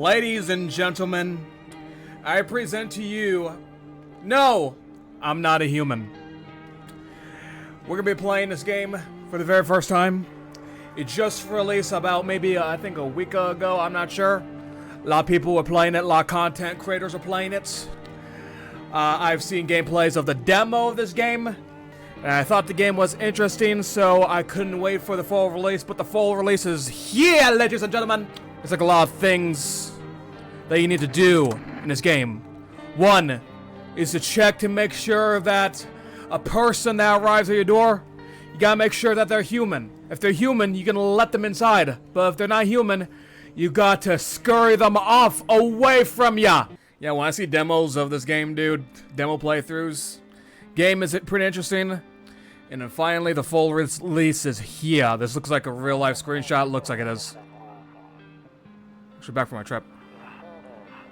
Ladies and gentlemen, I present to you... No! I'm not a human. We're gonna be playing this game for the very first time. It just released about maybe, I think a week ago, I'm not sure. A lot of people were playing it, a lot of content creators are playing it. I've seen gameplays of the demo of this game, and I thought the game was interesting, so I couldn't wait for the full release, but the full release is here, ladies and gentlemen! There's like a lot of things that you need to do in this game. One is to check to make sure that a person that arrives at your door, you gotta make sure that they're human. If they're human, you can let them inside. But if they're not human, you got to scurry them off away from ya. Yeah, when I see demos of this game, dude, demo playthroughs, game is pretty interesting. And then finally, the full release is here. This looks like a real life screenshot. Looks like it is. Actually, back from my trip.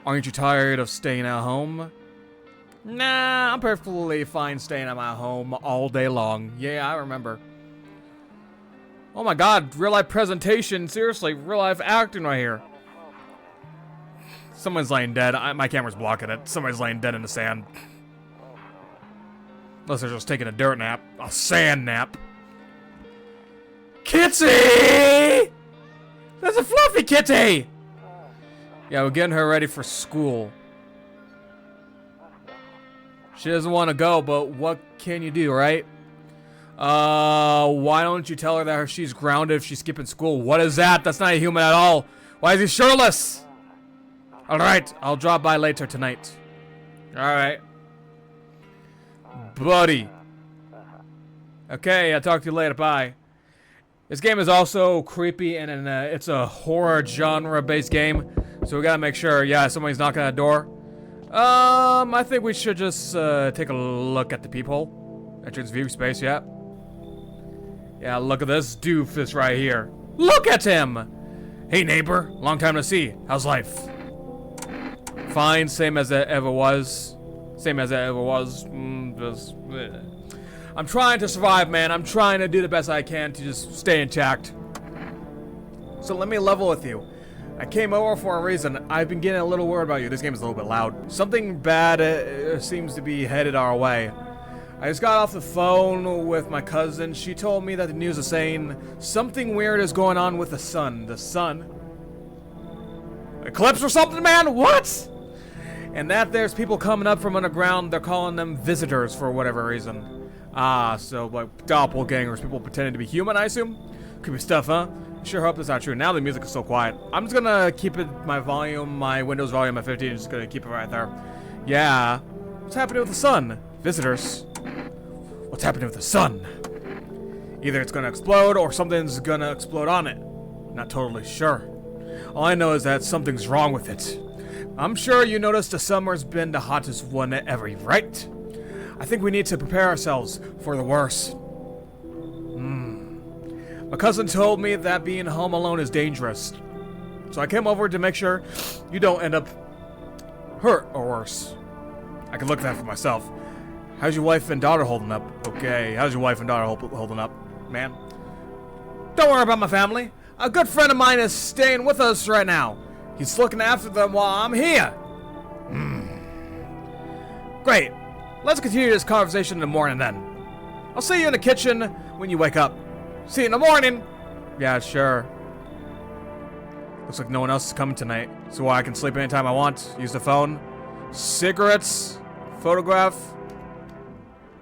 Aren't you tired of staying at home? Nah, I'm perfectly fine staying at my home all day long. Yeah, I remember. Oh my god, real life presentation. Seriously, real life acting right here. Someone's laying dead. My camera's blocking it. Somebody's laying dead in the sand. Unless they're just taking a dirt nap. A sand nap. Kitty! That's a fluffy kitty! Yeah, we're getting her ready for school. She doesn't want to go, but what can you do, right? Why don't you tell her that she's grounded if she's skipping school? What is that? That's not a human at all. Why is he shirtless? Alright, I'll drop by later tonight. Alright. Buddy. Okay, I'll talk to you later. Bye. This game is also creepy and it's a horror genre-based game. So we gotta make sure, yeah, somebody's knocking at the door. I think we should just take a look at the peephole. Entrance view space, yeah. Yeah, look at this doofus right here. Look at him! Hey neighbor, long time no see. How's life? Fine, same as it ever was. Same as it ever was. I'm trying to survive, man. I'm trying to do the best I can to just stay intact. So let me level with you. I came over for a reason. I've been getting a little worried about you. This game is a little bit loud. Something bad seems to be headed our way. I just got off the phone with my cousin. She told me that the news is saying something weird is going on with the sun. The sun? Eclipse or something, man? What? And that there's people coming up from underground. They're calling them visitors for whatever reason. So like doppelgangers, people pretending to be human, I assume? Creepy stuff, huh? Sure hope that's not true. Now the music is so quiet. I'm just gonna keep it my Windows volume at 15. Just gonna keep it right there. Yeah. What's happening with the sun? Visitors. What's happening with the sun? Either it's gonna explode or something's gonna explode on it. Not totally sure. All I know is that something's wrong with it. I'm sure you noticed the summer's been the hottest one ever, right? I think we need to prepare ourselves for the worst. My cousin told me that being home alone is dangerous. So I came over to make sure you don't end up hurt or worse. I can look at that for myself. How's your wife and daughter holding up? Okay, how's your wife and daughter holding up, man? Don't worry about my family. A good friend of mine is staying with us right now. He's looking after them while I'm here. Great. Let's continue this conversation in the morning then. I'll see you in the kitchen when you wake up. See you in the morning. Yeah, sure. Looks like no one else is coming tonight. So I can sleep anytime I want. Use the phone. Cigarettes. Photograph.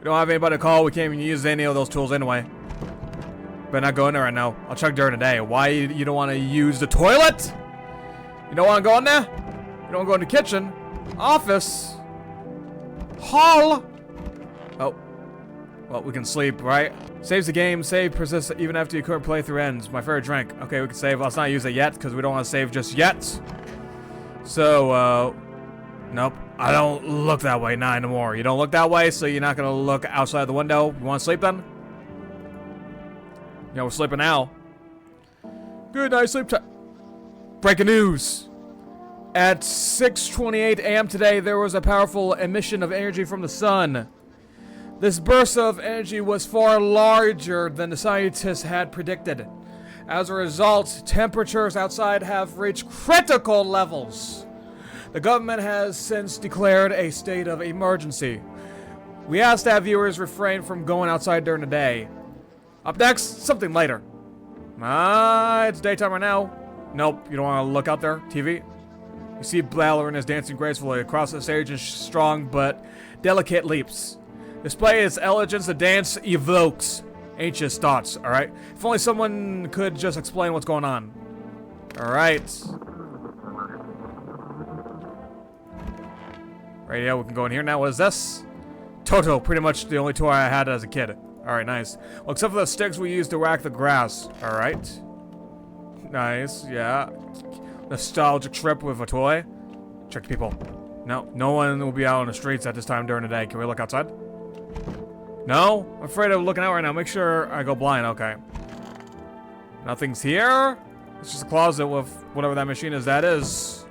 We don't have anybody to call. We can't even use any of those tools anyway. Better not go in there right now. I'll check during the day. Why you don't want to use the toilet? You don't want to go in there? You don't want to go in the kitchen? Office? Hall? Oh. Well, we can sleep, right? Saves the game. Save persists even after your current playthrough ends. My favorite drink. Okay, we can save. Let's not use it yet, because we don't want to save just yet. So, nope. I don't look that way. Not anymore. You don't look that way, so you're not going to look outside the window. You want to sleep then? Yeah, we're sleeping now. Good night, sleep time. Breaking news. At 6:28 a.m. today, there was a powerful emission of energy from the sun. This burst of energy was far larger than the scientists had predicted. As a result, temperatures outside have reached critical levels. The government has since declared a state of emergency. We ask that viewers refrain from going outside during the day. Up next, something later. It's daytime right now. Nope, you don't want to look out there. TV. You see ballerinas dancing gracefully across the stage in strong but delicate leaps. Display its elegance, the dance evokes anxious thoughts, alright? If only someone could just explain what's going on. Alright. Right, yeah, we can go in here now. What is this? Toto, pretty much the only toy I had as a kid. Alright, nice. Well, except for the sticks we used to whack the grass. Alright. Nice, yeah. Nostalgic trip with a toy. Check the people. No one will be out on the streets at this time during the day. Can we look outside? No? I'm afraid of looking out right now. Make sure I go blind. Okay. Nothing's here. It's just a closet with whatever that machine is. That is.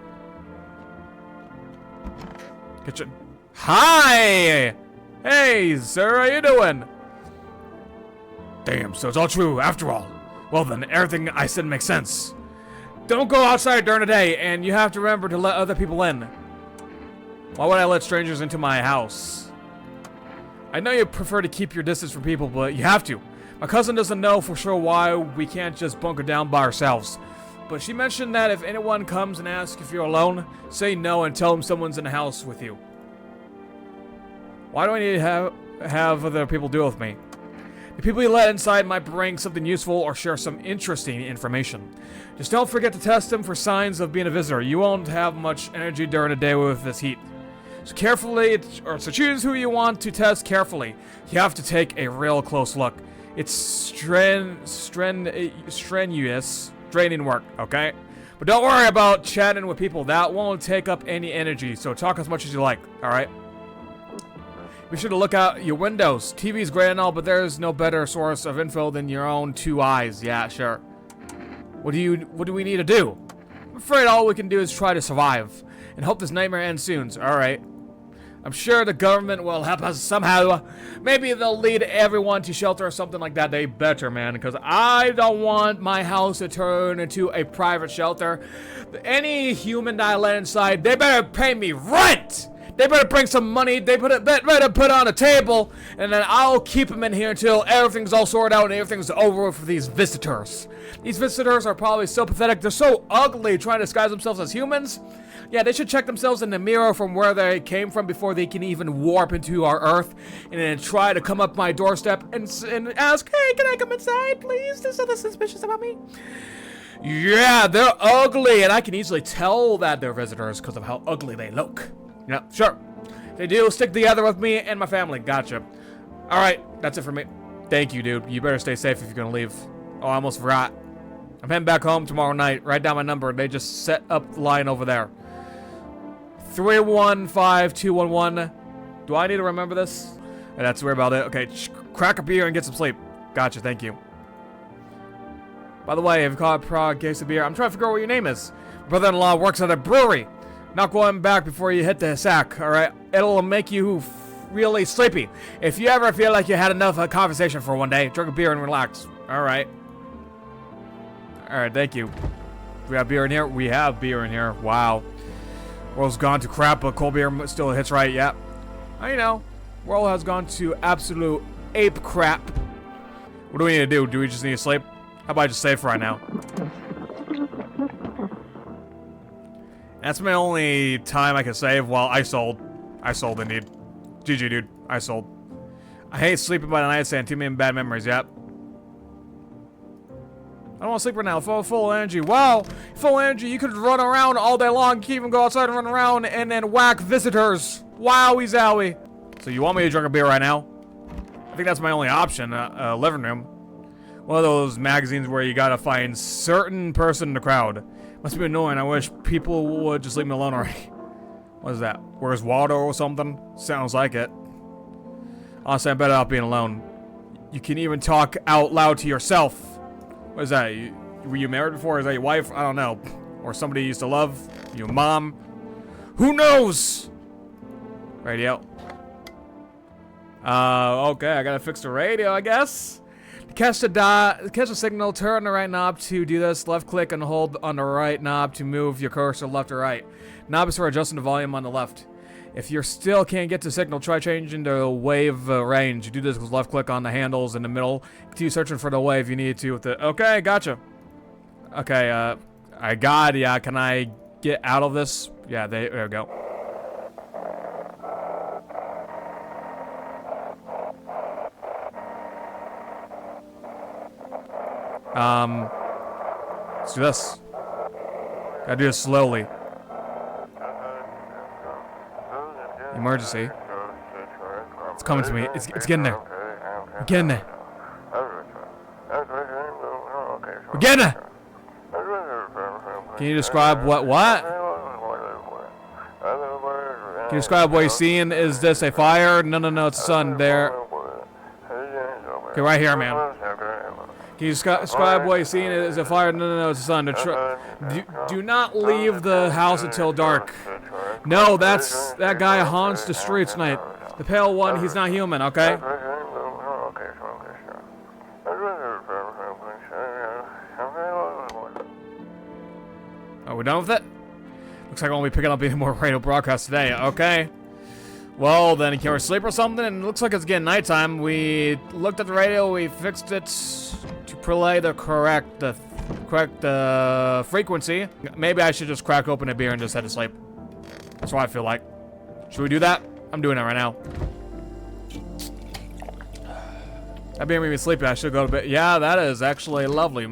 Kitchen. Hi! Hey, sir, how you doing? Damn, so it's all true after all. Well then, everything I said makes sense. Don't go outside during the day, and you have to remember to let other people in. Why would I let strangers into my house? I know you prefer to keep your distance from people, but you have to. My cousin doesn't know for sure why we can't just bunker down by ourselves. But she mentioned that if anyone comes and asks if you're alone, say no and tell them someone's in the house with you. Why do I need to have other people deal with me? The people you let inside might bring something useful or share some interesting information. Just don't forget to test them for signs of being a visitor. You won't have much energy during the day with this heat. So choose who you want to test carefully. You have to take a real close look. It's strenuous, draining work, okay? But don't worry about chatting with people. That won't take up any energy, so talk as much as you like, alright? Be sure to look out your windows. TV's great and all, but there's no better source of info than your own two eyes. Yeah, sure. What do we need to do? I'm afraid all we can do is try to survive and hope this nightmare ends soon. Alright. I'm sure the government will help us somehow. Maybe they'll lead everyone to shelter or something like that. They better, man, because I don't want my house to turn into a private shelter. Any human that I let inside, they better pay me rent! They better bring some money, they better put on a table, and then I'll keep them in here until everything's all sorted out and everything's over for these visitors. These visitors are probably so pathetic, they're so ugly trying to disguise themselves as humans. Yeah, they should check themselves in the mirror from where they came from before they can even warp into our Earth, and then try to come up my doorstep and ask, hey, can I come inside, please? There's something suspicious about me. Yeah, they're ugly, and I can easily tell that they're visitors because of how ugly they look. Yeah, sure. If they do, stick together with me and my family. Gotcha. Alright, that's it for me. Thank you, dude. You better stay safe if you're gonna leave. Oh, I almost forgot. I'm heading back home tomorrow night. Write down my number. They just set up the line over there. 315211. Do I need to remember this? Yeah, that's weird about it. Okay, crack a beer and get some sleep. Gotcha, thank you. By the way, if you caught a Prague case of beer, I'm trying to figure out what your name is. My brother-in-law works at a brewery. Not going back before you hit the sack, alright? It'll make you really sleepy. If you ever feel like you had enough of a conversation for one day, drink a beer and relax. Alright. Alright, thank you. We have beer in here? We have beer in here. Wow. World's gone to crap, but cold beer still hits right. Yep. I know. World has gone to absolute ape crap. What do we need to do? Do we just need to sleep? How about I just save for right now? That's my only time I can save. Well, I sold indeed. GG, dude. I sold. I hate sleeping by the nightstand. Too many bad memories. Yep. I don't want to sleep right now. Full energy. Wow. Full energy. You could run around all day long. You can even go outside and run around and then whack visitors. Wowie zowie. So you want me to drink a beer right now? I think that's my only option. Living room. One of those magazines where you gotta find certain person in the crowd. Must be annoying. I wish people would just leave me alone already. What is that? Where's Waldo or something? Sounds like it. Honestly, I'm better off being alone. You can even talk out loud to yourself. What is that? Were you married before? Is that your wife? I don't know. Or somebody you used to love? Your mom? Who knows? Radio. Okay, I gotta fix the radio, I guess. Catch the signal, turn on the right knob to do this. Left click and hold on the right knob to move your cursor left or right. Knob is for adjusting the volume on the left. If you still can't get the signal, try changing the wave range. You do this with left click on the handles in the middle. Continue searching for the wave you need to with the... Okay, gotcha. Okay, I got it. Yeah, can I get out of this? Yeah, there we go. Let's do this. Gotta do this slowly. Emergency. It's coming to me. It's getting there. We're getting there. We're getting there. Can you describe what? Can you describe what you're seeing? Is this a fire? No, it's the sun there. Okay, right here, man. Can you describe what you're seeing? Is a fire? No, it's the sun. Do not leave the house until dark. No, that guy haunts the streets tonight. The pale one, he's not human, okay? Are we done with it? Looks like I won't be picking up any more radio broadcasts today, okay? Well, then, can we sleep or something? And it looks like it's getting nighttime. We looked at the radio, we fixed it to play the correct frequency. Maybe I should just crack open a beer and just head to sleep. That's what I feel like. Should we do that? I'm doing it right now. That beer made me sleepy. I should go to bed. Yeah, that is actually lovely.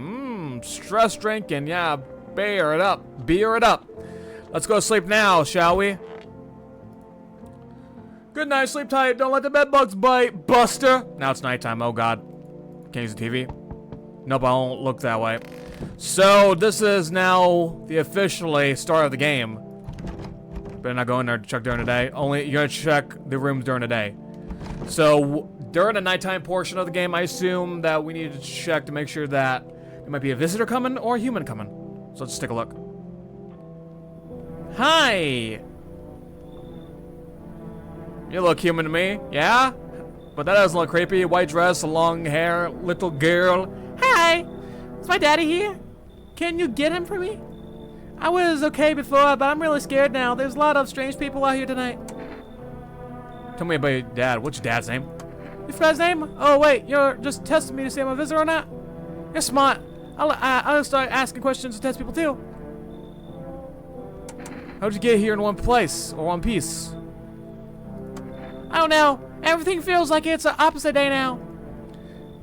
Stress drinking. Yeah, beer it up. Beer it up. Let's go sleep now, shall we? Good night, sleep tight. Don't let the bed bugs bite, Buster. Now it's nighttime. Oh, God. Can't use the TV. Nope, I won't look that way. So, this is now the officially start of the game. Better not go in there to check during the day. Only, you're gonna check the rooms during the day. So, during the nighttime portion of the game, I assume that we need to check to make sure that there might be a visitor coming or a human coming. So, let's take a look. Hi! You look human to me, yeah? But that doesn't look creepy. White dress, long hair, little girl. Hi! Is my daddy here? Can you get him for me? I was okay before, but I'm really scared now. There's a lot of strange people out here tonight. Tell me about your dad. What's your dad's name? Your dad's name? Oh, wait. You're just testing me to see if I'm a visitor or not? You're smart. I'll start asking questions to test people, too. How'd you get here in one place? Or one piece? I don't know. Everything feels like it's the opposite day now.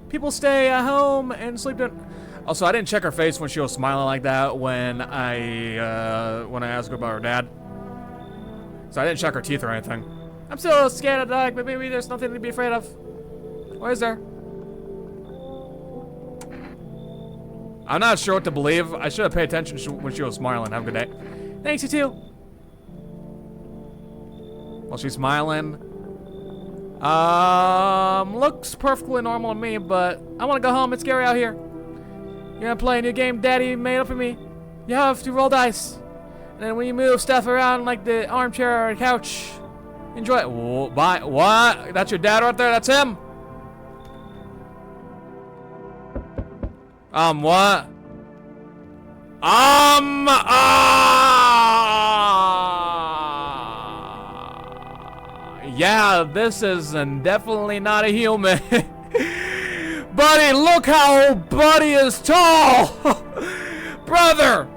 People stay at home and sleep in. Also, I didn't check her face when she was smiling like that when I asked her about her dad. So I didn't check her teeth or anything. I'm still scared of the dark, but maybe there's nothing to be afraid of. Or is there? I'm not sure what to believe. I should have paid attention when she was smiling. Have a good day. Thanks, you too. While she's smiling. Looks perfectly normal to me, but I want to go home. It's scary out here. You're gonna play a new game Daddy made up for me. You have to roll dice. And then when you move stuff around like the armchair or couch, enjoy it. Whoa, bye. What? That's your dad right there? That's him? What? Yeah, this is definitely not a human. Buddy, look how Buddy is tall! Brother!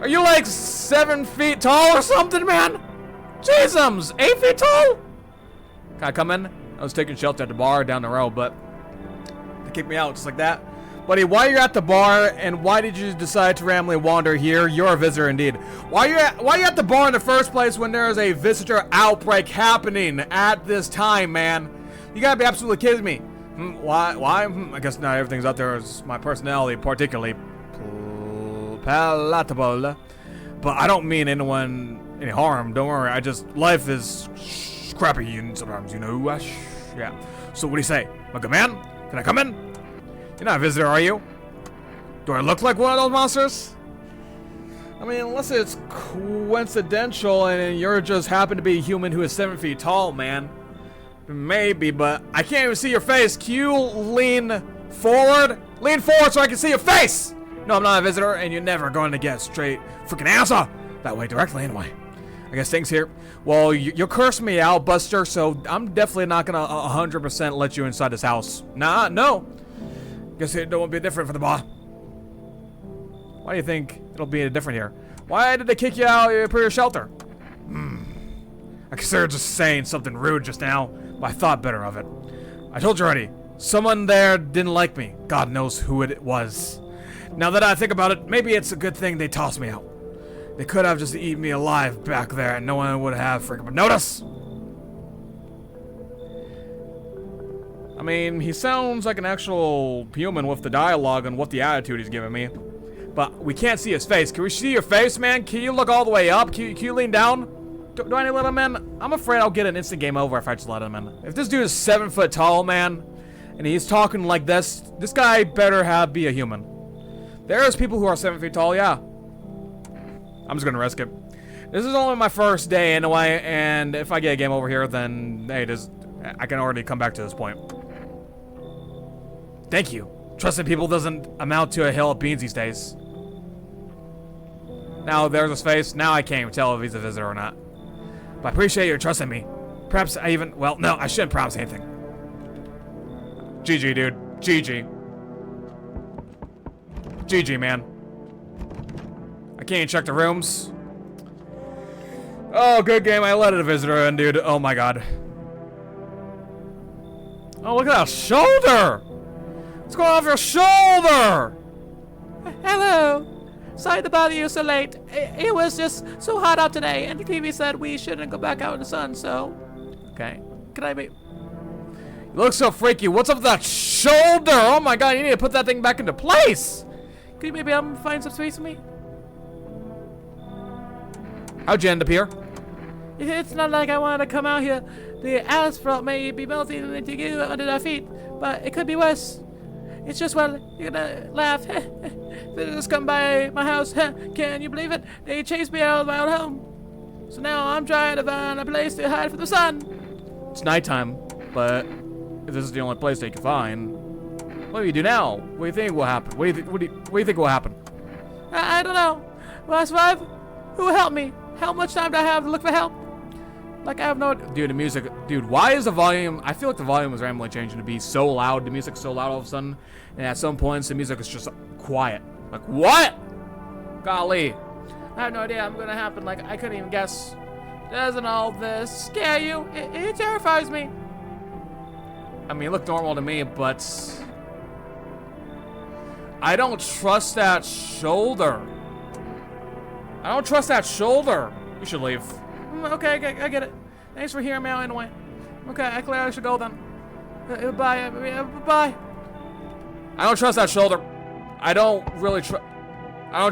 Are you like 7 feet tall or something, man? Jesus, 8 feet tall? Can I come in? I was taking shelter at the bar down the road, but they kicked me out just like that. Buddy, why you're at the bar and why did you decide to randomly wander here? You're a visitor indeed. Why you at the bar in the first place when there is a visitor outbreak happening at this time, man? You gotta be absolutely kidding me. Why? I guess not everything's out there is my personality, particularly palatable. But I don't mean anyone any harm. Don't worry. Life is crappy and sometimes, you know. Yeah. So what do you say? I'm a good man? Can I come in? You're not a visitor, are you? Do I look like one of those monsters? I mean, unless it's coincidental and you're just happen to be a human who is 7 feet tall, man. Maybe, but I can't even see your face. Can you lean Forward! Lean forward so I can see your face! No, I'm not a visitor, and you're never going to get a straight freaking answer that way directly anyway. I guess things here. Well, you'll curse me out, Buster, so I'm definitely not gonna 100% let you inside this house. Nah, no. Guess it won't be different for the bar. Why do you think it'll be different here? Why did they kick you out of your shelter? I considered just saying something rude just now, but I thought better of it. I told you already, someone there didn't like me. God knows who it was. Now that I think about it, maybe it's a good thing they tossed me out. They could have just eaten me alive back there and no one would have freaking noticed. I mean, he sounds like an actual human with the dialogue and what the attitude he's giving me. But we can't see his face. Can we see your face, man? Can you look all the way up? Can you lean down? Do I need to let him in? I'm afraid I'll get an instant game over if I just let him in. If this dude is 7 foot tall, man, and he's talking like this guy better be a human. There's people who are 7 feet tall, yeah. I'm just gonna risk it. This is only my first day anyway, and if I get a game over here, then hey, I can already come back to this point. Thank you. Trusting people doesn't amount to a hill of beans these days. Now there's his face. Now I can't even tell if he's a visitor or not. But I appreciate your trusting me. Perhaps I even, well, no, I shouldn't promise anything. GG, dude. GG. GG, man. I can't even check the rooms. Oh, good game. I let a visitor in, dude. Oh my god. Oh, look at that shoulder! What's going on off your shoulder? Hello. Sorry to bother you so late. It was just so hot out today, and the TV said we shouldn't go back out in the sun, so... Okay. Can I be... You look so freaky. What's up with that shoulder? Oh my god, you need to put that thing back into place! Could you maybe find some space for me? How'd you end up here? It's not like I wanted to come out here. The asphalt may be melting into you under our feet, but it could be worse. It's just, well, you're gonna laugh. Visitors come by my house. Can you believe it? They chased me out of my own home. So now I'm trying to find a place to hide from the sun. It's nighttime, but if this is the only place they can find, what do you do now? What do you think will happen? What do you think will happen? I don't know. Will I survive? Who will help me? How much time do I have to look for help? Like, I have no... Dude, the music... Dude, why is the volume... I feel like the volume is randomly changing to be so loud. The music's so loud all of a sudden. And at some points, the music is just quiet. Like, what? Golly. I have no idea what's gonna happen. Like, I couldn't even guess. Doesn't all this scare you? It terrifies me. I mean, it looked normal to me, but... I don't trust that shoulder. I don't trust that shoulder. You should leave. Okay, I get it. Thanks for hearing me out anyway. Okay, I clearly should go then. Bye. Bye. I don't trust that shoulder. I don't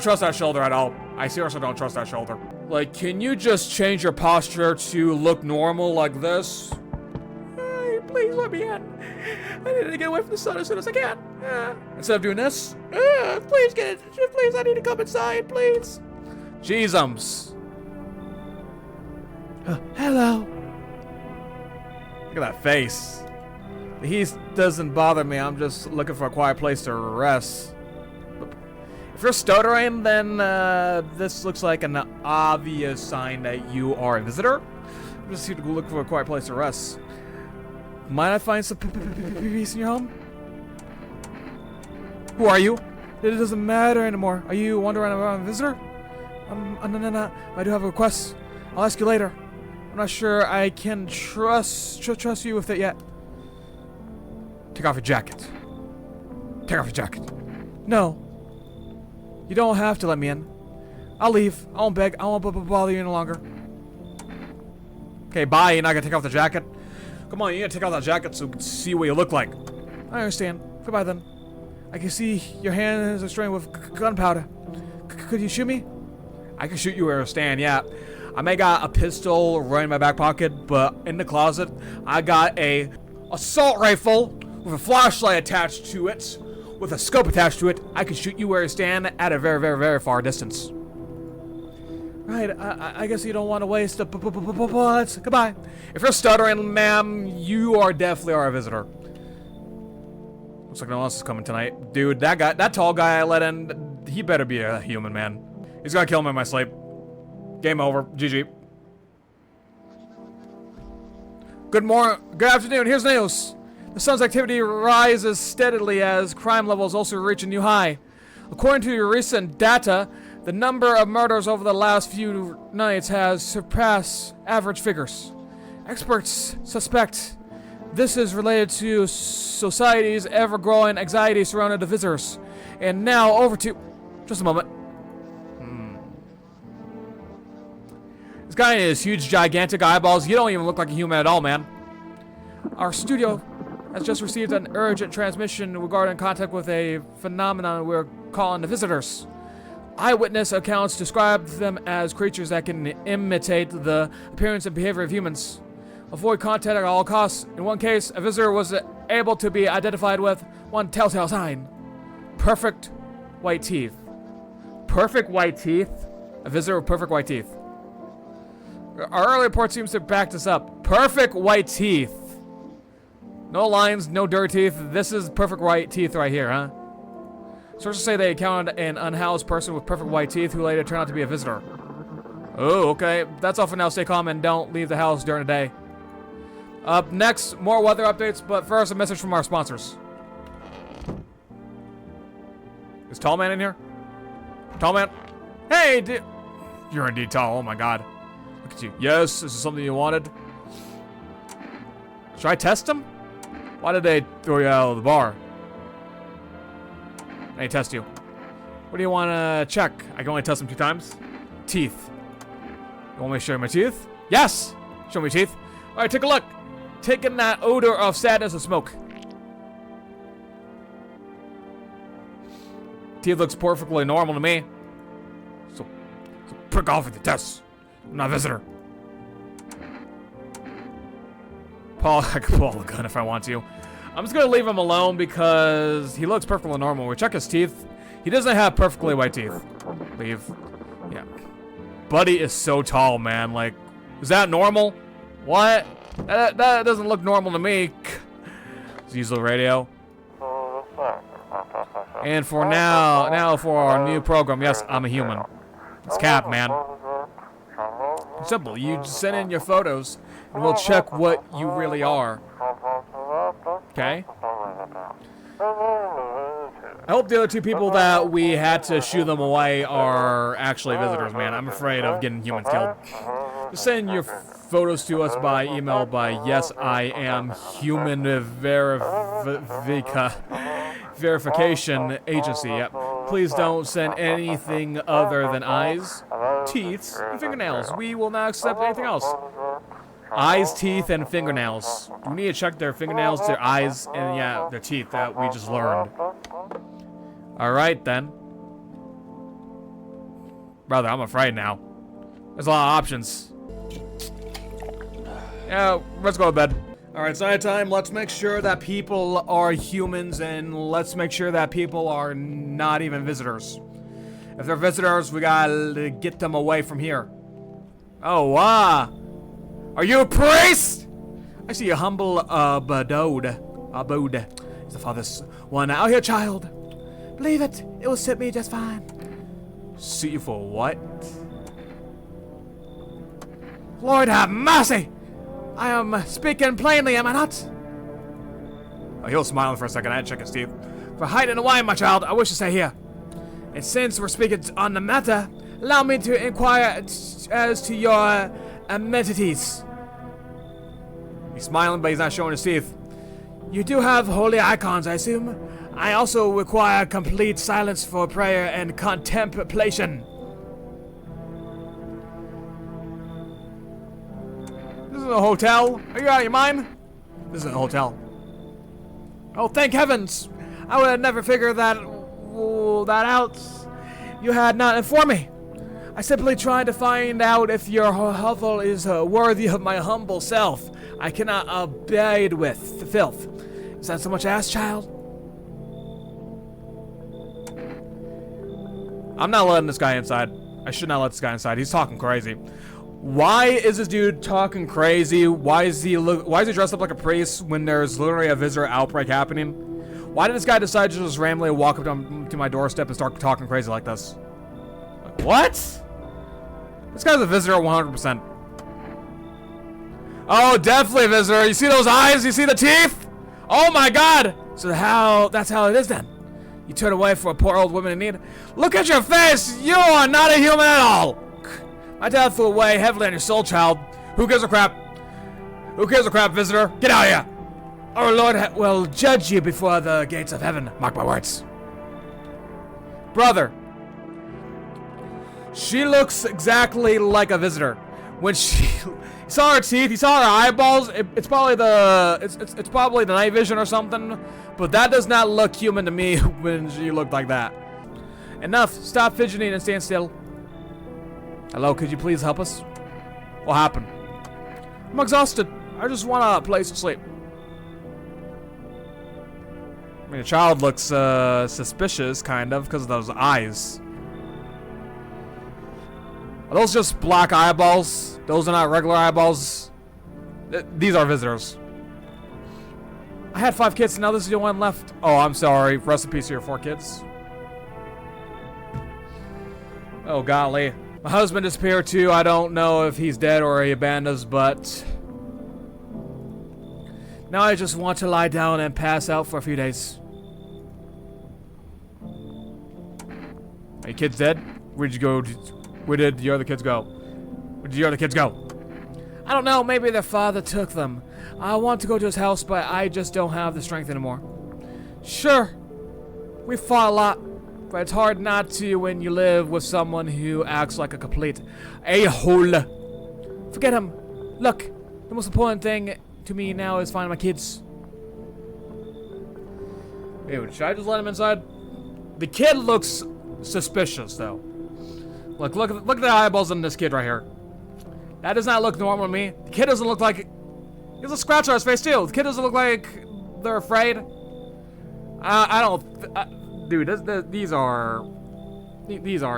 trust that shoulder at all. I seriously don't trust that shoulder. Like, can you just change your posture to look normal like this? Hey, please let me in. I need to get away from the sun as soon as I can. Instead of doing this? Please get it. Please, I need to come inside, please. Jeezums. Hello. Look at that face. He doesn't bother me. I'm just looking for a quiet place to rest. If you're stuttering, then this looks like an obvious sign that you are a visitor. I'm just here to go look for a quiet place to rest. Might I find some peace in your home? Who are you? It doesn't matter anymore. Are you wandering around a visitor? No. I do have a request. I'll ask you later. I'm not sure I can trust you with it yet. Take off your jacket. Take off your jacket. No. You don't have to let me in. I'll leave. I won't beg. I won't bother you any longer. Okay, bye. You're not gonna take off the jacket? Come on, you gotta take off that jacket so we can see what you look like. I understand. Goodbye then. I can see your hands are strained with gunpowder. Could you shoot me? I can shoot you where you stand, yeah. I may got a pistol right in my back pocket, but in the closet, I got a assault rifle with a flashlight attached to it, with a scope attached to it. I can shoot you where you stand at a very, very, very far distance. Right, I guess you don't want to waste the bullets. Goodbye. If you're stuttering, ma'am, you definitely are a visitor. Looks like no one else is coming tonight. Dude, that tall guy I let in, he better be a human, man. He's gonna kill me in my sleep. Game over. GG. Good afternoon. Here's the news. The sun's activity rises steadily as crime levels also reach a new high. According to recent data, the number of murders over the last few nights has surpassed average figures. Experts suspect this is related to society's ever-growing anxiety surrounding the visitors. And now over to... Just a moment. This guy has huge, gigantic eyeballs. You don't even look like a human at all, man. Our studio has just received an urgent transmission regarding contact with a phenomenon we're calling the visitors. Eyewitness accounts describe them as creatures that can imitate the appearance and behavior of humans. Avoid contact at all costs. In one case, a visitor was able to be identified with one telltale sign. Perfect white teeth. Perfect white teeth? A visitor with perfect white teeth. Our early report seems to back this up. Perfect white teeth. No lines, no dirt teeth. This is perfect white teeth right here, huh? Sources say they encountered an unhoused person with perfect white teeth who later turned out to be a visitor. Oh, okay. That's all for now. Stay calm and don't leave the house during the day. Up next, more weather updates, but first a message from our sponsors. Is Tall Man in here? Tall Man? Hey, you're indeed tall. Oh my god. Look at you. Yes, this is something you wanted. Should I test him? Why did they throw you out of the bar? I need to test you. What do you want to check? I can only test them 2 times. Teeth. You want me to show you my teeth? Yes! Show me teeth. Alright, take a look. Taking that odor of sadness and smoke. Teeth looks perfectly normal to me. So prick off with the test. I'm not a visitor. Paul, I can pull the gun if I want to. I'm just gonna leave him alone because he looks perfectly normal. We check his teeth. He doesn't have perfectly white teeth. Leave. Yeah. Buddy is so tall, man. Like, is that normal? What? That doesn't look normal to me. Let's use the radio. And for now for our new program, yes, I'm a human. It's Cap, man. Simple. You just send in your photos, and we'll check what you really are. Okay? I hope the other 2 people that we had to shoo them away are actually visitors, man. I'm afraid of getting humans killed. Just send your photos to us by email by yes I am human verification agency. Yep. Please don't send anything other than eyes, teeth, and fingernails. We will not accept anything else. Eyes, teeth, and fingernails. We need to check their fingernails, their eyes, and yeah, their teeth that we just learned. Alright then. Brother, I'm afraid now. There's a lot of options. Yeah, let's go to bed. Alright, it's night time. Let's make sure that people are humans, and let's make sure that people are not even visitors. If they're visitors, we gotta get them away from here. Oh, wow. Are you a priest? I see a humble abode is the farthest one out here, child. Believe it, it will suit me just fine. Suit you for what? Lord have mercy! I am speaking plainly, am I not? Oh, he was smiling for a second. I had to check his teeth. For height and wine, my child, I wish to stay here. And since we're speaking on the matter, allow me to inquire as to your amenities. He's smiling, but he's not showing his teeth. You do have holy icons, I assume. I also require complete silence for prayer and contemplation. This is a hotel. Are you out of your mind? This is a hotel. Oh, thank heavens! I would have never figured that out. You had not informed me. I simply tried to find out if your hovel is worthy of my humble self. I cannot abide with the filth. Is that so much ass, child? I'm not letting this guy inside. I should not let this guy inside. He's talking crazy. Why is this dude talking crazy? Why is he dressed up like a priest when there's literally a visitor outbreak happening? Why did this guy decide to just randomly walk up to my doorstep and start talking crazy like this? What? This guy's a visitor 100%. Oh, definitely a visitor. You see those eyes? You see the teeth? Oh my god! So that's how it is then. You turn away from a poor old woman in need. Look at your face! You are not a human at all! My dad threw away heavily on your soul, child. Who gives a crap? Who gives a crap, visitor? Get out of here! Our Lord will judge you before the gates of heaven. Mark my words. Brother. She looks exactly like a visitor. When she... You saw her teeth, you saw her eyeballs. It's probably it's probably the night vision or something. But that does not look human to me when she looked like that. Enough. Stop fidgeting and stand still. Hello, could you please help us? What happened? I'm exhausted. I just want a place to sleep. I mean, the child looks suspicious, kind of, because of those eyes. Are those just black eyeballs? Those are not regular eyeballs. These are visitors. I had 5 kids, and now this is the one left. Oh, I'm sorry. Rest in peace to your 4 kids. Oh, golly. My husband disappeared too. I don't know if he's dead or he abandoned us, but... Now I just want to lie down and pass out for a few days. Are your kids dead? Where'd you go? Where did your other kids go? Where did your other kids go? I don't know. Maybe their father took them. I want to go to his house, but I just don't have the strength anymore. Sure. We fought a lot, but it's hard not to when you live with someone who acts like a complete a-hole. Forget him. Look, the most important thing to me now is finding my kids. Dude, should I just let him inside? The kid looks suspicious, though. Look at the eyeballs on this kid right here. That does not look normal to me. The kid doesn't look like... He has a scratch on his face, too. The kid doesn't look like they're afraid. I don't... dude, these are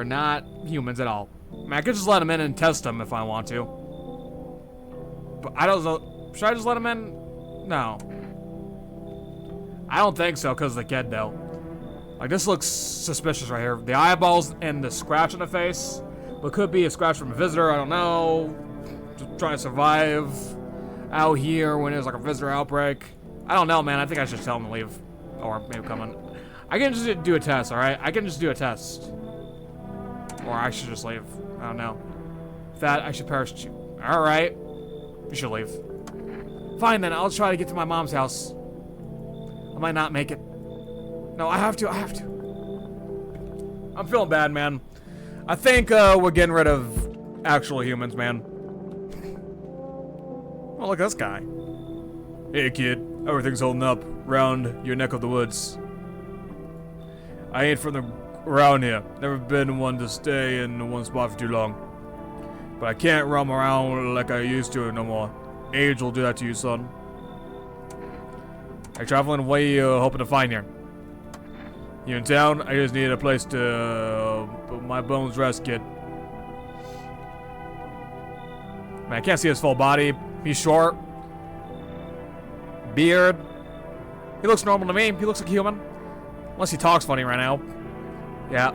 not humans at all. I mean, I could just let them in and test them if I want to. But I don't know... Should I just let him in? No. I don't think so, because of the kid, though. Like, this looks suspicious right here. The eyeballs and the scratch on the face. But could be a scratch from a visitor, I don't know. Just trying to survive out here when there's like a visitor outbreak. I don't know, man. I think I should tell him to leave. Or maybe come in. I can just do a test, alright? I can just do a test. Or I should just leave. I don't know. That, I should parachute. Alright. You should leave. Fine then, I'll try to get to my mom's house. I might not make it. No, I have to. I'm feeling bad, man. I think we're getting rid of actual humans, man. Oh, look at this guy. Hey, kid. Everything's holding up around your neck of the woods. I ain't from around here. Never been one to stay in one spot for too long. But I can't roam around like I used to no more. Age will do that to you, son. I'm traveling, what are you hoping to find here? You in town? I just need a place to put my bones rest, kid. Man, I can't see his full body. He's short. Beard. He looks normal to me. He looks like a human. Unless he talks funny right now. Yeah.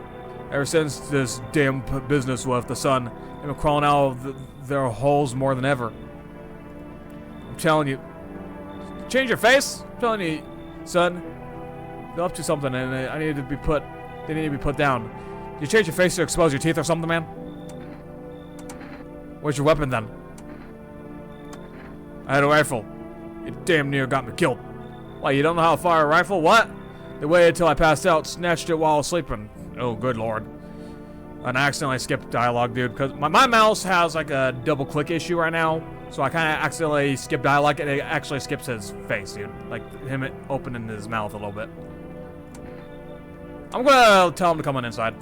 Ever since this damn business with the sun, they've been crawling out of their holes more than ever. I'm telling you. Change your face? I'm telling you, son. They're up to something, and I need to be put. They need to be put down. You change your face to expose your teeth or something, man? Where's your weapon then? I had a rifle. It damn near got me killed. Why, you don't know how to fire a rifle? What? They waited till I passed out, snatched it while I was sleeping. Oh, good lord. And I accidentally skipped dialogue, dude, because my mouse has like a double click issue right now. So I kind of accidentally skipped dialogue, and it actually skips his face, dude. Like him opening his mouth a little bit. I'm gonna tell him to come on inside.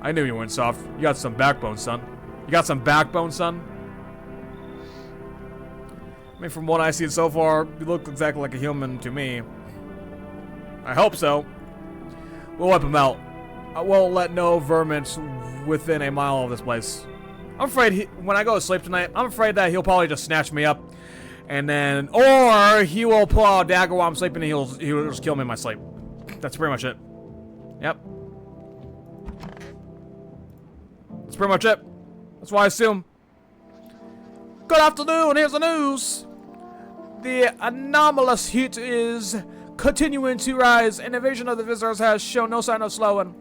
I knew you weren't soft. You got some backbone, son. You got some backbone, son? I mean, from what I've seen so far, you look exactly like a human to me. I hope so. We'll wipe him out. I won't let no vermin within a mile of this place. I'm afraid when I go to sleep tonight, I'm afraid that he'll probably just snatch me up And then, or he will pull out a dagger while I'm sleeping and he'll just kill me in my sleep. That's pretty much it. Yep. That's pretty much it. That's what I assume. Good afternoon, here's the news. The anomalous heat is continuing to rise, and invasion of the visitors has shown no sign of slowing.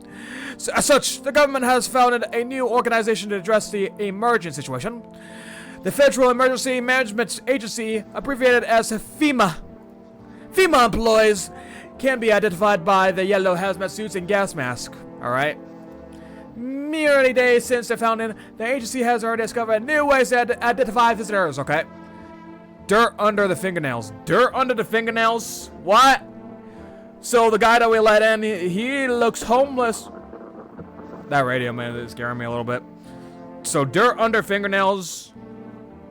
As such, the government has founded a new organization to address the emergent situation. The Federal Emergency Management Agency, abbreviated as FEMA. FEMA employees can be identified by the yellow hazmat suits and gas mask. Alright? Merely days since the founding, the agency has already discovered new ways to identify visitors, okay? Dirt under the fingernails. Dirt under the fingernails? What? So the guy that we let in, he looks homeless. That radio, man, is scaring me a little bit. So dirt under fingernails,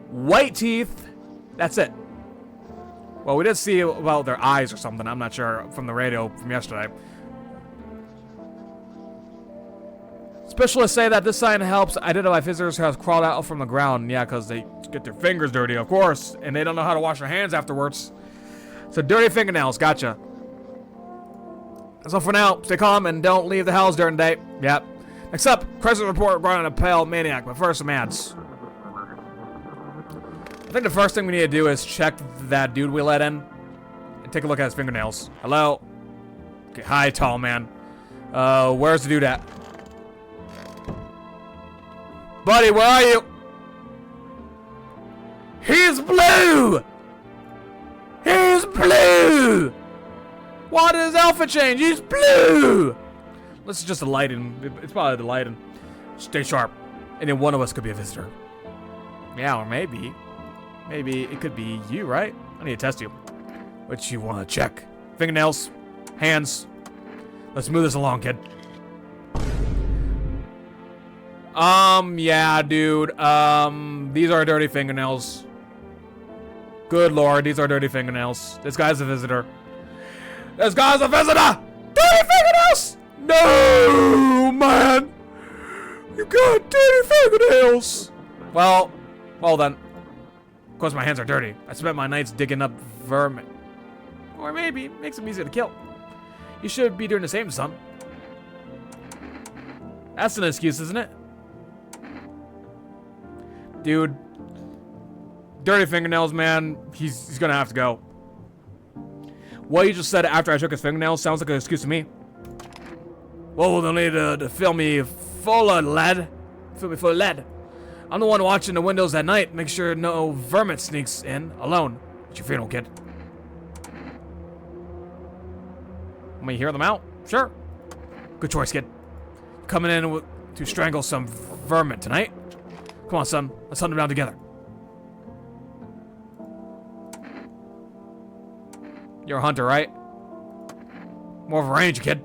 white teeth, that's it. Well, we did see about their eyes or something, I'm not sure, from the radio from yesterday. Specialists say that this sign helps identify visitors who have crawled out from the ground. Yeah, because they get their fingers dirty, of course, and they don't know how to wash their hands afterwards. So dirty fingernails, gotcha. That's all for now. Stay calm and don't leave the house during the day. Yep. Next up, crisis report regarding a pale maniac, but first some ads. I think the first thing we need to do is check that dude we let in and take a look at his fingernails. Hello? Okay, hi, tall man. Where's the dude at? Buddy, where are you? He's blue! He's blue! Why did his outfit change? He's blue! This is just the lighting. It's probably the lighting. Stay sharp. And then one of us could be a visitor. Yeah, or maybe. Maybe it could be you, right? I need to test you. What you want to check? Fingernails. Hands. Let's move this along, kid. Yeah, dude. These are dirty fingernails. Good lord, these are dirty fingernails. This guy's a visitor. This guy's a visitor! Dirty fingernails! No, man! You got dirty fingernails! Well then. Of course my hands are dirty. I spent my nights digging up vermin. Or maybe, makes them easier to kill. You should be doing the same, son. That's an excuse, isn't it? Dude. Dirty fingernails, man. He's gonna have to go. What you just said after I took his fingernails sounds like an excuse to me. Well, they'll need to fill me full of lead. Fill me full of lead. I'm the one watching the windows at night. Make sure no vermin sneaks in alone. What's your funeral, kid? Want me to hear them out? Sure. Good choice, kid. Coming in to strangle some vermin tonight. Come on, son. Let's hunt them down together. You're a hunter, right? More of a ranger, kid.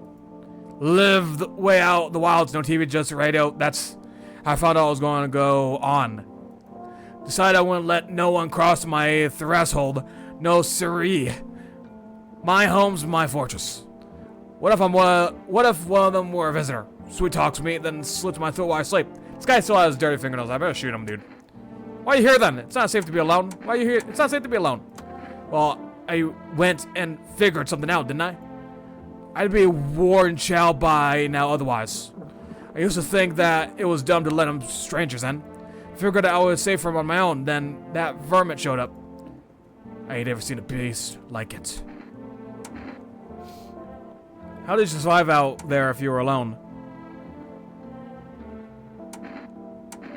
Live the way out the wilds. No TV, just radio. That's how I found out I was going to go on. Decided I wouldn't let no one cross my threshold. No siree. My home's my fortress. What if one of them were a visitor? Sweet talks me, then slips my throat while I sleep. This guy still has dirty fingernails. I better shoot him, dude. Why are you here then? It's not safe to be alone. Why are you here? It's not safe to be alone. Well, I went and figured something out, didn't I? I'd be warned shall by now otherwise. I used to think that it was dumb to let them strangers in. Figured I was safe from on my own, then that vermin showed up. I ain't ever seen a beast like it. How did you survive out there if you were alone?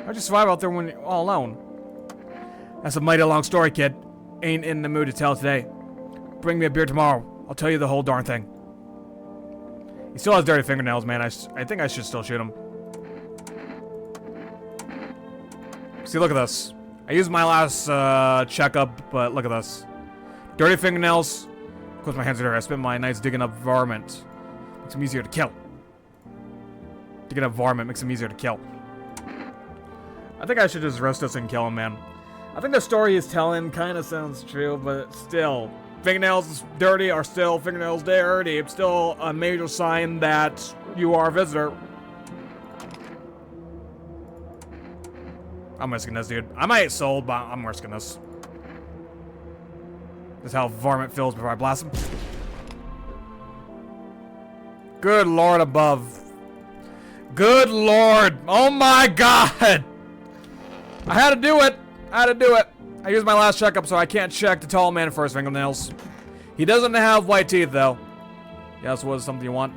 How'd you survive out there when you're all alone? That's a mighty long story, kid. Ain't in the mood to tell today. Bring me a beer tomorrow. I'll tell you the whole darn thing. He still has dirty fingernails, man. I think I should still shoot him. See, look at this. I used my last checkup, but look at this. Dirty fingernails. Of course, my hands are dirty. I spent my nights digging up varmint. Makes them easier to kill. Digging up varmint makes them easier to kill. I think I should just roast this and kill him, man. I think the story he's telling kind of sounds true, but still. Fingernails dirty are still fingernails dirty. It's still a major sign that you are a visitor. I'm risking this, dude. I might get sold, but I'm risking this. That's how varmint feels before I blast him. Good lord above. Good lord. Oh my god. I had to do it. I used my last checkup, so I can't check the tall man for his fingernails. He doesn't have white teeth, though. Yes, what is something you want?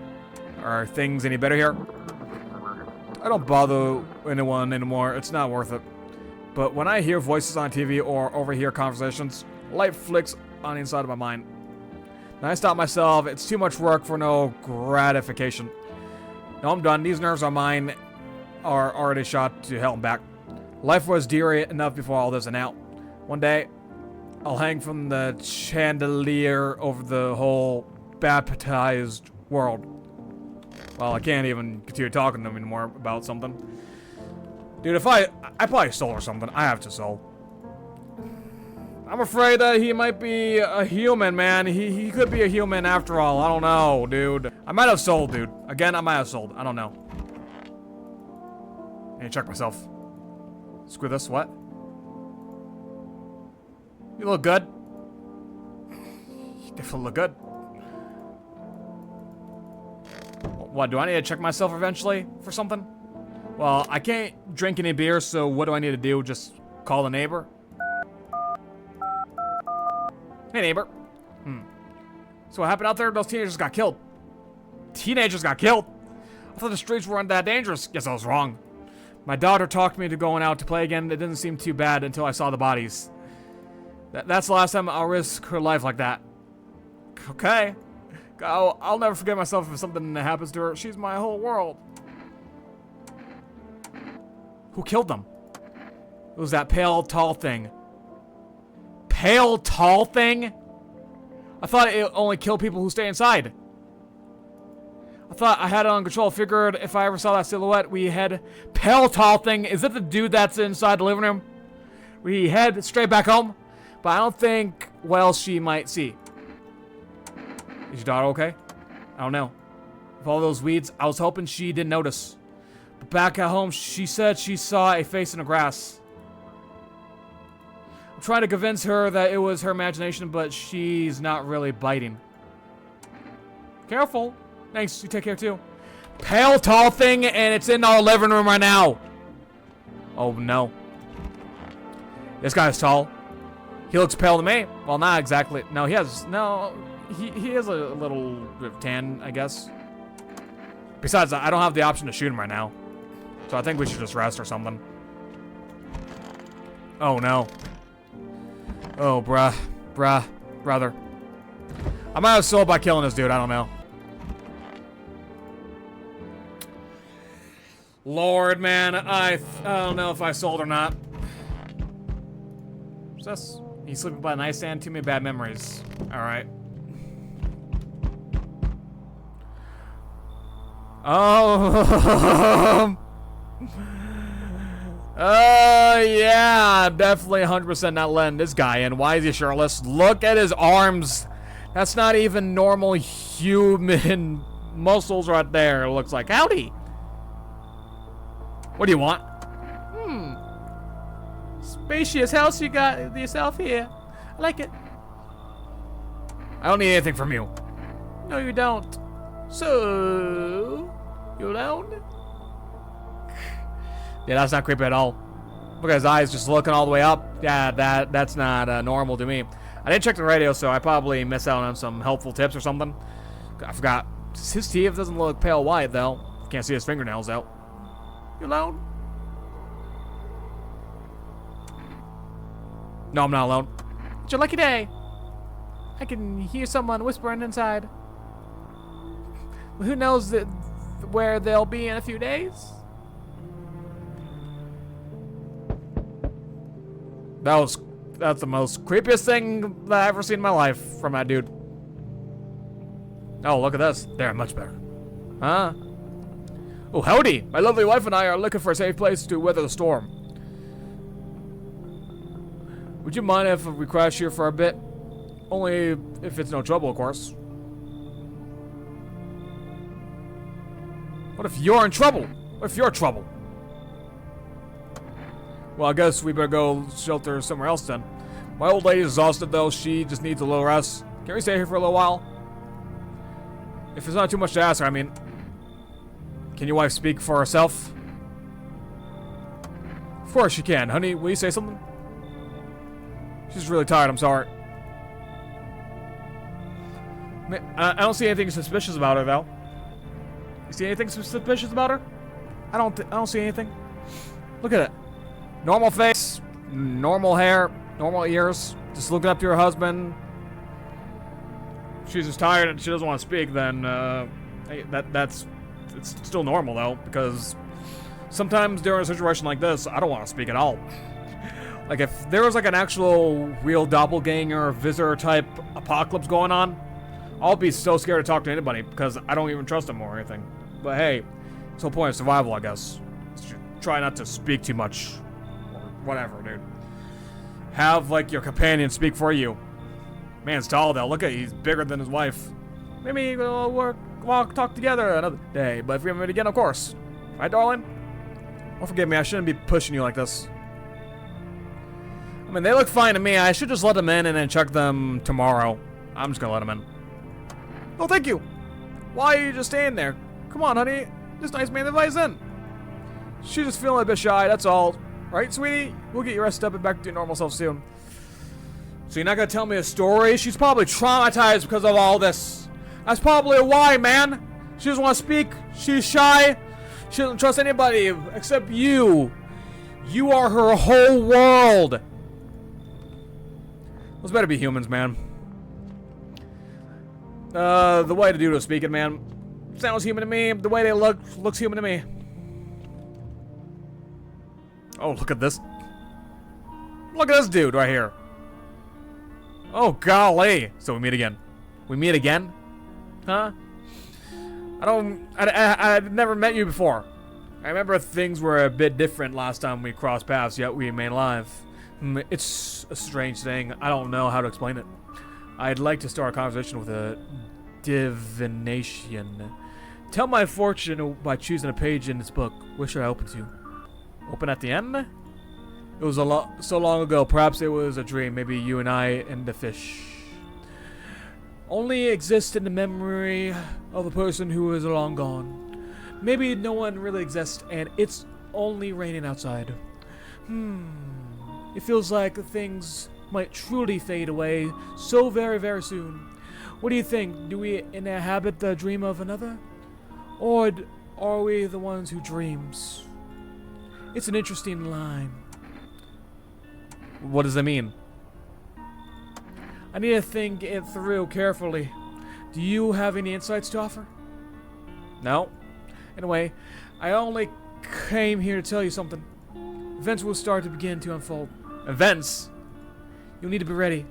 Are things any better here? I don't bother anyone anymore. It's not worth it. But when I hear voices on TV or overhear conversations, light flicks on the inside of my mind. And I stop myself. It's too much work for no gratification. No, I'm done. These nerves of mine are already shot to hell and back. Life was dear enough before all this, and now, one day, I'll hang from the chandelier over the whole baptized world. Well, I can't even continue talking to him anymore about something. Dude, if I probably stole or something. I have to stole. I'm afraid that he might be a human, man. He could be a human after all. I don't know, dude. I might have sold, dude. Again, I might have sold. I don't know. I need to check myself. Screw this. What? You look good. You definitely look good. What, do I need to check myself eventually for something? Well, I can't drink any beer, so what do I need to do? Just call the neighbor? Hey, neighbor. So what happened out there? Those teenagers got killed. Teenagers got killed? I thought the streets weren't that dangerous. Guess I was wrong. My daughter talked me into going out to play again. It didn't seem too bad until I saw the bodies. That's the last time I'll risk her life like that. Okay. I'll never forget myself if something happens to her. She's my whole world. Who killed them? It was that pale, tall thing. Pale, tall thing? I thought it only killed people who stay inside. I thought I had it under control. Figured if I ever saw that silhouette, we head pale, tall thing. Is it the dude that's inside the living room? We head straight back home. But I don't think what else she might see. Is your daughter okay? I don't know. With all those weeds, I was hoping she didn't notice. But back at home, she said she saw a face in the grass. I'm trying to convince her that it was her imagination, but she's not really biting. Careful. Thanks, you take care too. Pale, tall thing, and it's in our living room right now. Oh no. This guy's tall. He looks pale to me. Well, not exactly. No, he has a little bit of tan, I guess. Besides, I don't have the option to shoot him right now. So I think we should just rest or something. Oh no. Oh, brother. I might have sold by killing this dude, I don't know. Lord, man, I don't know if I sold or not. What's this? He's sleeping by a nightstand. Too many bad memories. Alright. Oh. Yeah. I'm definitely 100% not letting this guy in. Why is he shirtless? Look at his arms. That's not even normal human muscles right there, it looks like. Howdy. What do you want? Spacious house you got yourself here. I like it. I don't need anything from you. No, you don't. So, you alone? Yeah, that's not creepy at all. Look at his eyes just looking all the way up. Yeah, that's not normal to me. I didn't check the radio, so I probably missed out on some helpful tips or something. I forgot. His teeth doesn't look pale white, though. Can't see his fingernails out. You alone? No, I'm not alone. It's your lucky day. I can hear someone whispering inside. Well, who knows where they'll be in a few days? That's the most creepiest thing that I've ever seen in my life from that dude. Oh, look at this. They're much better. Huh? Oh, howdy. My lovely wife and I are looking for a safe place to weather the storm. Would you mind if we crash here for a bit? Only if it's no trouble, of course. What if you're in trouble? What if you're trouble? Well, I guess we better go shelter somewhere else then. My old lady's exhausted though. She just needs a little rest. Can we stay here for a little while? If it's not too much to ask her, I mean, can your wife speak for herself? Of course she can. Honey, will you say something? She's really tired, I'm sorry. I don't see anything suspicious about her, though. You see anything suspicious about her? I don't see anything. Look at it. Normal face, normal hair, normal ears. Just looking up to her husband. If she's just tired and she doesn't want to speak, then hey, it's still normal though, because sometimes during a situation like this, I don't want to speak at all. Like if there was like an actual real doppelganger visitor type apocalypse going on, I'll be so scared to talk to anybody because I don't even trust them or anything. But hey, it's the whole point of survival, I guess. Try not to speak too much. Or whatever, dude. Have, like, your companion speak for you. Man's tall, though. Look at he's bigger than his wife. Maybe we'll talk together another day. But if we ever meet again, of course. Right, darling? Oh, forgive me. I shouldn't be pushing you like this. I mean, they look fine to me. I should just let them in and then check them tomorrow. I'm just gonna let them in. Oh, thank you. Why are you just staying there? Come on, honey. This nice man invites in. She's just feeling a bit shy, that's all. Right, sweetie? We'll get you rested up and back to your normal self soon. So you're not gonna tell me a story? She's probably traumatized because of all this. That's probably why, man. She doesn't want to speak. She's shy. She doesn't trust anybody except you. You are her whole world. Those better be humans, man. The way the dude was speaking, man, sounds human to me. The way they looks human to me. Oh, look at this. Look at this dude right here. Oh, golly. So we meet again. We meet again? Huh? I've never met you before. I remember things were a bit different last time we crossed paths, yet we remain alive. It's a strange thing. I don't know how to explain it. I'd like to start a conversation with a divination. Tell my fortune by choosing a page in this book. Where should I open to? Open at the end? It was so long ago. Perhaps it was a dream. Maybe you and I and the fish only exist in the memory of a person who is long gone. Maybe no one really exists and it's only raining outside. It feels like things might truly fade away so very, very soon. What do you think? Do we inhabit the dream of another? Or are we the ones who dreams? It's an interesting line. What does it mean? I need to think it through carefully. Do you have any insights to offer? No. Anyway, I only came here to tell you something. Events will start to begin to unfold. Events? You'll need to be ready.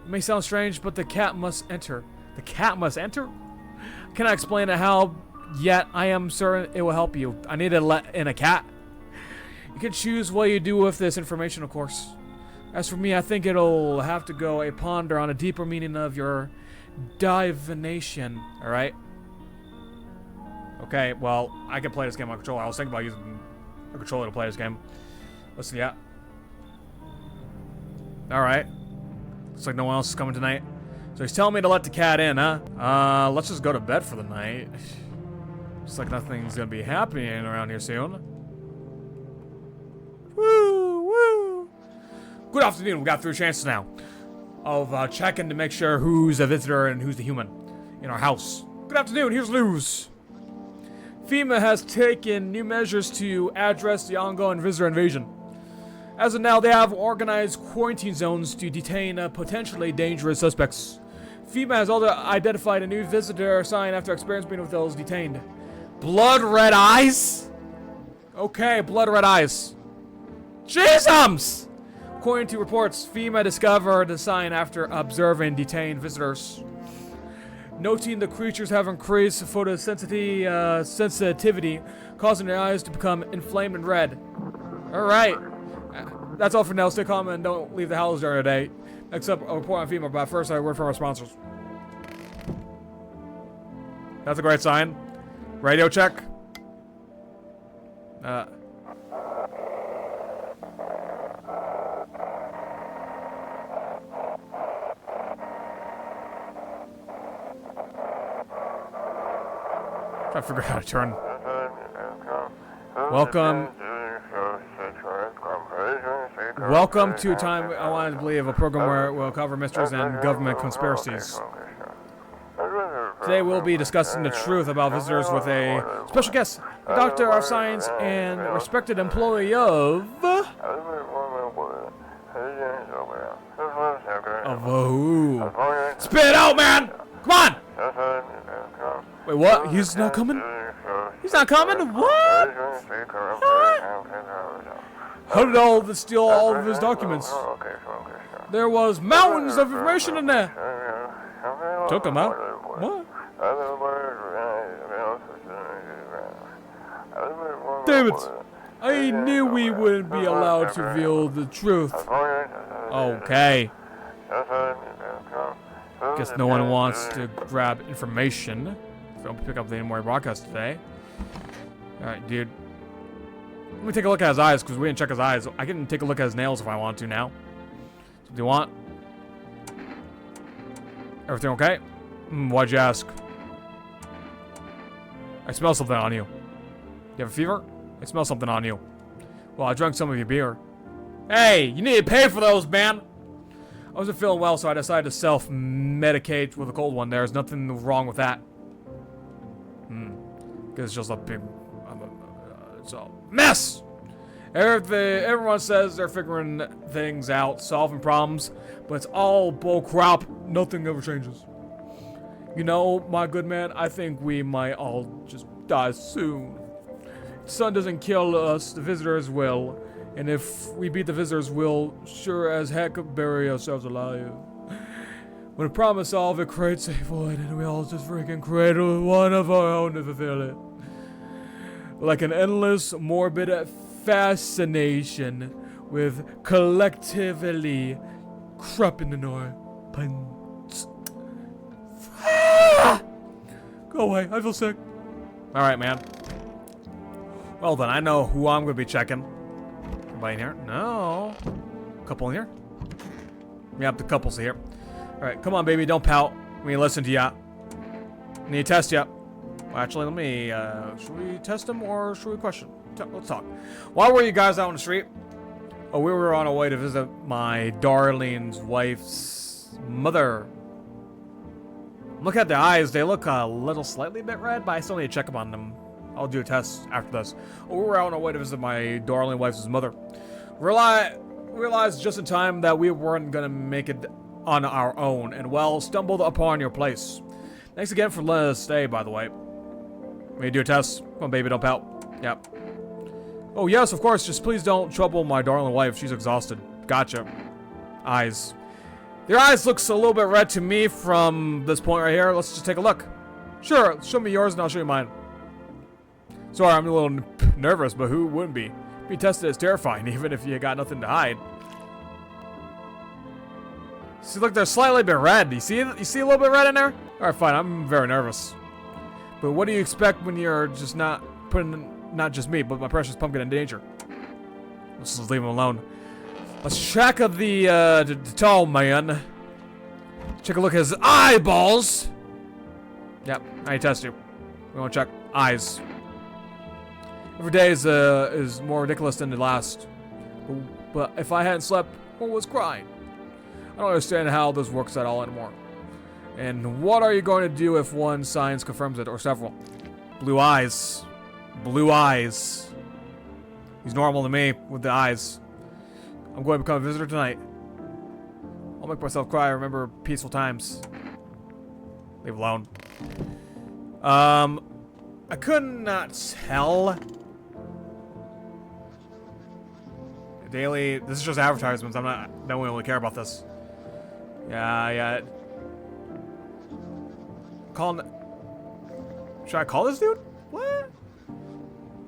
It may sound strange, but the cat must enter. The cat must enter? I cannot explain it how, yet I am certain it will help you. I need to let in a cat. You can choose what you do with this information, of course. As for me, I think it'll have to go a ponder on a deeper meaning of your divination, alright? Okay, well, I can play this game on controller. I was thinking about using a controller to play this game. Let's see, yeah. Alright. Looks like no one else is coming tonight. So he's telling me to let the cat in, huh? Let's just go to bed for the night. Looks like nothing's gonna be happening around here soon. Woo, woo. Good afternoon. We got 3 chances now of checking to make sure who's a visitor and who's the human in our house. Good afternoon. Here's Luz. FEMA has taken new measures to address the ongoing visitor invasion. As of now, they have organized quarantine zones to detain potentially dangerous suspects. FEMA has also identified a new visitor sign after experiencing with those detained. Blood red eyes? Okay, blood red eyes. Jesus! According to reports, FEMA discovered the sign after observing detained visitors. Noting the creatures have increased sensitivity, causing their eyes to become inflamed and red. Alright. That's all for now. Stay calm and don't leave the house during the day. Except a report on FEMA, but first I word from our sponsors. That's a great sign. Radio check. Trying to figure out how to turn. Welcome. Welcome to time I wanted to believe, a program where we'll cover mysteries and government conspiracies. Today we'll be discussing the truth about visitors with a special guest, a doctor of science and respected employee of who? Spit it out, man! Come on! Wait, what? He's not coming? He's not coming? What? How did all of this steal all of his documents? There was mountains of information in there. Took him out? What? Damn it! I knew we wouldn't be allowed to reveal the truth. Okay. Guess no one wants to grab information. Don't pick up the more broadcast today. Alright, dude. Let me take a look at his eyes, because we didn't check his eyes. I can take a look at his nails if I want to now. So do you want? Everything okay? Why'd you ask? I smell something on you. You have a fever? I smell something on you. Well, I drank some of your beer. Hey, you need to pay for those, man! I wasn't feeling well, so I decided to self-medicate with a cold one. There's nothing wrong with that. Because it's just a big... it's a mess! Everyone says they're figuring things out, solving problems, but it's all bullcrap. Nothing ever changes. You know, my good man, I think we might all just die soon. The sun doesn't kill us, the visitors will. And if we beat the visitors, we'll sure as heck bury ourselves alive. When a problem is solved, it creates a void, and we all just freaking create one of our own to fulfill it. Like an endless, morbid fascination with collectively creeping in our pants. Go away, I feel sick. Alright, man. Well then, I know who I'm gonna be checking. Anybody in here? No. Couple in here? Yep, the couple's here. Alright, come on, baby, don't pout. We need to listen to ya. We need to test ya. Well, actually, let me, should we test him or should we question? Let's talk. Why were you guys out on the street? Oh, we were on our way to visit my darling's wife's mother. Look at the eyes. They look a little slightly bit red, but I still need to check up on them. I'll do a test after this. Oh, we were out on our way to visit my darling wife's mother. Realized just in time that we weren't gonna make it on our own, and well, stumbled upon your place. Thanks again for letting us stay, by the way. We do a test. Come on, baby, don't pout. Yep. Oh, yes, of course. Just please don't trouble my darling wife. She's exhausted. Gotcha. Eyes. Your eyes looks a little bit red to me from this point right here. Let's just take a look. Sure, show me yours and I'll show you mine. Sorry, I'm a little nervous, but who wouldn't be? Being tested is terrifying, even if you got nothing to hide. See, look, they're slightly bit red. You see a little bit red in there? Alright, fine. I'm very nervous. But what do you expect when you're just not putting, not just me, but my precious pumpkin in danger? Let's just leave him alone. Let's check of the tall man. Take a look at his eyeballs. Yep, I test you. We want to check eyes. Every day is more ridiculous than the last. But if I hadn't slept, I was crying. I don't understand how this works at all anymore. And what are you going to do if one science confirms it, or several? Blue eyes. Blue eyes. He's normal to me with the eyes. I'm going to become a visitor tonight. I'll make myself cry. Remember peaceful times. Leave alone. I could not tell. Daily. This is just advertisements. Don't really care about this. Yeah. Should I call this dude? What?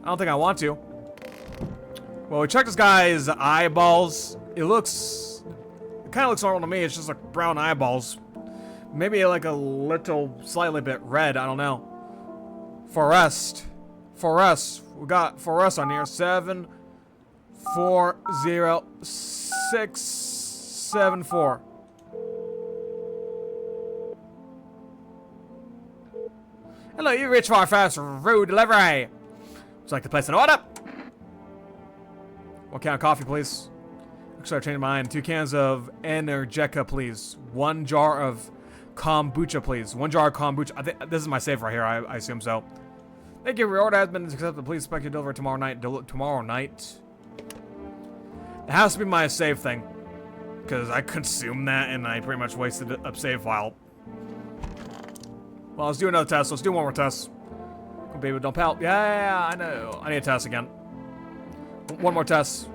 I don't think I want to. Well, we checked this guy's eyeballs. It kind of looks normal to me. It's just like brown eyeballs. Maybe like a little, slightly bit red. I don't know. Forest. We got Forest on here. 740-674. Hello, you reach for our fast road delivery. Would you like to place an order? 1 can of coffee, please. Actually, I changed my mind. 2 cans of Energeca, please. 1 jar of kombucha, please. 1 jar of kombucha. I think this is my save right here. I assume so. Thank you. Your order has been accepted. Please expect your delivery tomorrow night. Tomorrow night. It has to be my save thing, because I consumed that and I pretty much wasted a save file. Well, let's do another test. Let's do one more test. Oh, baby, don't pout. Yeah, I know. I need a test again. One more test.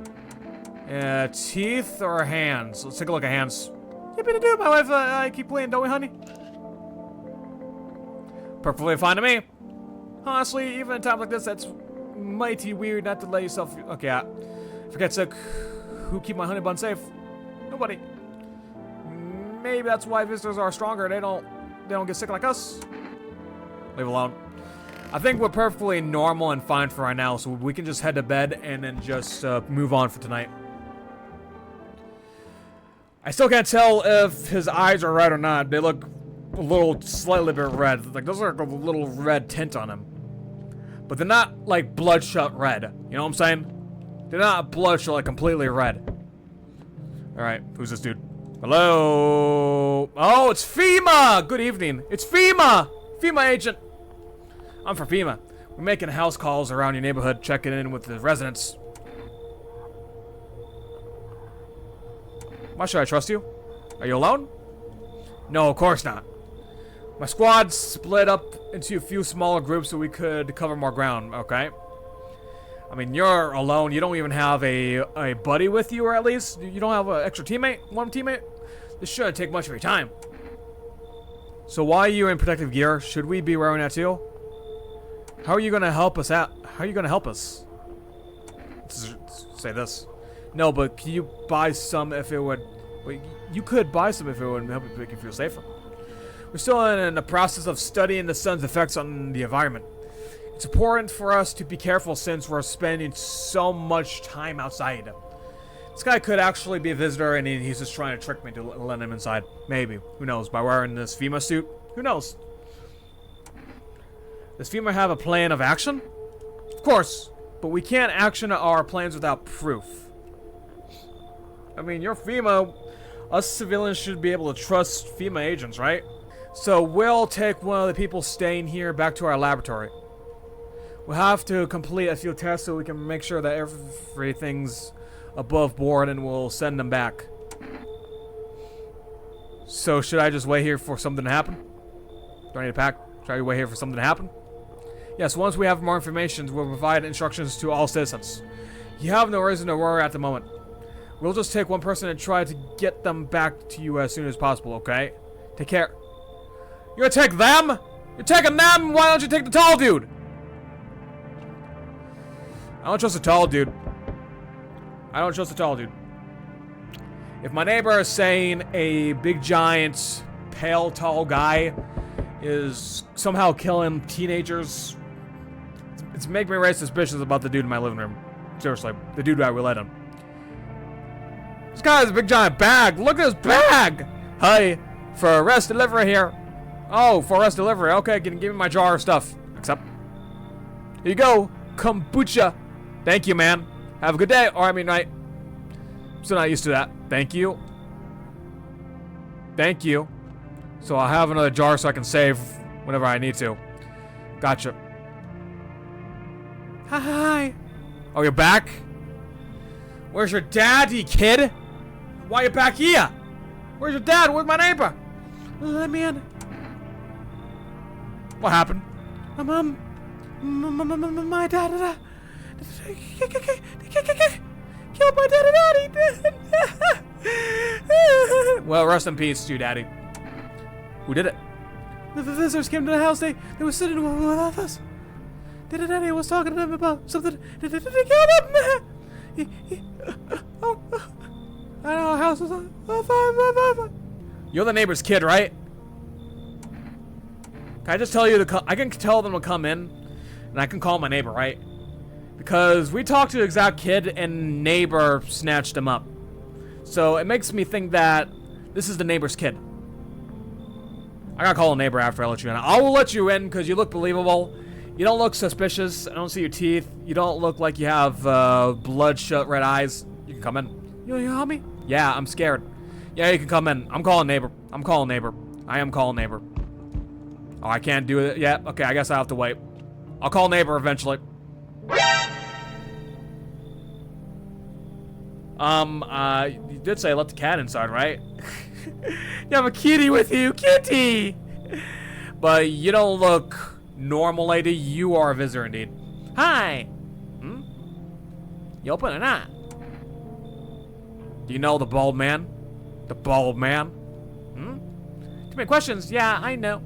Teeth or hands? Let's take a look at hands. Yippee do, my wife. I keep playing, don't we, honey? Perfectly fine to me. Honestly, even in times like this, that's mighty weird not to let yourself. Okay, forget sick. Who keep my honey bun safe? Nobody. Maybe that's why visitors are stronger. They don't get sick like us. Leave alone. I think we're perfectly normal and fine for right now, so we can just head to bed and then just move on for tonight. I still can't tell if his eyes are red or not. They look a little slightly bit red. Like, there's like a little red tint on him. But they're not like bloodshot red. You know what I'm saying? They're not bloodshot, like completely red. Alright, who's this dude? Hello? Oh, it's FEMA! Good evening. It's FEMA! FEMA agent. I'm from FEMA. We're making house calls around your neighborhood, checking in with the residents. Why should I trust you? Are you alone? No, of course not. My squad split up into a few smaller groups so we could cover more ground, okay? I mean, you're alone. You don't even have a buddy with you, or at least you don't have an extra teammate? One teammate? This shouldn't take much of your time. So why are you in protective gear? Should we be wearing that too? How are you gonna help us out? How are you gonna help us? Let's say this. No, but can you buy some if it would... Wait, you could buy some if it would help you make you feel safer. We're still in the process of studying the sun's effects on the environment. It's important for us to be careful since we're spending so much time outside. This guy could actually be a visitor and he's just trying to trick me to let him inside. Maybe. Who knows? By wearing this FEMA suit? Who knows? Does FEMA have a plan of action? Of course. But we can't action our plans without proof. I mean, you're FEMA. Us civilians should be able to trust FEMA agents, right? So we'll take one of the people staying here back to our laboratory. We'll have to complete a few tests so we can make sure that everything's above board, and we'll send them back. So should I just wait here for something to happen? Do I need to pack? Should I wait here for something to happen? Yes, once we have more information, we'll provide instructions to all citizens. You have no reason to worry at the moment. We'll just take one person and try to get them back to you as soon as possible, okay? Take care. You're gonna take them? You're taking them? Why don't you take the tall dude? I don't trust the tall dude. I don't trust the tall dude. If my neighbor is saying a big, giant, pale, tall guy is somehow killing teenagers, it's making me very suspicious about the dude in my living room. Seriously, the dude I will let him. This guy has a big, giant bag. Look at his bag! Hi, for a rest delivery here. Oh, for rest delivery. Okay, give me my jar of stuff. Accept. Here you go. Kombucha. Thank you, man. Have a good day. Or, I mean, night. I'm still not used to that. Thank you. Thank you. So I'll have another jar so I can save whenever I need to. Gotcha. Hi. Oh, you're back? Where's your daddy, kid? Why are you back here? Where's your dad? Where's my neighbor? Let me in. What happened? My dad killed my daddy. Well, rest in peace to you, daddy. Who did it? The visitors came to the house. They were sitting with us. Daddy was talking to them about something. They killed him. I know our house is on fire. You're the neighbor's kid, right? Can I just tell you I can tell them to come in, and I can call my neighbor, right? Because we talked to the exact kid, and neighbor snatched him up. So it makes me think that this is the neighbor's kid. I gotta call a neighbor after I let you in. I will let you in because you look believable. You don't look suspicious. I don't see your teeth. You don't look like you have bloodshot red eyes. You can come in. You help me? Yeah, I'm scared. Yeah, you can come in. I'm calling neighbor. I'm calling neighbor. I am calling neighbor. Oh, I can't do it yet. Okay, I guess I have to wait. I'll call neighbor eventually. You did say let the cat inside, right? You have a kitty with you, kitty! But you don't look normal, lady. You are a visitor indeed. Hi! Hmm? You open or not? Do you know the bald man? The bald man? Hmm? Too many questions. Yeah, I know.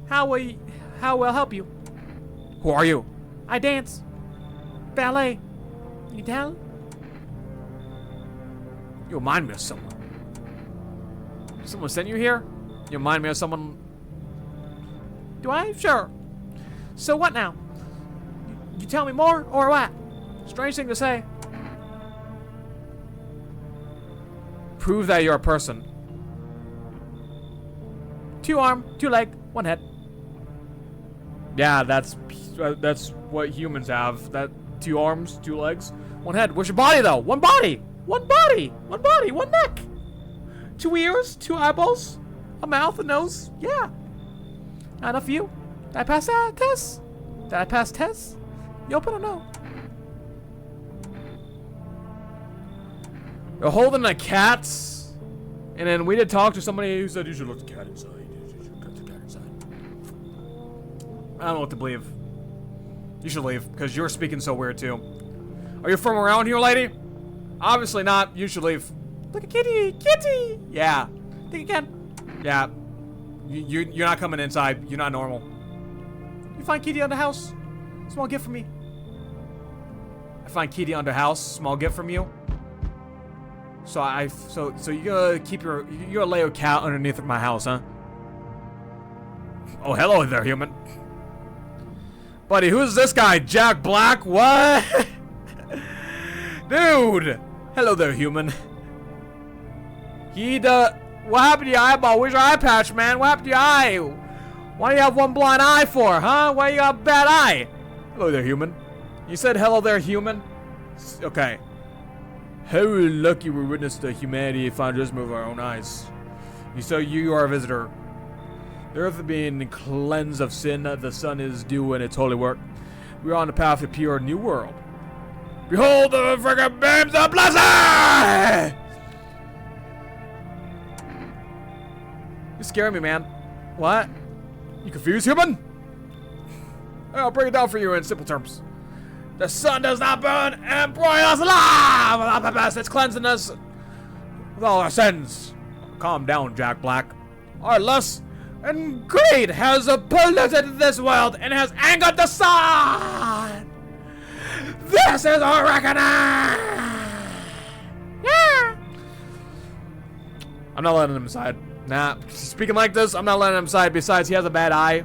How will I help you? Who are you? I dance. Ballet. You tell? You remind me of someone. Someone sent you here? You remind me of someone. Do I? Sure. So what now? You tell me more, or what? Strange thing to say. Prove that you're a person. 2 arm, 2 leg, 1 head. Yeah, that's what humans have. That 2 arms, 2 legs, 1 head. Where's your body though? 1 body. 1 body. 1 body. 1 neck. 2 ears, 2 eyeballs, a mouth, a nose. Yeah. Not enough for you. Did I pass that test? Did I pass test? You open or no? You're holding a cat, and then we did talk to somebody who said you should let the cat inside. You should let the cat inside. I don't know what to believe. You should leave, because you're speaking so weird too. Are you from around here, lady? Obviously not. You should leave. Look at kitty, kitty. Yeah. Think again. Yeah. You're not coming inside. You're not normal. You find kitty under house. Small gift from me. I find kitty under house. Small gift from you. So so you gonna keep you gonna lay a cat underneath my house, huh? Oh, hello there, human. Buddy, who's this guy? Jack Black? What? Dude! Hello there, human. What happened to your eyeball? Where's your eye patch, man? What happened to your eye? Why do you have 1 blind eye for, huh? Why you got a bad eye? Hello there, human. You said hello there, human? Okay. How lucky we witnessed the humanity found just move our own eyes. You are a visitor. The earth is being cleansed of sin. The sun is doing its holy work. We are on the path to pure new world. Behold the friggin' beams of blessing! You scare me, man. What? You confused, human? I'll break it down for you in simple terms. The sun does not burn and broil us alive without purpose. It's cleansing us with all our sins. Calm down, Jack Black. Our lust and greed has polluted this world and has angered the sun. This is our reckoning. Yeah. I'm not letting him inside. Nah, speaking like this, I'm not letting him inside. Besides, he has a bad eye.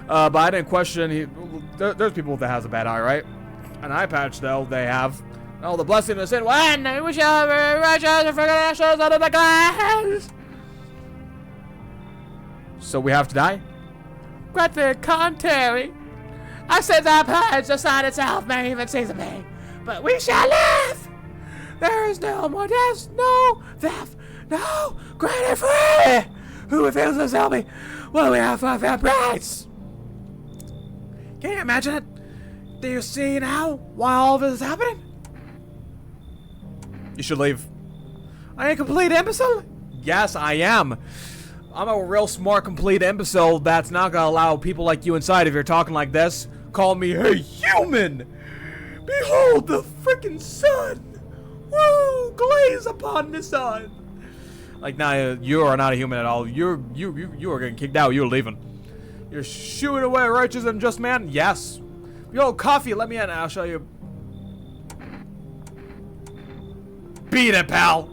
But I didn't question. There's people that has a bad eye, right? An eye patch, though, they have. Oh, the blessing of sin. When we shall be righteous and forget ashes under the glass. So we have to die? Quite the contrary. I said that pledge, the sign itself may even season me. But we shall live. There is no more death, no theft, no greater free. Who refuses to tell me what we have for their price? Can you imagine it? Do you see now why all of this is happening? You should leave. Are you a complete imbecile? Yes, I am. I'm a real smart, complete imbecile that's not gonna allow people like you inside if you're talking like this. Call me a human. Behold the freaking sun. Woo! Glaze upon the sun. Like, nah, you are not a human at all. You are getting kicked out. You're leaving. You're shooing away righteous and just man. Yes. Yo, coffee, let me in. I'll show you. Beat it, pal.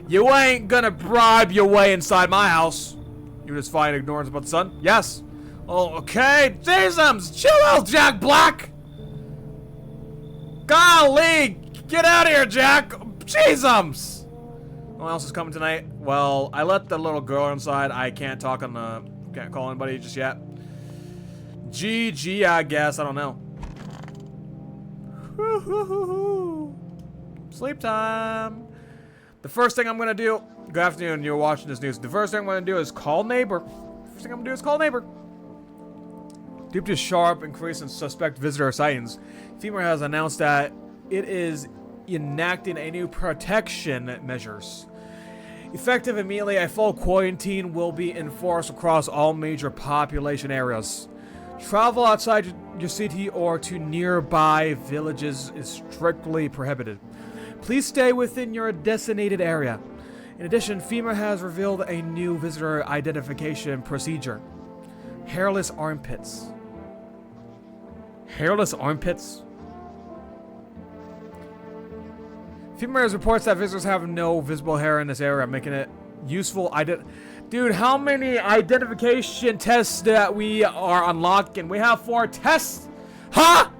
You ain't gonna bribe your way inside my house. You just find ignorance about the sun? Yes. Oh, okay. Jesus, chill out, Jack Black. Golly, get out of here, Jack. Jesus. No one else is coming tonight? Well, I let the little girl inside. I can't talk on the... Can't call anybody just yet. GG, I guess. I don't know. Sleep time. The first thing I'm going to do... Good afternoon, you're watching this news. The first thing I'm going to do is call neighbor. First thing I'm going to do is call neighbor. Due to sharp increase in suspect visitor sightings, FEMA has announced that it is enacting a new protection measures. Effective immediately, a full quarantine will be enforced across all major population areas. Travel outside your city or to nearby villages is strictly prohibited. Please stay within your designated area. In addition, FEMA has revealed a new visitor identification procedure. Hairless armpits. Hairless armpits? FEMA reports that visitors have no visible hair in this area, making it useful. Dude, how many identification tests that we are unlocking? We have 4 tests? Huh?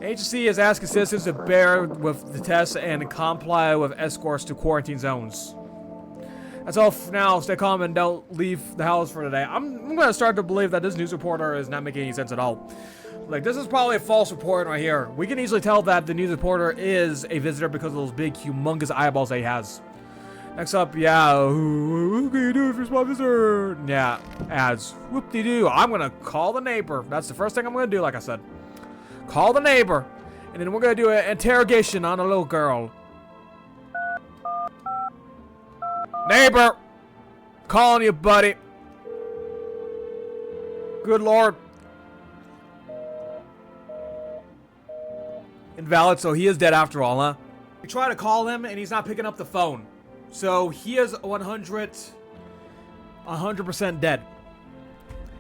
Agency is asking citizens to bear with the tests and comply with escorts to quarantine zones. That's all for now. Stay calm and don't leave the house for today. I'm gonna start to believe that this news reporter is not making any sense at all. Like, this is probably a false report right here. We can easily tell that the news reporter is a visitor because of those big, humongous eyeballs that he has. Next up, yeah, what can you do if you're a small visitor? Yeah, ads. Whoop-de-doo. I'm gonna call the neighbor. That's the first thing I'm gonna do, like I said. Call the neighbor. And then we're gonna do an interrogation on a little girl. Neighbor! Calling you, buddy. Good lord. Invalid, so he is dead after all, huh? We try to call him and he's not picking up the phone. So he is 100% dead.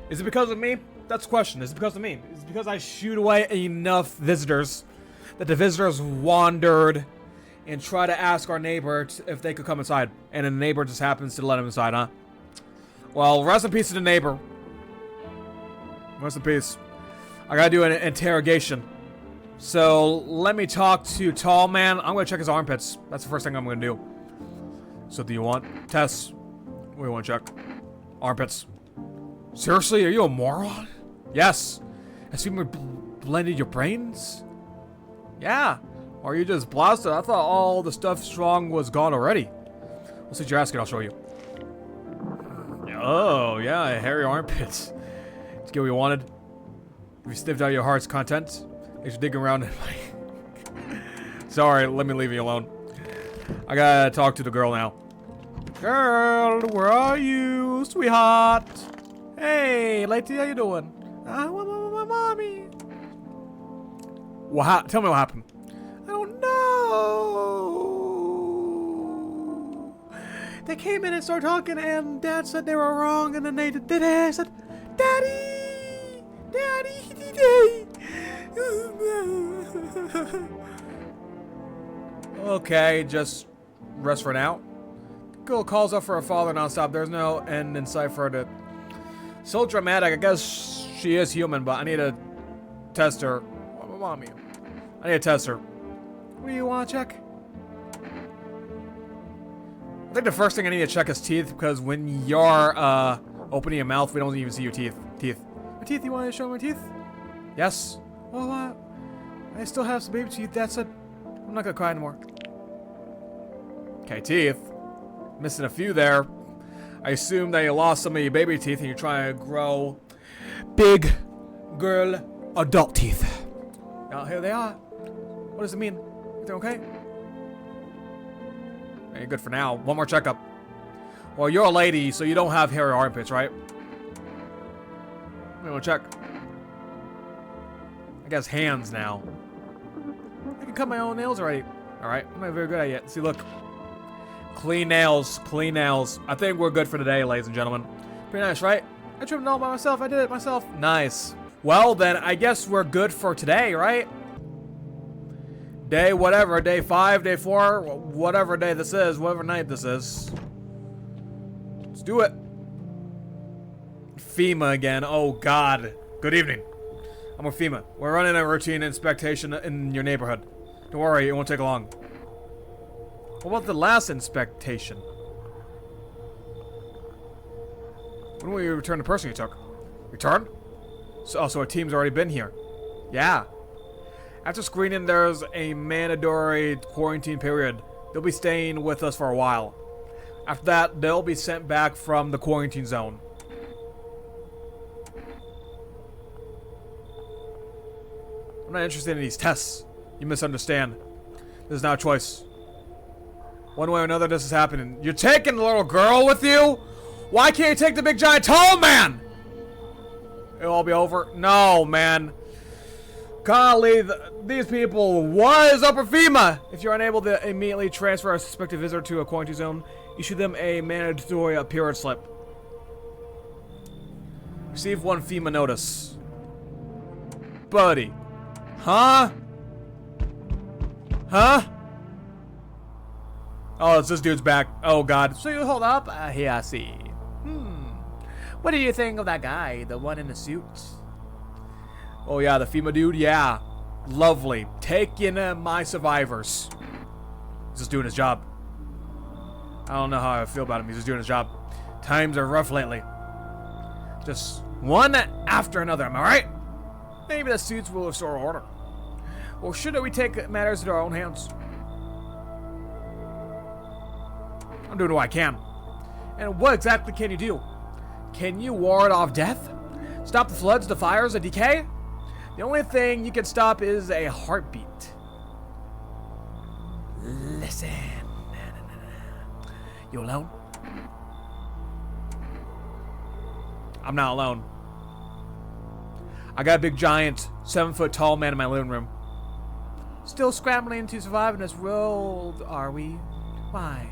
Is it because of me? That's the question. Is it because of me? Is it because I shoot away enough visitors that the visitors wandered and try to ask our neighbor if they could come inside, and the neighbor just happens to let him inside, huh? Well, rest in peace to the neighbor. Rest in peace. I gotta do an interrogation. So let me talk to Tall Man. I'm gonna check his armpits. That's the first thing I'm gonna do. So do you want tests? What do you want to check? Armpits. Seriously, are you a moron? Yes. Has FEMA blended your brains? Yeah. Or you just blasted? I thought all the stuff strong was gone already. Well, since you're asking, I'll show you. Oh, yeah, hairy armpits. Did you get what you wanted? Have you sniffed out your heart's content? Thanks for digging around in my... Sorry, let me leave you alone. I gotta talk to the girl now. Girl, where are you, sweetheart? Hey, lady, how you doing? I want my mommy. Tell me what happened. I don't know. They came in and started talking, and Dad said they were wrong, and then they did it. I said, Daddy, Daddy, Daddy. Okay, just rest for now. Girl calls up for her father nonstop. There's no end in sight for her. So dramatic. I guess she is human, but I need to test her. Mommy, I need to test her. What do you want to check? I think the first thing I need to check is teeth, because when you're opening your mouth, we don't even see your teeth. My teeth? You want to show my teeth? Yes. Well, I still have some baby teeth. That's it. I'm not gonna cry anymore. Okay, teeth. Missing a few there. I assume that you lost some of your baby teeth and you're trying to grow big girl adult teeth. Now here they are. What does it mean? Everything okay? You're good for now. One more checkup. Well, you're a lady, so you don't have hairy armpits, right? I'm gonna check. I guess hands now. I can cut my own nails already. Alright, I'm not very good at it. See, look. Clean nails. Clean nails. I think we're good for today, ladies and gentlemen. Pretty nice, right? I trimmed it all by myself. I did it myself. Nice. Well, then, I guess we're good for today, right? Day whatever. Day 5, day 4. Whatever day this is. Whatever night this is. Let's do it. FEMA again. Oh, God. Good evening. I'm with FEMA. We're running a routine inspection in your neighborhood. Don't worry, it won't take long. What about the last inspection? When will you return the person you took? Return? So a team's already been here. Yeah. After screening, there's a mandatory quarantine period. They'll be staying with us for a while. After that, they'll be sent back from the quarantine zone. I'm not interested in these tests. You misunderstand. There's no choice. One way or another, this is happening. You're taking the little girl with you? Why can't you take the big giant tall man? It'll all be over? No, man. Golly, these people. What is Upper FEMA? If you're unable to immediately transfer a suspected visitor to a quarantine zone, issue them a mandatory appearance slip. Receive 1 FEMA notice. Buddy. Huh? Huh? Oh, it's this dude's back. Oh, God. So you hold up? Here I see. What do you think of that guy? The one in the suit? Oh, yeah, the FEMA dude? Yeah. Lovely. Taking my survivors. He's just doing his job. I don't know how I feel about him. He's just doing his job. Times are rough lately. Just one after another, am I right? Maybe the suits will restore order. Or should we take matters into our own hands? I'm doing what I can. And what exactly can you do? Can you ward off death? Stop the floods, the fires, the decay? The only thing you can stop is a heartbeat. Listen. You alone? I'm not alone. I got a big giant, 7-foot tall man in my living room. Still scrambling to survive in this world, are we? Why?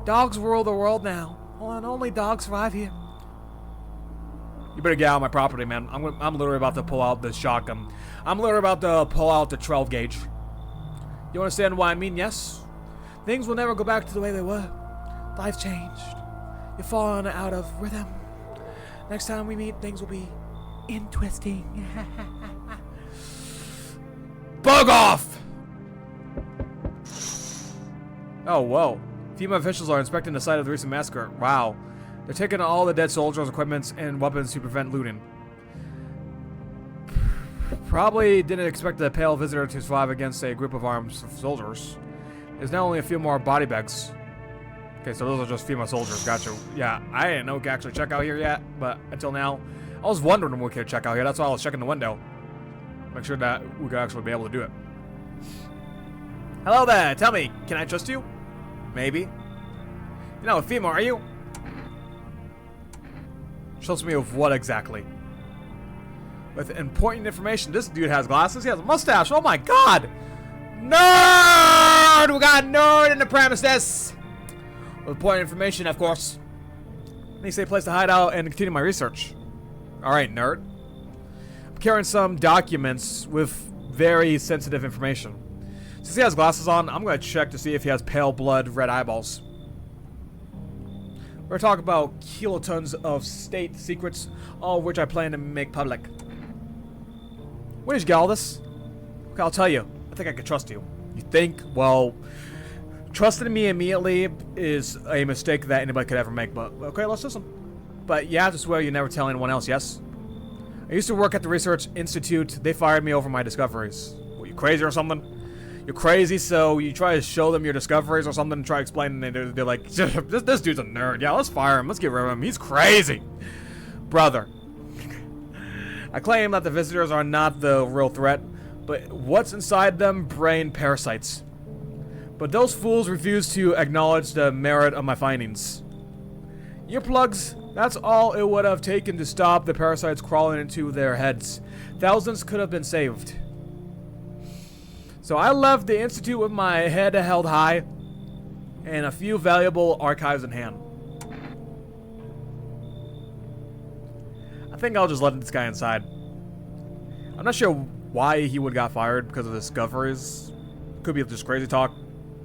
Dogs rule the world now. And only dogs survive here. You better get out of my property, man. I'm literally about to pull out the shotgun. I'm literally about to pull out the 12 gauge. You understand what I mean? Yes? Things will never go back to the way they were. Life changed. You've fallen out of rhythm. Next time we meet, things will be interesting. Bug off! Oh, whoa. FEMA officials are inspecting the site of the recent massacre. Wow. They're taking all the dead soldiers' equipment and weapons to prevent looting. Probably didn't expect the pale visitor to survive against a group of armed soldiers. There's now only a few more body bags. Okay, so those are just FEMA soldiers. Gotcha. Yeah, I didn't know we could actually check out here yet, but until now, I was wondering when we could check out here. That's why I was checking the window. Make sure that we could actually be able to do it. Hello there. Tell me, can I trust you? Maybe. You know, FEMA, are you? Trust me with what exactly? With important information. This dude has glasses. He has a mustache. Oh my god! Nerd! We got a nerd in the premises! With important information, of course. Needs a place to hide out and continue my research. Alright, nerd. I'm carrying some documents with very sensitive information. Since he has glasses on, I'm going to check to see if he has pale blood, red eyeballs. We're talking about kilotons of state secrets, all of which I plan to make public. Where did you get all this? Okay, I'll tell you. I think I can trust you. You think? Well, trusting me immediately is a mistake that anybody could ever make, but okay, let's listen. But you have to swear you never tell anyone else, yes? I used to work at the Research Institute. They fired me over my discoveries. Were you crazy or something? You're crazy, so you try to show them your discoveries or something and try to explain, and they're like, this dude's a nerd. Yeah, let's fire him. Let's get rid of him. He's crazy. Brother. I claim that the visitors are not the real threat, but what's inside them? Brain parasites. But those fools refuse to acknowledge the merit of my findings. Earplugs, that's all it would have taken to stop the parasites crawling into their heads. Thousands could have been saved. So I left the Institute with my head held high and a few valuable archives in hand. I think I'll just let this guy inside. I'm not sure why he would got fired because of the discoveries. Could be just crazy talk.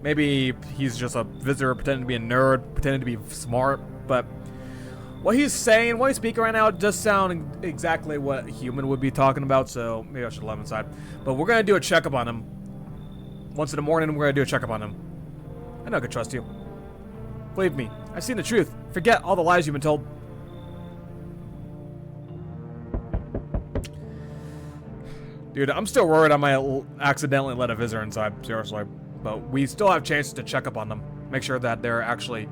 Maybe he's just a visitor pretending to be a nerd, pretending to be smart, but what he's saying, what he's speaking right now, does sound exactly what a human would be talking about, so maybe I should let him inside. But we're going to do a checkup on him. Once in the morning, we're going to do a checkup on him. I know I can trust you. Believe me, I've seen the truth. Forget all the lies you've been told. Dude, I'm still worried I might accidentally let a visitor inside, seriously. But we still have chances to check up on them. Make sure that they're actually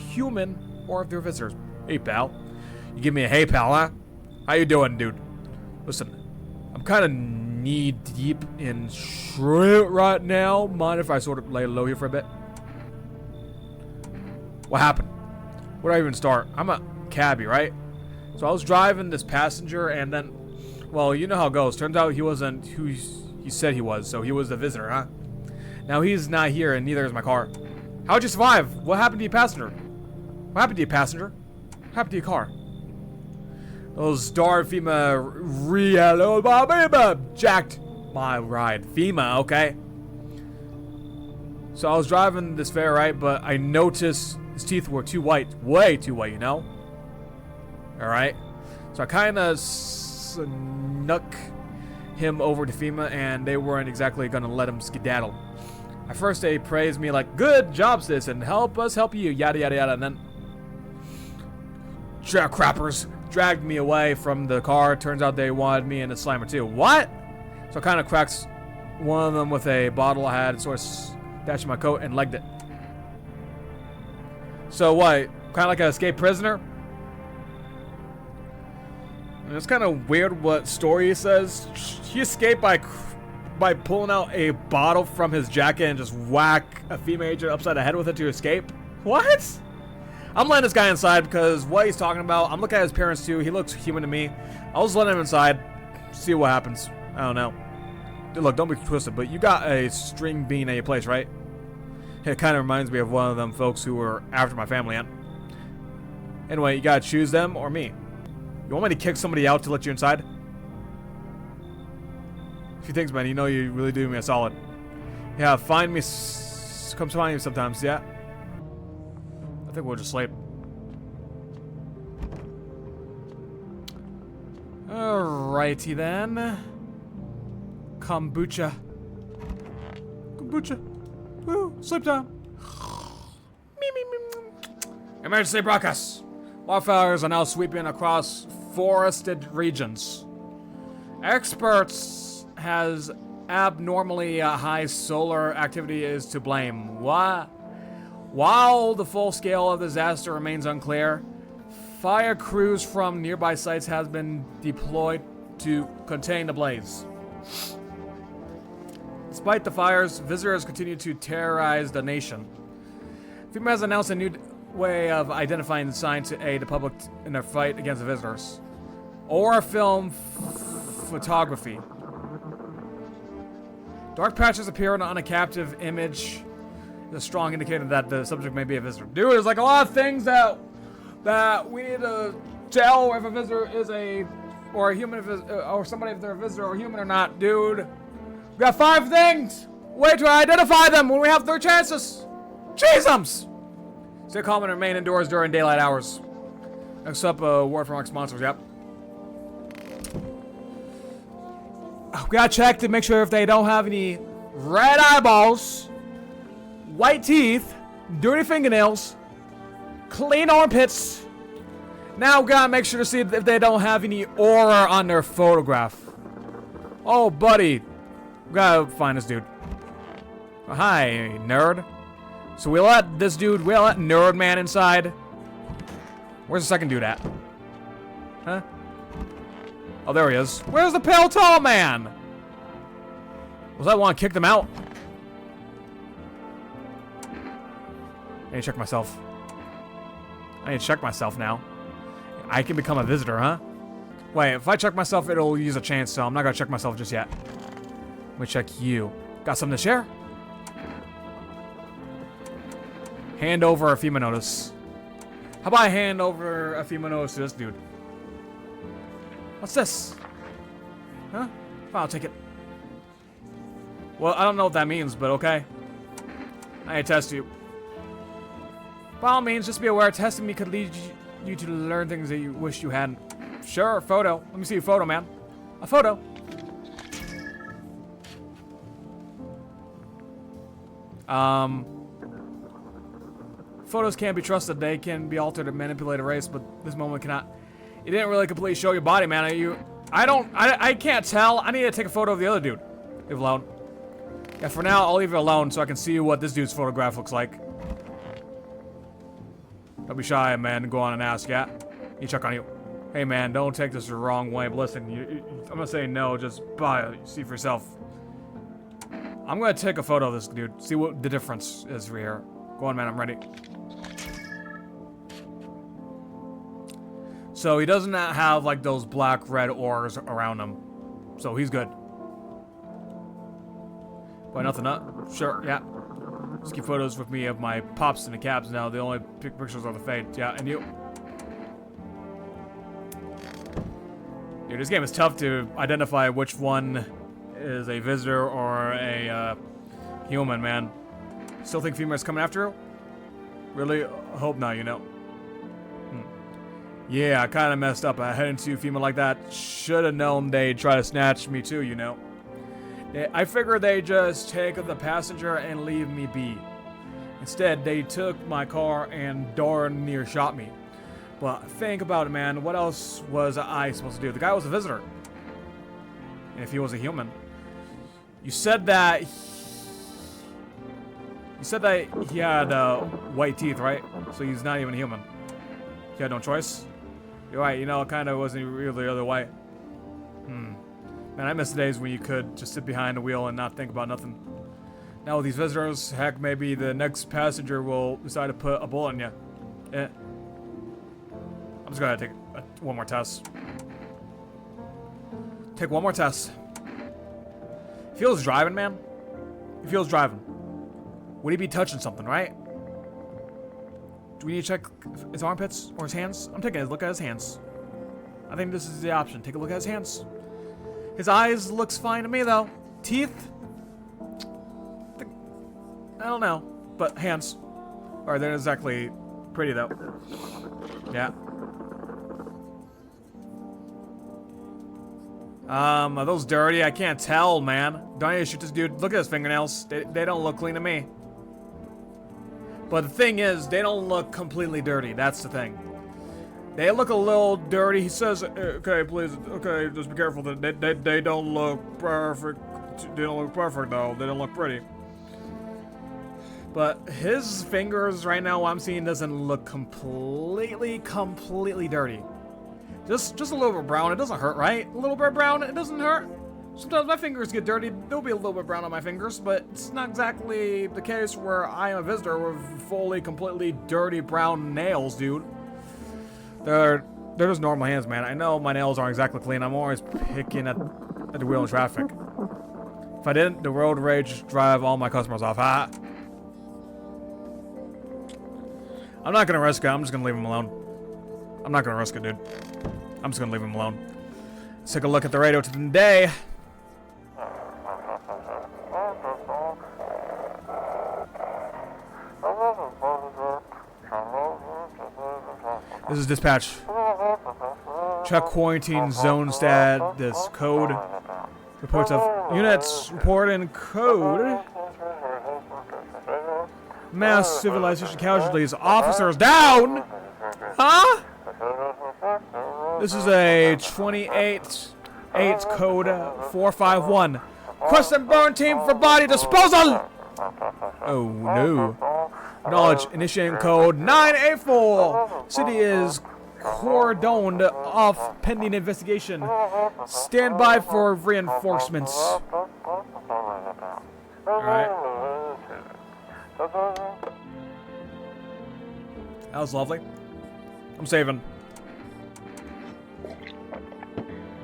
human or if they're visitors. Hey, pal. You give me a hey, pal, huh? How you doing, dude? Listen, I'm kind of knee-deep in shit right now. Mind if I sort of lay low here for a bit? What happened? Where do I even start? I'm a cabbie, right? So I was driving this passenger and then... Well, you know how it goes. Turns out he wasn't who he said he was, so he was a visitor, huh? Now he's not here, and neither is my car. How'd you survive? What happened to your passenger? What happened to your passenger? What happened to your car? Those darn FEMA jacked my ride. FEMA, okay? So I was driving this fair, right? But I noticed his teeth were too white. Way too white, you know? Alright? So I kind of snuck him over to FEMA, and they weren't exactly gonna let him skedaddle. At first they praised me like, good job, citizen, help us help you, yada yada yada, and then crappers dragged me away from the car. Turns out they wanted me in a slammer too. What? So I kind of cracked one of them with a bottle I had, sort of stashed in my coat and legged it. So what, kind of like an escaped prisoner? And it's kind of weird what story he says. He escaped by pulling out a bottle from his jacket and just whack a female agent upside the head with it to escape. What? I'm letting this guy inside because what he's talking about, I'm looking at his parents too. He looks human to me. I'll just let him inside, see what happens. I don't know. Dude, look, don't be twisted, but you got a string bean at your place, right? It kind of reminds me of one of them folks who were after my family, huh? Anyway, you gotta choose them or me. You want me to kick somebody out to let you inside? A few things, man. You know you really do me a solid. Yeah, find me. Come find me sometimes, yeah? I think we'll just sleep. Alrighty then. Kombucha. Kombucha. Woo, sleep time. Emergency broadcast. Wildfires are now sweeping across forested regions. Experts has abnormally high solar activity is to blame. What? While the full scale of the disaster remains unclear, fire crews from nearby sites has been deployed to contain the blaze. Despite the fires, visitors continue to terrorize the nation. FEMA has announced a new way of identifying the signs to aid the public in their fight against the visitors. Or film photography. Dark patches appear on a captive image. A strong indicator that the subject may be a visitor. Dude, there's like a lot of things that we need to tell if a visitor is a human, or somebody if they're a visitor or human or not, dude. We got 5 things. Way to identify them when we have 3 chances. Jesus! Stay calm and remain indoors during daylight hours. Next up, a word from our sponsors. Yep. We gotta check to make sure if they don't have any red eyeballs, white teeth, dirty fingernails, clean armpits. Now we gotta make sure to see if they don't have any aura on their photograph. Oh, buddy. We gotta find this dude. Oh, hi, nerd. So we let Nerd Man inside. Where's the second dude at? Huh? Oh, there he is. Where's the pale tall man? Was I want to kick them out? I need to check myself. I need to check myself now. I can become a visitor, huh? Wait, if I check myself, it'll use a chance, so I'm not gonna check myself just yet. Let me check you. Got something to share? Hand over a FEMA notice. How about I hand over a FEMA notice to this dude? What's this? Huh? Fine, I'll take it. Well, I don't know what that means, but okay. I need to test you. By all means, just be aware, testing me could lead you to learn things that you wish you hadn't. Sure, a photo. Let me see a photo, man. A photo. Photos can't be trusted. They can be altered and manipulated, erased, but this moment cannot. You didn't really completely show your body, man. I can't tell. I need to take a photo of the other dude. Leave it alone. Yeah, for now, I'll leave it alone so I can see what this dude's photograph looks like. Don't be shy, man. Go on and ask, yeah? You check on you. Hey, man, don't take this the wrong way, but listen, I'm gonna say no, just buy it. See for yourself. I'm gonna take a photo of this dude, see what the difference is for here. Go on, man, I'm ready. So he does not have, like, those black-red oars around him. So he's good. Why, nothing up? Sure, yeah. Just keep photos with me of my pops and the cabs now. The only pictures are the fade. Yeah, and you. Dude, this game is tough to identify which one is a visitor or a human, man. Still think females coming after you? Really? Hope not, you know. Yeah, I kind of messed up. I headed into a female like that. Should have known they'd try to snatch me too, you know. I figured they'd just take the passenger and leave me be. Instead, they took my car and darn near shot me. But think about it, man. What else was I supposed to do? The guy was a visitor. And if he was a human. You said that he had white teeth, right? So he's not even human. He had no choice. You're right, you know, it kind of wasn't really the other way. Man, I miss the days when you could just sit behind the wheel and not think about nothing. Now with these visitors, heck, maybe the next passenger will decide to put a bullet in you. I'm just gonna take one more test. Take one more test. Feels driving, man. He feels driving. Would he be touching something, right? Do we need to check his armpits or his hands? I'm taking a look at his hands. I think this is the option. Take a look at his hands. His eyes looks fine to me, though. Teeth? I don't know. But hands. Alright, they're exactly pretty, though. Yeah. Are those dirty? I can't tell, man. Don't need to shoot this dude. Look at his fingernails. They don't look clean to me. But the thing is, they don't look completely dirty. That's the thing. They look a little dirty. He says, okay, please, okay, just be careful. They don't look perfect. They don't look perfect, though. They don't look pretty. But his fingers right now, what I'm seeing, doesn't look completely dirty. Just a little bit brown. It doesn't hurt, right? A little bit brown, it doesn't hurt. Sometimes my fingers get dirty. There'll be a little bit brown on my fingers, but it's not exactly the case where I am a visitor with fully, completely dirty brown nails, dude. They're just normal hands, man. I know my nails aren't exactly clean. I'm always picking at the wheel in traffic. If I didn't, the road rage drive all my customers off. Ah. I'm not gonna risk it. I'm just gonna leave him alone. I'm not gonna risk it, dude. I'm just gonna leave him alone. Let's take a look at the radio today. This is dispatch. Check quarantine zone status code. Reports of units reporting code. Mass civilization casualties. Officers down! Huh? This is a 28-8 code 451. Quest and burn team for body disposal! Oh no. Knowledge initiating code 984. City is cordoned off pending investigation. Stand by for reinforcements. Alright. That was lovely. I'm saving.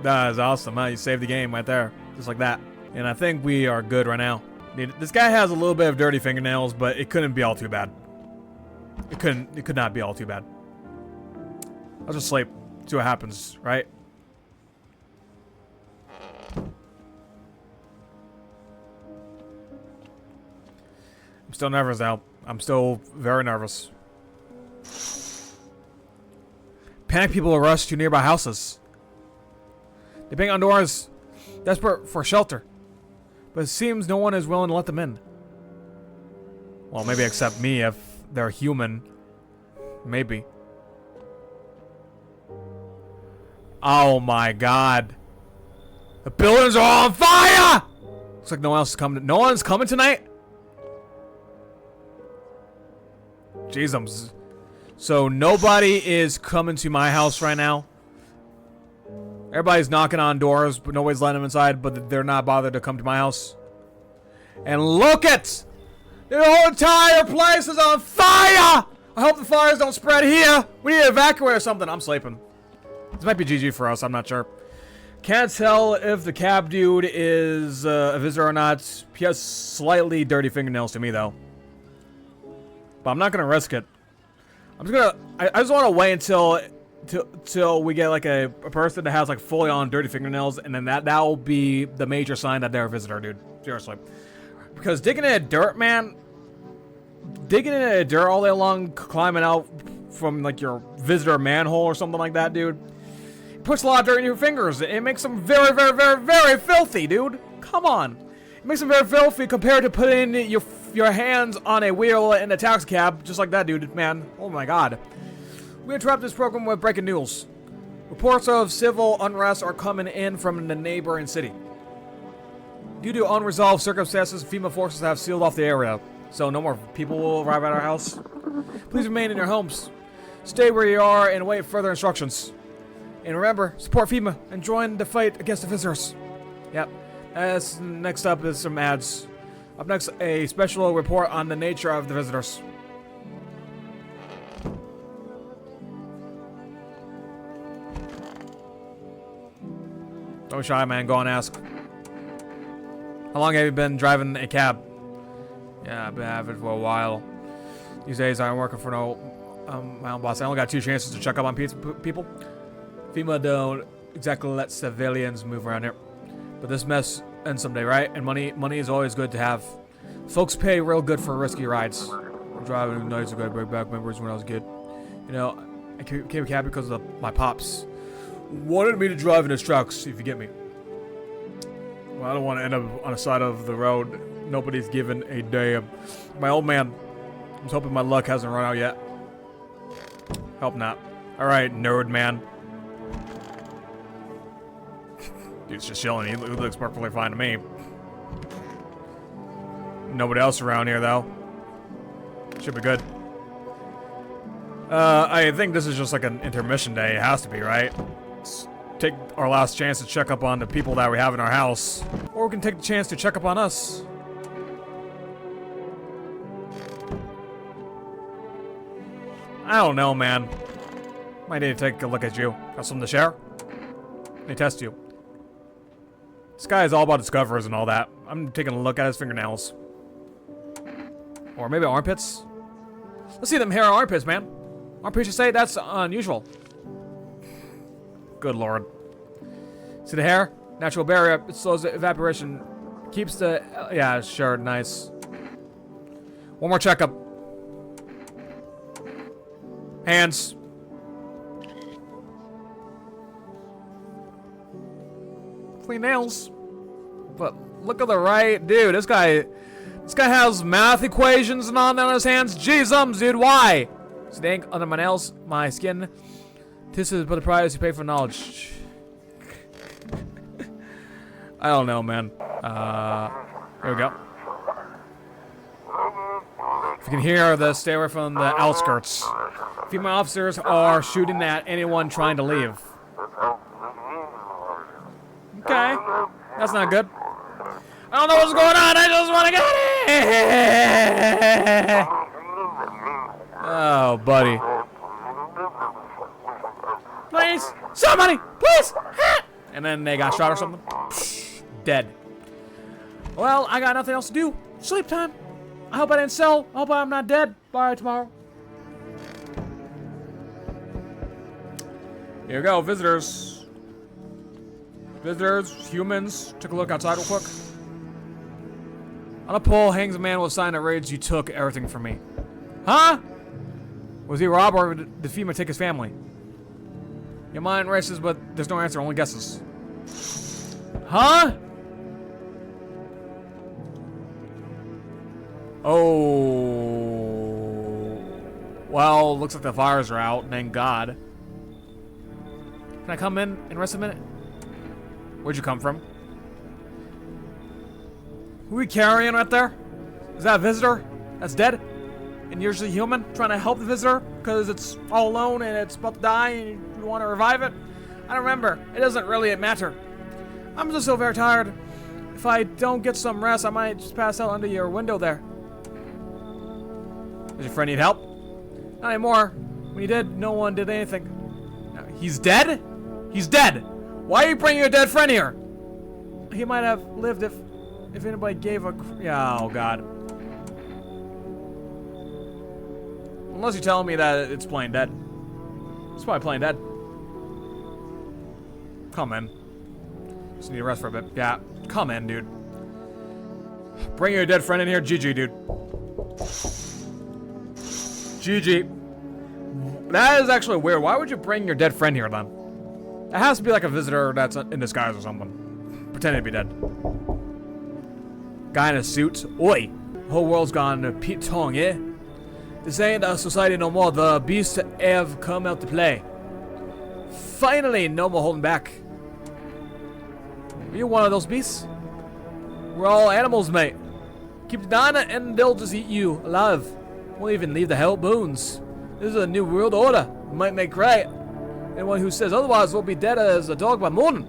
That is awesome, huh? You saved the game right there. Just like that. And I think we are good right now. This guy has a little bit of dirty fingernails, but it couldn't be all too bad. It could not be all too bad. I'll just sleep. See what happens, right? I'm still nervous now. I'm still very nervous. Panic people rush to nearby houses. They bang on doors, desperate for shelter. But it seems no one is willing to let them in. Well, maybe except me if they're human. Maybe. Oh my god. The buildings are all on fire! Looks like no one else is coming. No one's coming tonight? Jeez, so nobody is coming to my house right now. Everybody's knocking on doors, but nobody's letting them inside, but they're not bothered to come to my house. And look it! The whole entire place is on fire! I hope the fires don't spread here. We need to evacuate or something. I'm sleeping. This might be GG for us. I'm not sure. Can't tell if the cab dude is a visitor or not. He has slightly dirty fingernails to me, though. But I'm not going to risk it. I'm just going to... I just want to wait until we get, like, a person that has, like, fully on dirty fingernails. And then that will be the major sign that they're a visitor, dude. Seriously. Because digging in the dirt, man... Digging in the dirt all day long, climbing out from, like, your visitor manhole or something like that, dude. It puts a lot of dirt in your fingers. It makes them very, very, very, very filthy, dude. Come on. It makes them very filthy compared to putting your hands on a wheel in a taxi cab, just like that, dude, man. Oh, my God. We interrupt this program with breaking news. Reports of civil unrest are coming in from the neighboring city. Due to unresolved circumstances, FEMA forces have sealed off the area. So no more people will arrive at our house. Please remain in your homes. Stay where you are and wait for further instructions. And remember, support FEMA and join the fight against the visitors. Yep. Next up is some ads. Up next, a special report on the nature of the visitors. Don't be shy, man. Go and ask. How long have you been driving a cab? Yeah, I've been having it for a while. These days, I'm working for my own boss. I only got 2 chances to check up on people. FEMA don't exactly let civilians move around here. But this mess ends someday, right? And money is always good to have. Folks pay real good for risky rides. I'm driving nights ago, bring back memories when I was a kid. You know, I came a cab because of my pops wanted me to drive in his trucks, if you get me. Well, I don't want to end up on the side of the road. Nobody's given a damn. My old man. I was hoping my luck hasn't run out yet. Hope not. Alright, nerd man. Dude's just chilling. He looks perfectly fine to me. Nobody else around here, though. Should be good. I think this is just like an intermission day. It has to be, right? Let's take our last chance to check up on the people that we have in our house. Or we can take the chance to check up on us. I don't know, man. Might need to take a look at you. Got something to share? Let me test you. This guy is all about discoveries and all that. I'm taking a look at his fingernails. Or maybe armpits. Let's see them hair armpits, man. Armpits, you say? That's unusual. Good lord. See the hair? Natural barrier. It slows the evaporation. Keeps the... yeah, sure. Nice. One more checkup. Hands. Clean nails. But look at the right. Dude, this guy has math equations and all that on his hands. Jeez, dude, why? So the ink under my nails, my skin. This is but the price you pay for knowledge. I don't know, man. Here we go. If you can hear this, stay away from the outskirts. Female officers are shooting at anyone trying to leave. Okay. That's not good. I don't know what's going on. I just want to get it. Oh, buddy. Please. Somebody. Please. And then they got shot or something. Psh, dead. Well, I got nothing else to do. Sleep time. I hope I didn't sell. I hope I'm not dead by tomorrow. Here we go. Visitors. Visitors. Humans. Take a look outside real quick. On a pole hangs a man with a sign that reads, "You took everything from me." Huh? Was he robbed or did FEMA take his family? Your mind races, but there's no answer, only guesses. Huh? Oh. Well, looks like the fires are out, thank God. Can I come in and rest a minute? Where'd you come from? Who are we carrying right there? Is that a visitor that's dead? And you're just a human trying to help the visitor because it's all alone and it's about to die and you want to revive it? I don't remember. It doesn't really matter. I'm just so very tired. If I don't get some rest, I might just pass out under your window there. Does your friend need help? Not anymore. When he did, no one did anything. No, he's dead? He's dead. Why are you bringing your dead friend here? He might have lived if anybody gave a... Yeah, oh God. Unless you're telling me that it's plain dead. It's probably plain dead. Come in. Just need to rest for a bit. Yeah, come in, dude. Bring your dead friend in here. GG, dude. GG. That is actually weird. Why would you bring your dead friend here, then? It has to be like a visitor that's in disguise or something. Pretending to be dead. Guy in a suit. Oi! The whole world's gone Pete Tong, eh? This ain't a society no more. The beasts have come out to play. Finally, no more holding back. Are you one of those beasts? We're all animals, mate. Keep dying and they'll just eat you alive. Won't even leave the hell boons. This is a new world order. It might make right. Anyone who says otherwise will be dead as a dog by morning.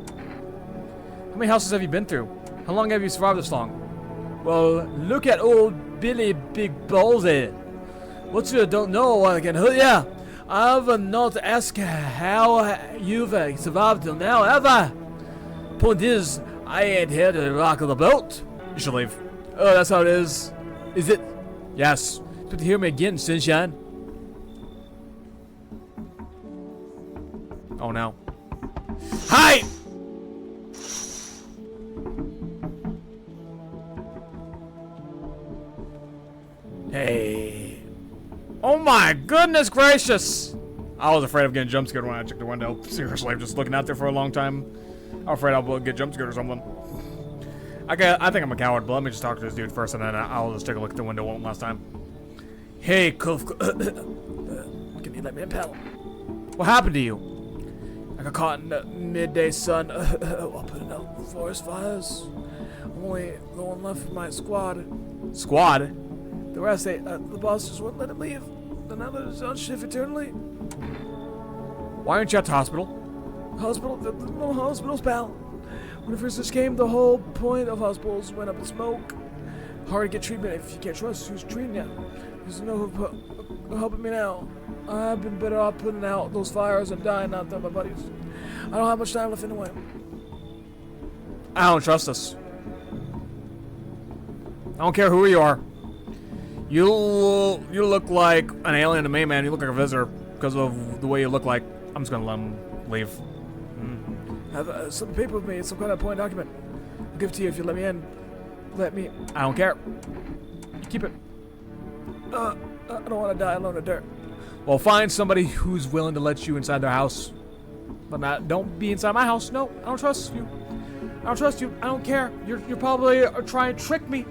How many houses have you been through? How long have you survived this long? Well, look at old Billy Big Ballsy. What you don't know, I can hurt ya. I've not asked how you've survived till now, have I? Point is, I ain't here to rock the boat. You should leave. Oh, that's how it is. Is it? Yes. Good to hear me again, sunshine. Oh no. Hi! Hey. Oh my goodness gracious! I was afraid of getting jump scared when I checked the window. Seriously, I'm just looking out there for a long time. I'm afraid I'll get jump scared or something. I think I'm a coward, but let me just talk to this dude first and then I'll just take a look at the window one last time. Hey, Kuf. Can you let me in, pal? What happened to you? I got caught in the midday sun while putting out forest fires. I'm only the one left from my squad. Squad? The rest, the boss just wouldn't let him leave. Then I let us on shift eternally. Why aren't you at the hospital? Hospital? There's no hospitals, pal. When the first came, the whole point of hospitals went up in smoke. Hard to get treatment if you can't trust who's treating you. There's no who helping me now. I've been better off putting out those fires and dying out there, my buddies. I don't have much time left anyway. I don't trust us. I don't care who you are. You look like an alien to me, man. You look like a visitor because of the way you look like. I'm just gonna let him leave. I have some paper with me. It's some kind of point document. I'll give it to you if you let me in. Let me. I don't care. Keep it. I don't want to die alone in the dirt. Well, find somebody who's willing to let you inside their house. But don't be inside my house. No, I don't trust you. I don't trust you. I don't care. You're probably trying to trick me.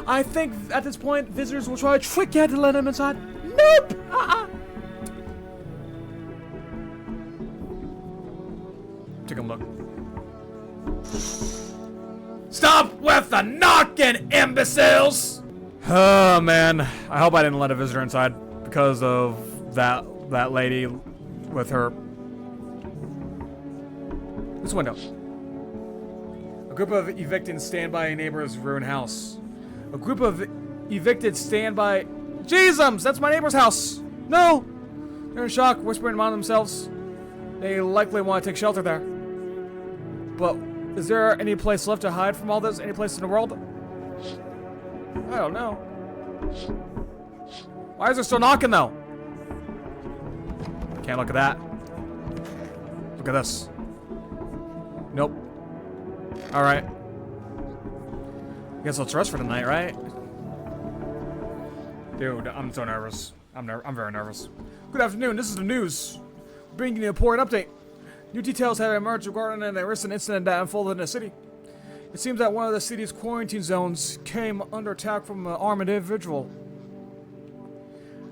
I think at this point, visitors will try to trick you to let them inside. Nope. Take a look. Stop with the knocking, imbeciles! Oh man, I hope I didn't let a visitor inside because of that lady with her. This window. A group of evicted stand by a neighbor's ruined house. A group of evicted stand by. Jesus, that's my neighbor's house. No, they're in shock, whispering among themselves. They likely want to take shelter there. But is there any place left to hide from all this? Any place in the world? I don't know. Why is there still knocking though? Can't look at that. Look at this. Nope. Alright. Guess let's rest for tonight, right? Dude, I'm so nervous. I'm very nervous. Good afternoon, this is the news. Bringing you an important update. New details have emerged regarding an recent incident that unfolded in the city. It seems that one of the city's quarantine zones came under attack from an armed individual.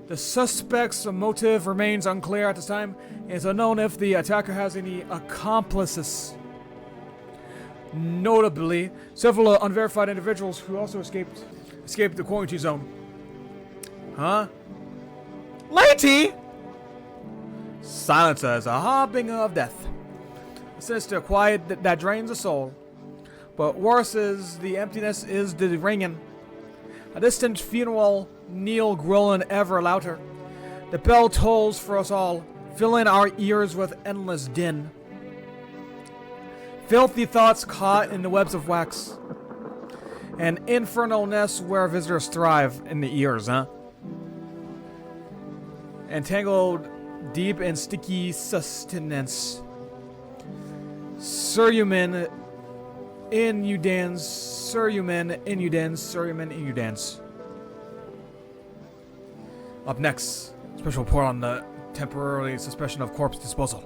The suspect's motive remains unclear at this time. It's unknown if the attacker has any accomplices. Notably, several unverified individuals who also escaped the quarantine zone. Huh? Lady! Silence is a harbinger of death. A sinister quiet that drains the soul. But worse is the emptiness is the ringing. A distant funeral knell growing ever louder. The bell tolls for us all, filling our ears with endless din. Filthy thoughts caught in the webs of wax. An infernal nest where visitors thrive in the ears, huh? Entangled deep in sticky sustenance. Surhuman in you dance, surhuman in you dance, surhuman in you dance. Up next, special report on the temporary suspension of corpse disposal.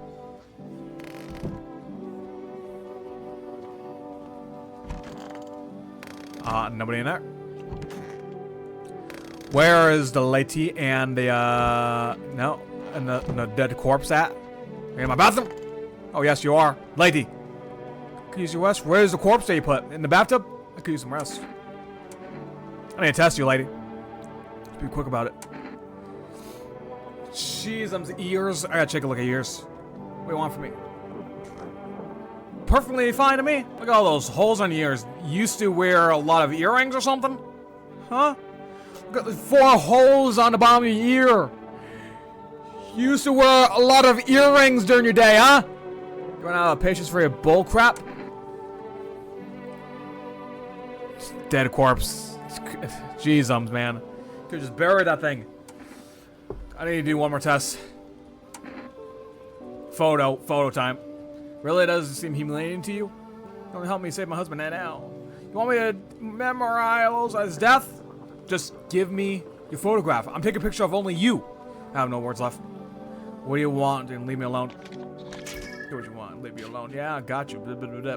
Nobody in there. Where is the lady and the no, and the dead corpse at? Are you in my bathroom? Oh yes, you are, lady. Could use your rest. Where's the corpse that you put in the bathtub? I could use some rest. I need to test you, lady. Let's be quick about it. Jeez, them's ears. I gotta take a look at ears. What do you want from me? Perfectly fine to me. Look at all those holes on your ears. You used to wear a lot of earrings or something? Huh? Look at the 4 holes on the bottom of your ear. You used to wear a lot of earrings during your day, huh? You run out of patience for your bull crap? Dead corpse. Jeez, man. Could just bury that thing. I need to do one more test. Photo time. Really doesn't seem humiliating to you? Don't help me save my husband now. You want me to memorize his death? Just give me your photograph. I'm taking a picture of only you. I have no words left. What do you want? And leave me alone. Do what you want. Leave me alone. Yeah, I got you. Blah, blah, blah, blah.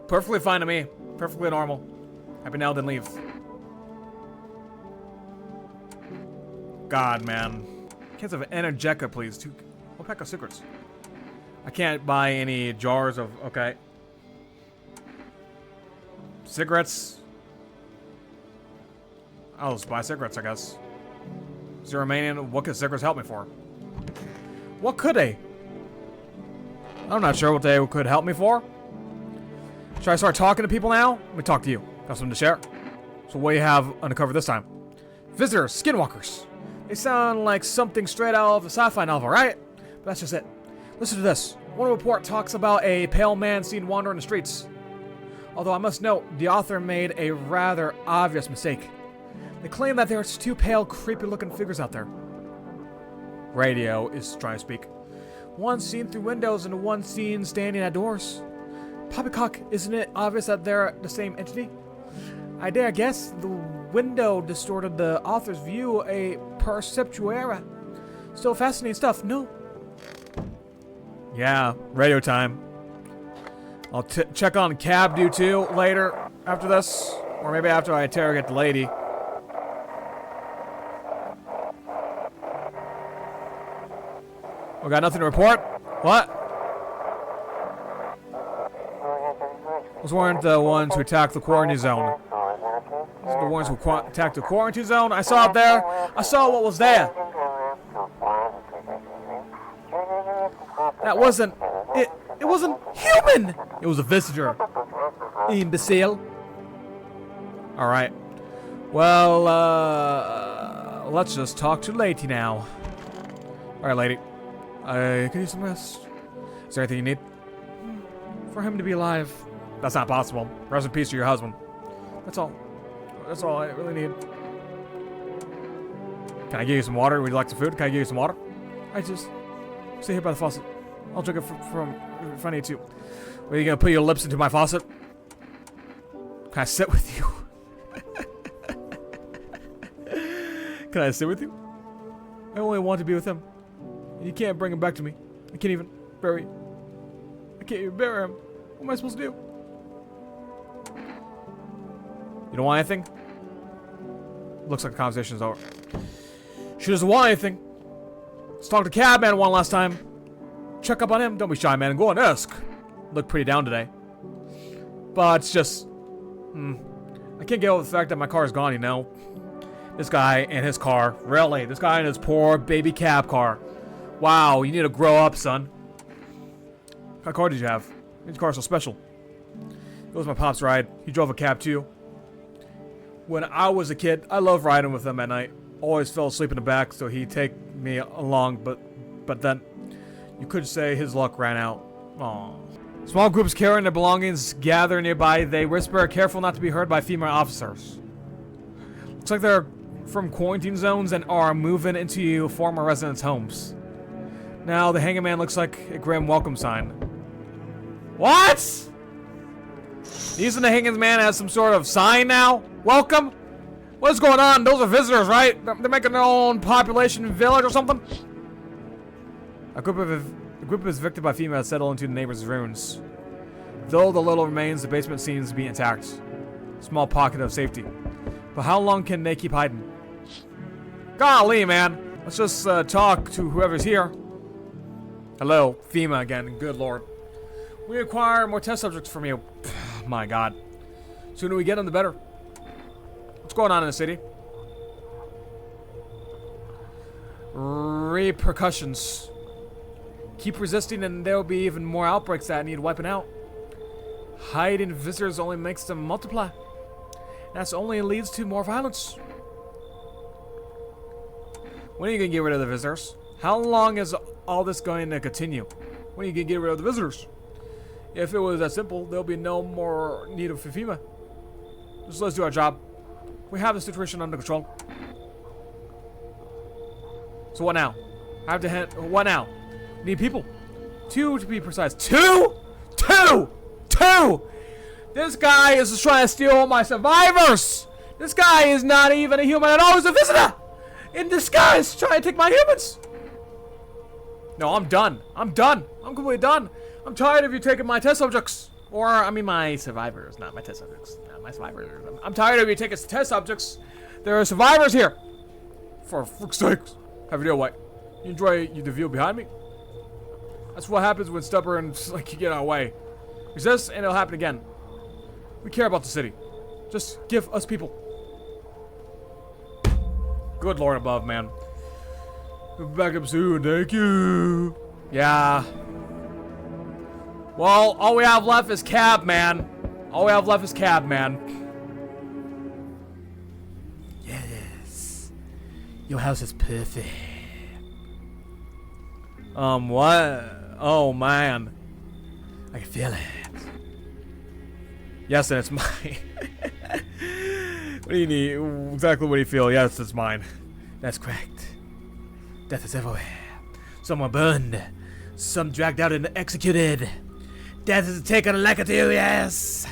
Perfectly fine to me. Perfectly normal. Happy now, then leave. God, man. Can't have an Energeca, please. 1 pack of cigarettes. I can't buy any jars of... Okay. Cigarettes. I'll just buy cigarettes, I guess. Is there remaining? What could cigarettes help me for? What could they? I'm not sure what they could help me for. Should I start talking to people now? Let me talk to you. Got something to share? So what do you have undercover this time? Visitors, skinwalkers. They sound like something straight out of a sci-fi novel, right? But that's just it. Listen to this. One report talks about a pale man seen wandering the streets. Although I must note, the author made a rather obvious mistake. They claim that there's 2 pale, creepy-looking figures out there. Radio is trying to speak. One seen through windows and one seen standing at doors. Poppycock, isn't it obvious that they're the same entity? I dare guess the window distorted the author's view a perceptuera. Still fascinating stuff, no? Yeah, radio time. I'll check on Cabdo too later after this. Or maybe after I interrogate the lady. We got nothing to report? What? Those weren't the ones who attacked the quarantine zone. Those are the ones who attacked the quarantine zone. I saw it there. I saw what was there. That wasn't... It wasn't human! It was a visitor. Imbecile. Alright. Well, let's just talk to Lady now. Alright, lady. I could use some rest. Is there anything you need? For him to be alive. That's not possible. Rest in peace to your husband. That's all. That's all I really need. Can I give you some water? Would you like some food? Can I give you some water? I just... Stay here by the faucet. I'll drink it from if I need to. Are you gonna put your lips into my faucet? Can I sit with you? Can I sit with you? I only want to be with him. You can't bring him back to me. I can't even bury him. I can't even bury him. What am I supposed to do? You don't want anything? Looks like the conversation's over. She doesn't want anything. Let's talk to Cabman one last time. Check up on him. Don't be shy, man. Go and ask. Look pretty down today. But it's just... I can't get over the fact that my car is gone, you know. This guy and his car. Really? This guy and his poor baby cab car. Wow, you need to grow up, son. What kind of car did you have? Your car is so special. It was my pop's ride. He drove a cab too. When I was a kid, I loved riding with him at night. Always fell asleep in the back, so he'd take me along, but then you could say his luck ran out. Aww. Small groups carrying their belongings gather nearby. They whisper, careful not to be heard by female officers. Looks like they're from quarantine zones and are moving into former residents' homes. Now the hanging man looks like a grim welcome sign. What? Using the hanging man as some sort of sign now? Welcome? What's going on? Those are visitors, right? They're making their own population village or something? A group of is evicted by females settle into the neighbors' ruins. Though the little remains, the basement seems to be intact. Small pocket of safety. But how long can they keep hiding? Golly, man. Let's just talk to whoever's here. Hello, FEMA again. Good lord. We require more test subjects from you. My god. Sooner we get them, the better. What's going on in the city? Repercussions. Keep resisting and there will be even more outbreaks that need wiping out. Hiding visitors only makes them multiply. That's only leads to more violence. When are you going to get rid of the visitors? How long is all this going to continue? When are you going to get rid of the visitors? If it was that simple, there'll be no more need of FEMA. Just let's do our job. We have the situation under control. So what now? I have to what now? Need people. 2 to be precise. 2? 2! 2! This guy is just trying to steal all my survivors! This guy is not even a human at all. He's a visitor! In disguise, trying to take my humans! No, I'm done. I'm done. I'm completely done. I'm tired of you taking my test subjects. Or, I mean, my survivors, not my test subjects. Not my survivors. I'm tired of you taking test subjects. There are survivors here. For fuck's sakes. Have you know what? You enjoy the view behind me? That's what happens when stubborn, like, you get our way. Resist, and it'll happen again. We care about the city. Just give us people. Good lord above, man. We'll be back up soon, thank you. Yeah. Well, all we have left is cab, man. All we have left is cab, man. Yes. Your house is perfect. What? Oh, man. I can feel it. Yes, and it's mine. What do you need? Exactly what do you feel? Yes, it's mine. That's correct. Death is everywhere. Some are burned. Some dragged out and executed. Death is taken a like to you, yes.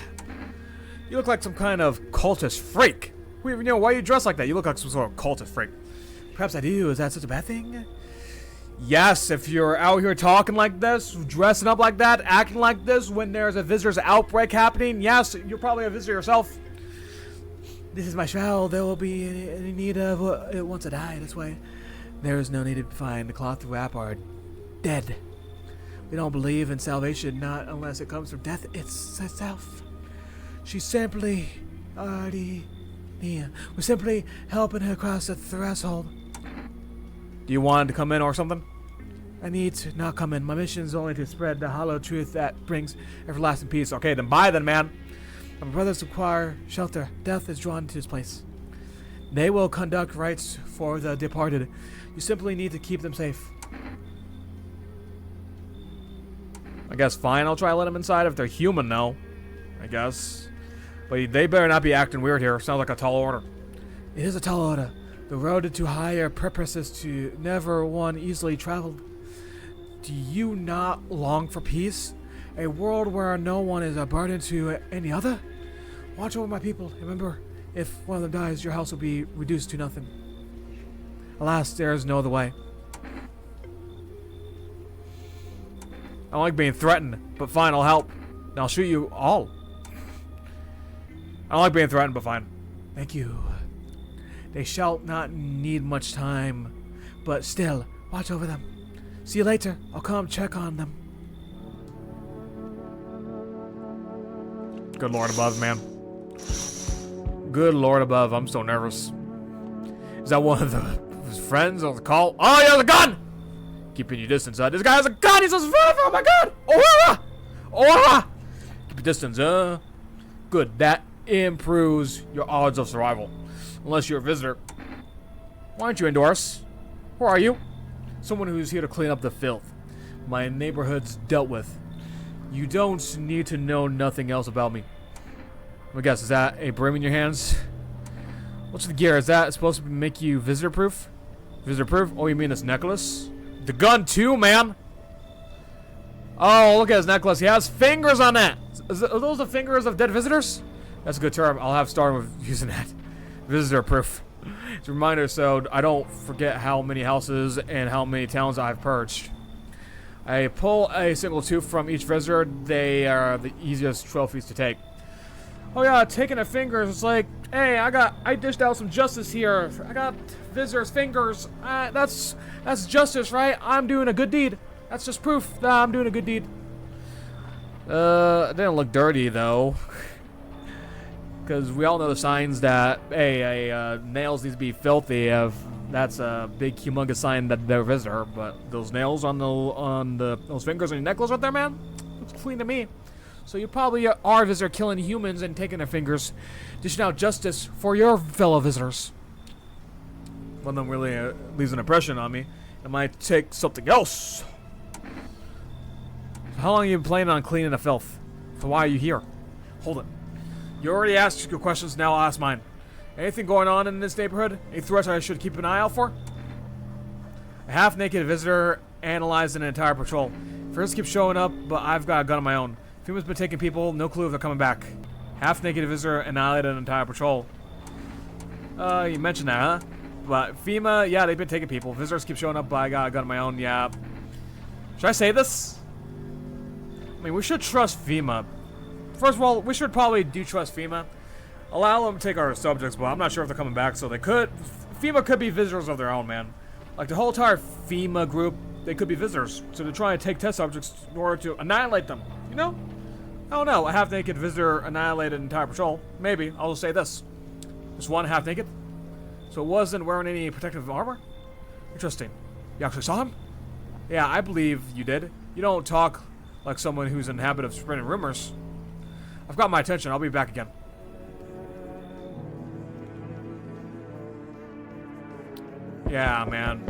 You look like some kind of cultist freak. You know, why are you dressed like that? You look like some sort of cultist freak. Perhaps I do. Is that such a bad thing? Yes, if you're out here talking like this, dressing up like that, acting like this when there's a visitor's outbreak happening, yes, you're probably a visitor yourself. This is my shroud. There will be any need of it once I die. That's why there is no need to find the cloth to wrap our dead. We don't believe in salvation, not unless it comes from death itself. She's simply already near. We're simply helping her cross the threshold. Do you want to come in or something? I need to not come in. My mission is only to spread the hollow truth that brings everlasting peace. Okay, then bye then, man. My brothers require shelter. Death is drawn to this place. They will conduct rites for the departed. You simply need to keep them safe. I guess fine, I'll try to let them inside if they're human now. I guess. But they better not be acting weird here. Sounds like a tall order. It is a tall order. The road to higher purposes to never one easily traveled. Do you not long for peace? A world where no one is a burden to any other? Watch over my people. Remember, if one of them dies, your house will be reduced to nothing. Alas, there is no other way. I don't like being threatened, but fine, I'll help. And I'll shoot you all. I don't like being threatened, but fine. Thank you. They shall not need much time but still, watch over them. See you later. I'll come check on them. Good Lord above, man. Good Lord above, I'm so nervous. Is that one of his friends on the call? Oh, he has a gun! Keeping your distance. This guy has a gun! He's just oh my god! Oh, oh, keep your distance, Good, that improves your odds of survival. Unless you're a visitor. Why aren't you indoors? Who are you? Someone who's here to clean up the filth my neighborhood's dealt with. You don't need to know nothing else about me. I guess, is that a broom in your hands? What's the gear? Is that supposed to make you visitor-proof? Visitor-proof? Oh, you mean this necklace? The gun too, man! Oh, look at his necklace. He has fingers on that! Are those the fingers of dead visitors? That's a good term. I'll have started with using that. Visitor-proof. It's a reminder so I don't forget how many houses and how many towns I've purged. I pull a single tooth from each visitor. They are the easiest trophies to take. Oh yeah, taking their fingers. It's like, hey, I dished out some justice here. I got visitors' fingers. That's justice, right? I'm doing a good deed. That's just proof that I'm doing a good deed. It didn't look dirty though. Because we all know the signs that, hey, nails need to be filthy. That's a big, humongous sign that they're a visitor. But those nails on those fingers on your necklace right there, man, looks clean to me. So you probably are a visitor killing humans and taking their fingers, dishing out justice for your fellow visitors. One of them really leaves an impression on me. I might take something else. So how long have you been planning on cleaning the filth? So why are you here? Hold it. You already asked your questions, now I'll ask mine. Anything going on in this neighborhood? Any threats I should keep an eye out for? A half-naked visitor analyzed an entire patrol. First keep showing up, but I've got a gun of my own. FEMA's been taking people, no clue if they're coming back. Half-naked visitor annihilated an entire patrol. You mentioned that, huh? But FEMA, yeah, they've been taking people. Visitors keep showing up, but I got a gun of my own, yeah. Should I say this? I mean, we should trust FEMA. First of all, we should probably do trust FEMA. Allow them to take our subjects, but I'm not sure if they're coming back, so they could. FEMA could be visitors of their own, man. Like the whole entire FEMA group, they could be visitors. So they're trying to take test subjects in order to annihilate them, you know? I don't know. A half-naked visitor annihilated an entire patrol. Maybe. I'll just say this. Just one half-naked. So it wasn't wearing any protective armor? Interesting. You actually saw him? Yeah, I believe you did. You don't talk like someone who's in the habit of spreading rumors. I've got my attention. I'll be back again. Yeah, man.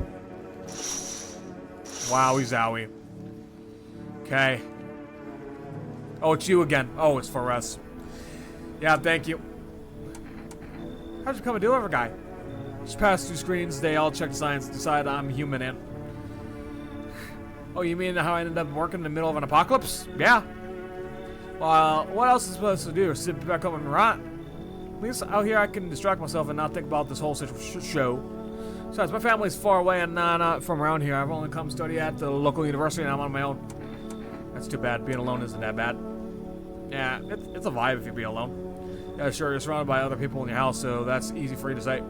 Wowie zowie. Okay. Oh, it's you again. Oh, it's for us. Yeah, thank you. How'd you become a delivery guy? Just past 2 screens, they all check the signs, decide I'm human and... Oh, you mean how I ended up working in the middle of an apocalypse? Yeah. Well, what else is supposed to do? Sit back home and rot? At least out here I can distract myself and not think about this whole show. Besides, my family's far away and not from around here. I've only come study at the local university and I'm on my own. That's too bad. Being alone isn't that bad. Yeah, it's a vibe if you be alone. Yeah, sure, you're surrounded by other people in your house, so that's easy for you to say.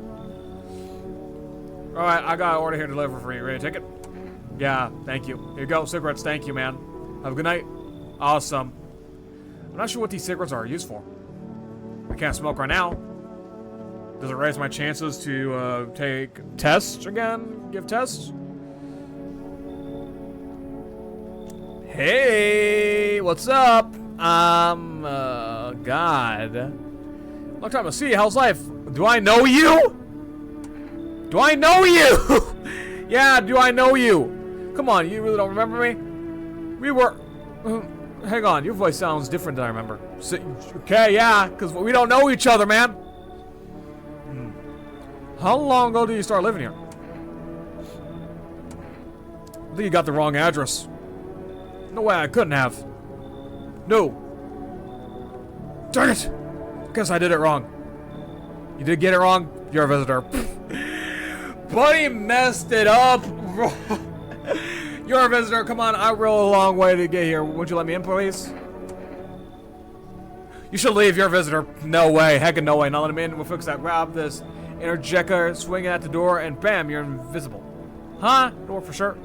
Alright, I got an order here to deliver for you. Ready to take it? Yeah, thank you. Here you go, cigarettes. Thank you, man. Have a good night. Awesome. I'm not sure what these cigarettes are used for. I can't smoke right now. Does it raise my chances to take tests again? Give tests? Hey, what's up? God. Long time to see. How's life? Do I know you? Do I know you? Yeah, do I know you? Come on, you really don't remember me? We were... hang on, your voice sounds different than I remember. Okay, yeah, because we don't know each other, man. How long ago did you start living here? I think you got the wrong address. No way, I couldn't have. No. Darn it! Guess I did it wrong. You did get it wrong? You're a visitor. Buddy messed it up. You're a visitor. Come on, I rode a long way to get here. Would you let me in, please? You should leave. You're a visitor. No way. Heck no way. Not let him in. We'll fix that. Grab this interjector, swing it at the door, and bam, you're invisible. Huh? Door for sure.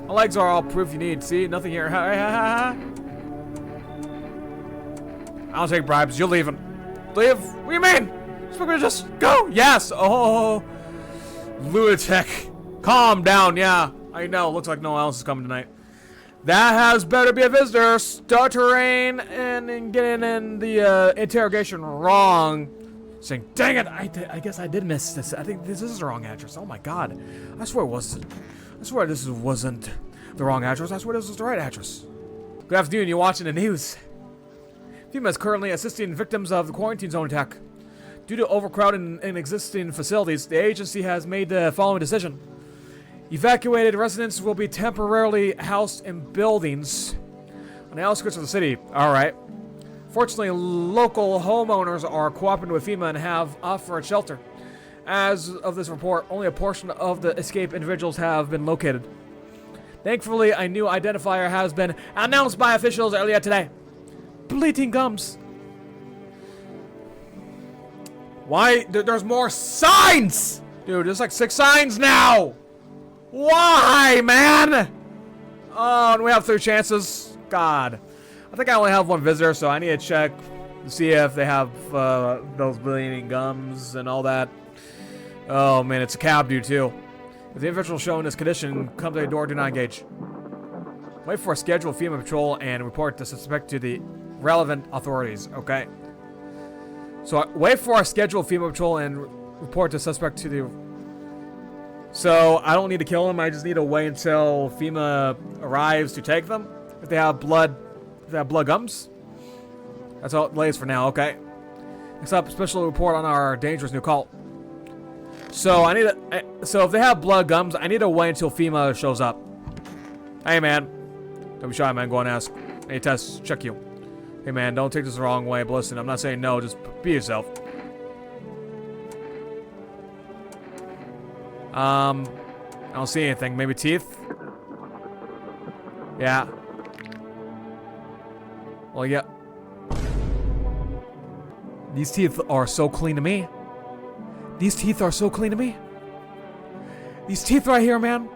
My legs are all proof you need. See? Nothing here. I don't take bribes. You're leaving. Leave? What do you mean? We're gonna just go. Yes. Oh. Lunatic. Calm down. Yeah. I know. Looks like no one else is coming tonight. That has better be a visitor. Stuttering and getting in the interrogation wrong. Saying, dang it, I guess I did miss this. I think this is the wrong address. Oh my god. I swear it wasn't. I swear this wasn't the wrong address. I swear this was the right address. Good afternoon, you're watching the news. FEMA is currently assisting victims of the quarantine zone attack. Due to overcrowding in existing facilities, the agency has made the following decision. Evacuated residents will be temporarily housed in buildings on the outskirts of the city. Alright. Fortunately, local homeowners are cooperating with FEMA and have offered shelter. As of this report, only a portion of the escaped individuals have been located. Thankfully, a new identifier has been announced by officials earlier today. Bleeding gums. Why? There's more signs! Dude, there's like 6 signs now! Why, man? Oh, and we have 3 chances. God. I think I only have 1 visitor, so I need to check to see if they have those bleeding gums and all that. Oh, man, it's a cab dude, too. If the individual shown this condition comes to the door, do not engage. Wait for a scheduled FEMA patrol and report the suspect to the relevant authorities. Okay. So, wait for a scheduled FEMA patrol and report the suspect to the... So, I don't need to kill him. I just need to wait until FEMA arrives to take them. If they have blood gums. That's all it lays for now, okay. Next up, special report on our dangerous new cult. So, so if they have blood gums, I need to wait until FEMA shows up. Hey, man. Don't be shy, man. Go and ask. Any tests, check you. Hey, man, don't take this the wrong way, but listen, I'm not saying no. Just be yourself. I don't see anything. Maybe teeth? Yeah. Well, yeah. These teeth are so clean to me. These teeth are so clean to me. These teeth right here, man.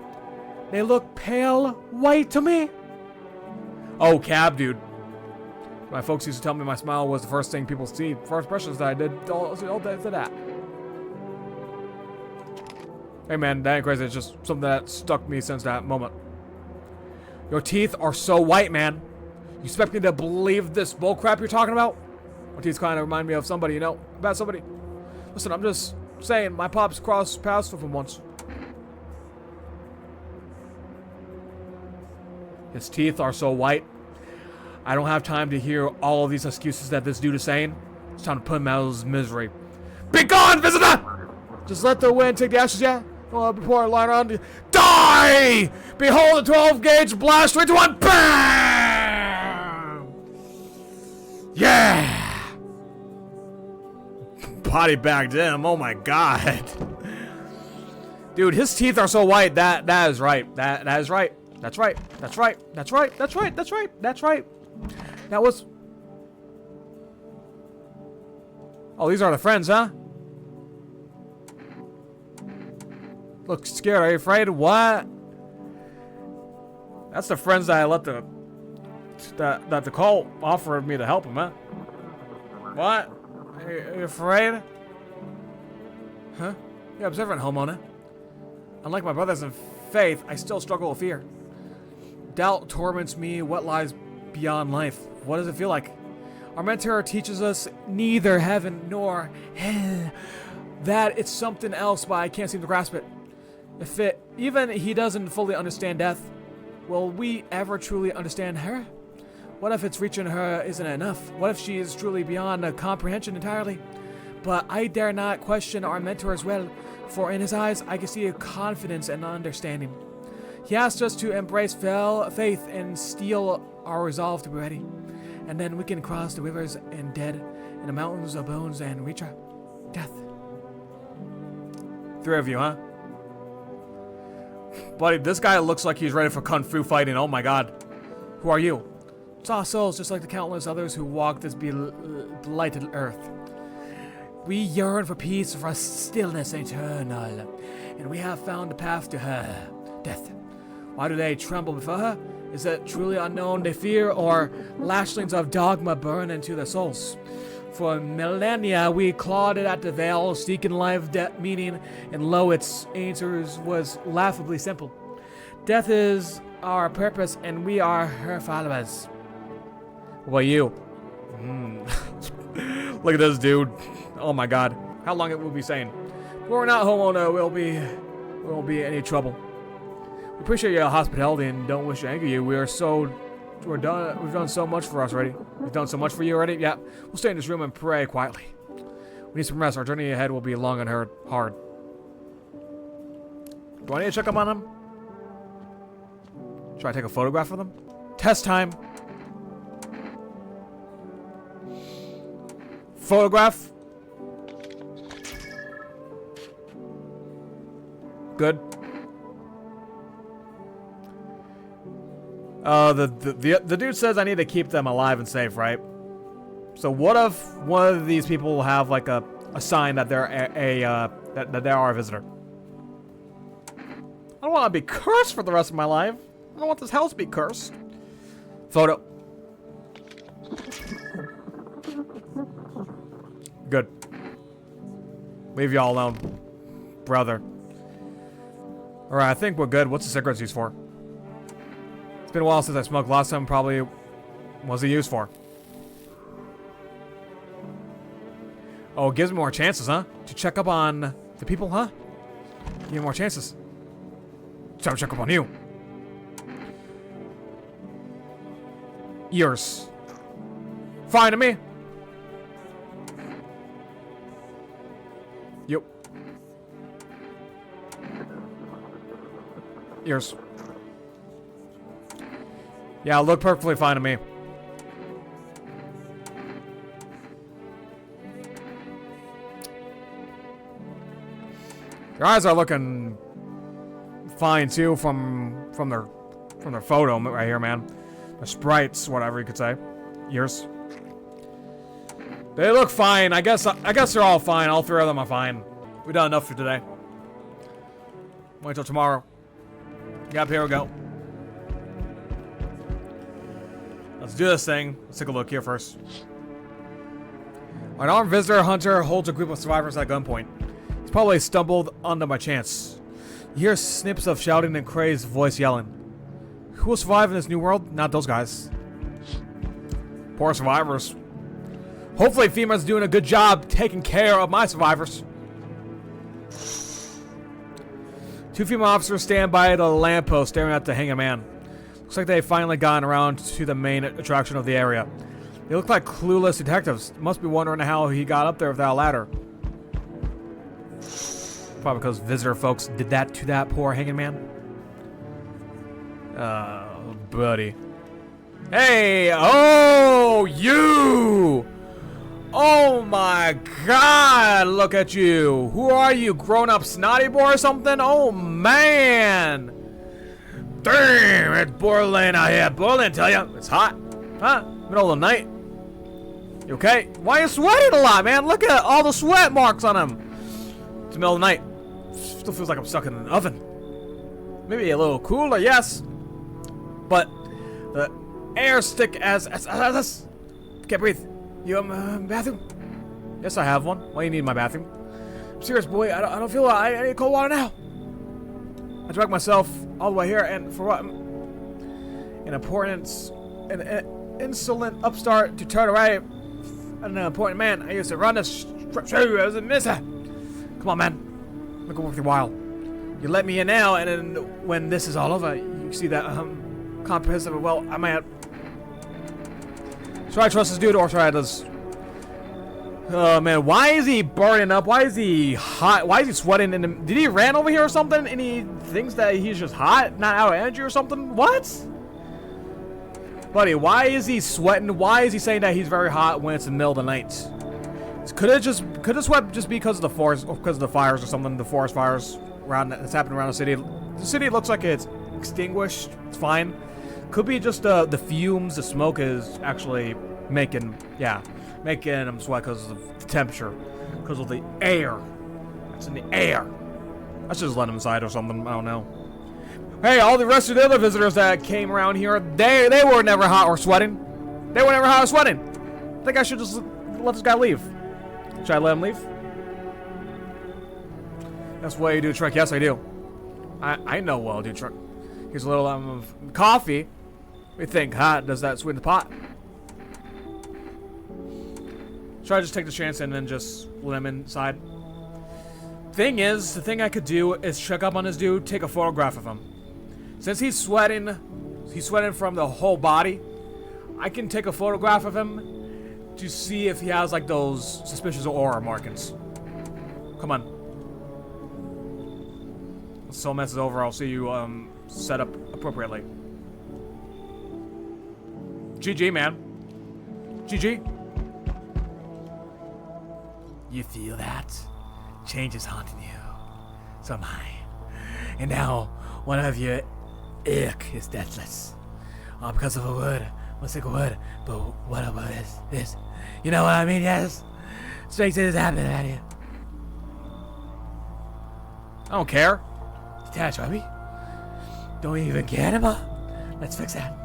They look pale white to me. Oh, cab dude. My folks used to tell me my smile was the first thing people see. First impressions that I did all that. Hey man, that ain't crazy. It's just something that stuck me since that moment. Your teeth are so white, man. You expect me to believe this bullcrap you're talking about? My teeth kind of remind me of somebody, you know? About somebody. Listen, I'm just saying, my pops crossed paths with him once. His teeth are so white. I don't have time to hear all of these excuses that this dude is saying. It's time to put him out of his misery. Be gone, visitor! Just let the wind take the ashes, yeah? Well, before I lie around, die! Behold the 12-gauge blast, 3, 2, 1, BAM! Yeah! Body bagged him, oh my god. Dude, his teeth are so white, that is right. That is right. That's right. That's right. That's right. That's right. That's right. That's right. That was... Oh, these are the friends, huh? Look scared. Are you afraid? What? That's the friends that I let the cult offered me to help him, huh? What? Are you afraid? Huh? You're observant, homeowner. Unlike my brothers in faith, I still struggle with fear. Doubt torments me. What lies beyond life? What does it feel like? Our mentor teaches us neither heaven nor hell. That it's something else, but I can't seem to grasp it. Even he doesn't fully understand death, will we ever truly understand her? What if it's reaching her isn't enough? What if she is truly beyond comprehension entirely? But I dare not question our mentor as well, for in his eyes I can see a confidence and understanding. He asked us to embrace faith and steel our resolve to be ready. And then we can cross the rivers and dead in the mountains of bones and reach our death. 3 of you, huh? Buddy, this guy looks like he's ready for kung fu fighting. Oh my god. Who are you? It's our souls, just like the countless others who walk this blighted earth. We yearn for peace, for stillness eternal. And we have found the path to her. death. Why do they tremble before her? Is it truly unknown they fear, or lashlings of dogma burn into their souls? For millennia we clawed at the veil, seeking life, death, meaning, and lo, its answers was laughably simple. Death is our purpose, and we are her followers. What about you? Look at this dude. Oh my god. How long it will be saying? But we're not homeowner, we won't be any trouble. We appreciate your hospitality and don't wish to anger you. We're done. We've done so much for us already. We've done so much for you already. Yeah. We'll stay in this room and pray quietly. We need some rest. Our journey ahead will be long and hard. Do I need to check up on them? Should I take a photograph of them? Test time. Photograph. Good. The dude says I need to keep them alive and safe, right? So what if one of these people have like a sign that they're that they are a visitor? I don't want to be cursed for the rest of my life. I don't want this house to be cursed. Photo. Good. Leave y'all alone, brother. All right, I think we're good. What's the cigarettes used for? It's been a while since I smoked. Last time probably was it used for? Oh, it gives me more chances, huh? To check up on the people, huh? Give me more chances. Time to check up on you. Yours. Fine to me. Yep. Yours. Yeah, look perfectly fine to me. Your eyes are looking fine too from their photo right here, man. The sprites, whatever you could say. Yours. They look fine. I guess they're all fine. All three of them are fine. We've done enough for today. Wait till tomorrow. Yep, here we go. Let's do this thing. Let's take a look here first. An armed visitor hunter holds a group of survivors at gunpoint. He's probably stumbled onto by chance. You hear snips of shouting and crazed voice yelling. Who will survive in this new world? Not those guys. Poor survivors. Hopefully FEMA's doing a good job taking care of my survivors. Two female officers stand by the lamppost staring at the hanging man. Looks like they've finally gotten around to the main attraction of the area. They look like clueless detectives. Must be wondering how he got up there without a ladder. Probably because visitor folks did that to that poor hanging man. Buddy. Hey! Oh, you! Oh my god, look at you. Who are you, grown-up snotty boy or something? Oh man. Damn, it's boiling out here. Boiling, tell ya. It's hot. Huh? Middle of the night. You okay? Why are you sweating a lot, man? Look at all the sweat marks on him. It's the middle of the night. Still feels like I'm stuck in an oven. Maybe a little cooler, yes. But the air's thick as can't breathe. You have a bathroom? Yes, I have one. Why do you need my bathroom? I'm serious, boy. I don't feel it. I need cold water now. I dragged myself all the way here, and for what? An insolent upstart to turn away. An important man. I used to run this as a misser. Come on, man. Look worth your while. You let me in now, and then when this is all over, you see that comprehensive. Well, I might. Should I trust this dude or should I just... Oh man, why is he burning up? Why is he hot? Why is he sweating? Did he ran over here or something? And he thinks that he's just hot, not out of energy or something? What? Buddy, why is he sweating? Why is he saying that he's very hot when it's the middle of the night? Could the sweat just be because of the forest, or because of the fires or something? The forest fires around that's happening around the city. The city looks like it's extinguished. It's fine. Could be just the fumes, the smoke is actually making him sweat because of the temperature, because of the air. It's in the air. I should just let him inside or something. I don't know. Hey, all the rest of the other visitors that came around here, they were never hot or sweating. They were never hot or sweating. I think I should just let this guy leave. Should I let him leave? That's the way you do a trick. Yes, I do. I know well, do trick. Here's a little of coffee. We think hot. Does that sweeten the pot? Should I just take the chance and then just let him inside? Thing is, the thing I could do is check up on this dude, take a photograph of him. Since he's sweating from the whole body, I can take a photograph of him to see if he has like those suspicious aura markings. Come on. So mess is over, I'll see you set up appropriately. GG, man. GG. You feel that? Change is haunting you. So am I. And now, one of your ick is deathless. All because of a word. One single word. But what a word is this? You know what I mean, yes? Straight to this happening at you. I don't care. Detach, baby. Don't even care anymore? Let's fix that.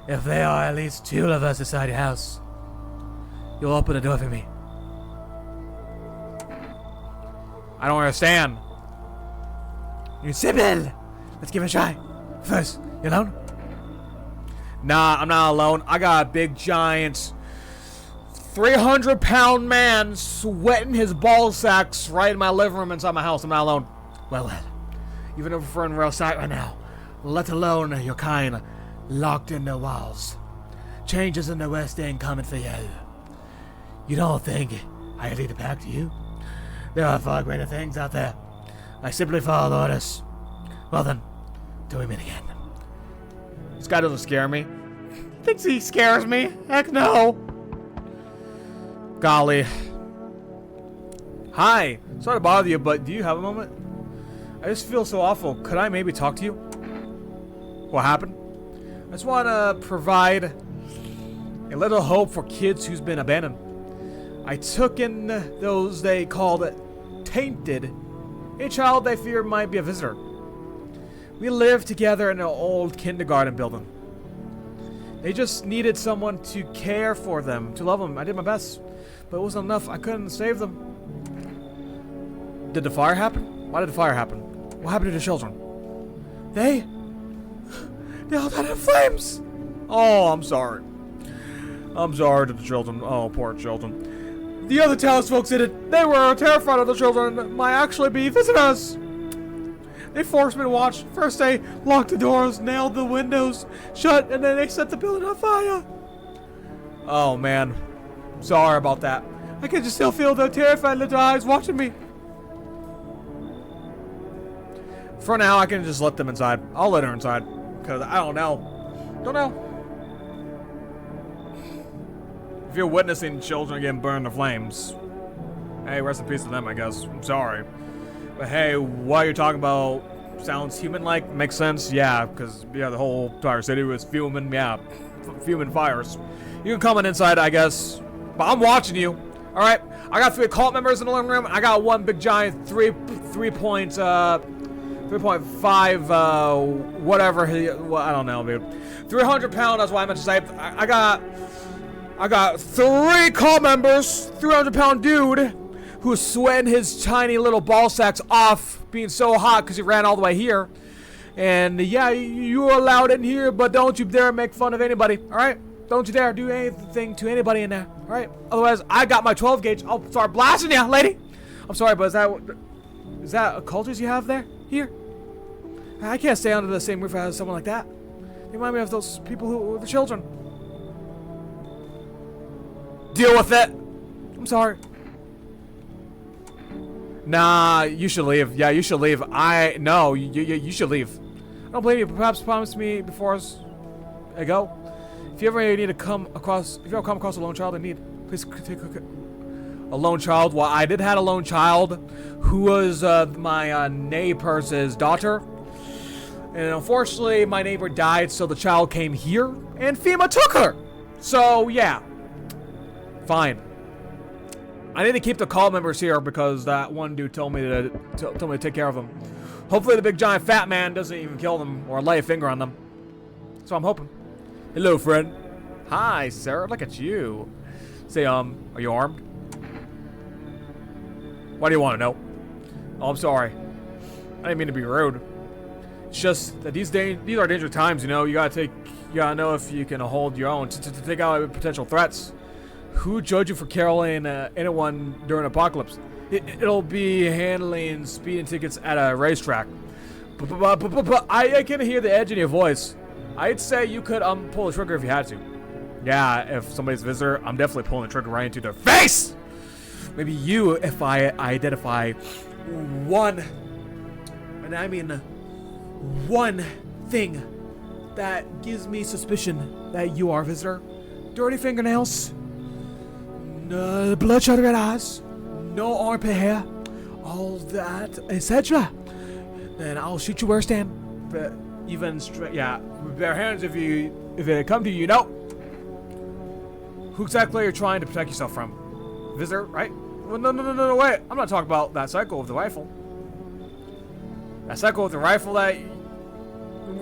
If there are at least 2 of us inside your house, you'll open the door for me. I don't understand. You Sybil! Let's give it a try. First, you alone? Nah, I'm not alone. I got a big giant 300-pound man sweating his ball sacks right in my living room inside my house. I'm not alone. Well, even if we're in real sight right now, let alone your kind locked in the walls. Changes in the West End coming for you. You don't think I lead it back to you? There are far greater things out there. I simply follow orders. Well then, till we meet again. This guy doesn't scare me. Thinks he scares me? Heck no. Golly. Hi. Sorry to bother you, but do you have a moment? I just feel so awful. Could I maybe talk to you? What happened? I just want to provide a little hope for kids who's been abandoned. I took in those they called tainted, a child they fear might be a visitor. We lived together in an old kindergarten building. They just needed someone to care for them, to love them. I did my best, but it wasn't enough. I couldn't save them. Did the fire happen? Why did the fire happen? What happened to the children? They all died in flames. Oh, I'm sorry. I'm sorry to the children. Oh, poor children. The other townsfolk did it. They were terrified of the children might actually be visitors. They forced me to watch. First they locked the doors, nailed the windows shut, and then they set the building on fire. Oh man, sorry about that. I can just still feel their terrified little eyes watching me. For now, I can just let them inside. I'll let her inside, because I don't know. Don't know. If you're witnessing children getting burned to flames, hey, rest in peace to them, I guess. I'm sorry. But hey, what you're talking about sounds human-like. Makes sense, yeah, because, yeah, the whole entire city was fuming, yeah, fuming fires. You can come on inside, I guess, but I'm watching you. All right, I got 3 cult members in the living room. I got one big giant 3.5, whatever, well, I don't know, dude. 300-pound, that's why I meant to say. I got 3 cult members, 300-pound dude, who's sweating his tiny little ball sacks off, being so hot because he ran all the way here. And yeah, you're allowed in here, but don't you dare make fun of anybody, all right? Don't you dare do anything to anybody in there, all right? Otherwise, I got my 12 gauge. I'll start blasting you, lady. I'm sorry, but is that a cultures you have there? Here? I can't stay under the same roof as someone like that. They remind me of those people who were the children. Deal with it. I'm sorry. Nah, you should leave. Yeah, you should leave. No, you should leave. I don't blame you. Perhaps promise me before I go. If you ever need to come across a lone child in need, please take a lone child. Well, I did have a lone child who was my neighbor's daughter. And unfortunately, my neighbor died, so the child came here, and FEMA took her. So, yeah. Fine. I need to keep the call members here because that one dude told me to take care of them. Hopefully the big giant fat man doesn't even kill them or lay a finger on them. That's what I'm hoping. Hello, friend. Hi, sir. Look at you. Say, are you armed? Why do you want to know? Oh, I'm sorry. I didn't mean to be rude. It's just that these are dangerous times, you know. You gotta know if you can hold your own to take out potential threats. Who judge you for carrying anyone during apocalypse? It'll be handling speeding tickets at a racetrack. But I can hear the edge in your voice. I'd say you could pull the trigger if you had to. Yeah, if somebody's a visitor, I'm definitely pulling the trigger right into their face. Maybe you, if I identify one, and I mean one thing that gives me suspicion that you are a visitor. Dirty fingernails, no bloodshot red eyes, no armpit hair, all that, etc. Then I'll shoot you where I stand. But even straight, yeah, with bare hands if it come to you, know who exactly you're trying to protect yourself from. Visitor, right? Well, no, wait. I'm not talking about that psycho with the rifle. That psycho with the rifle that...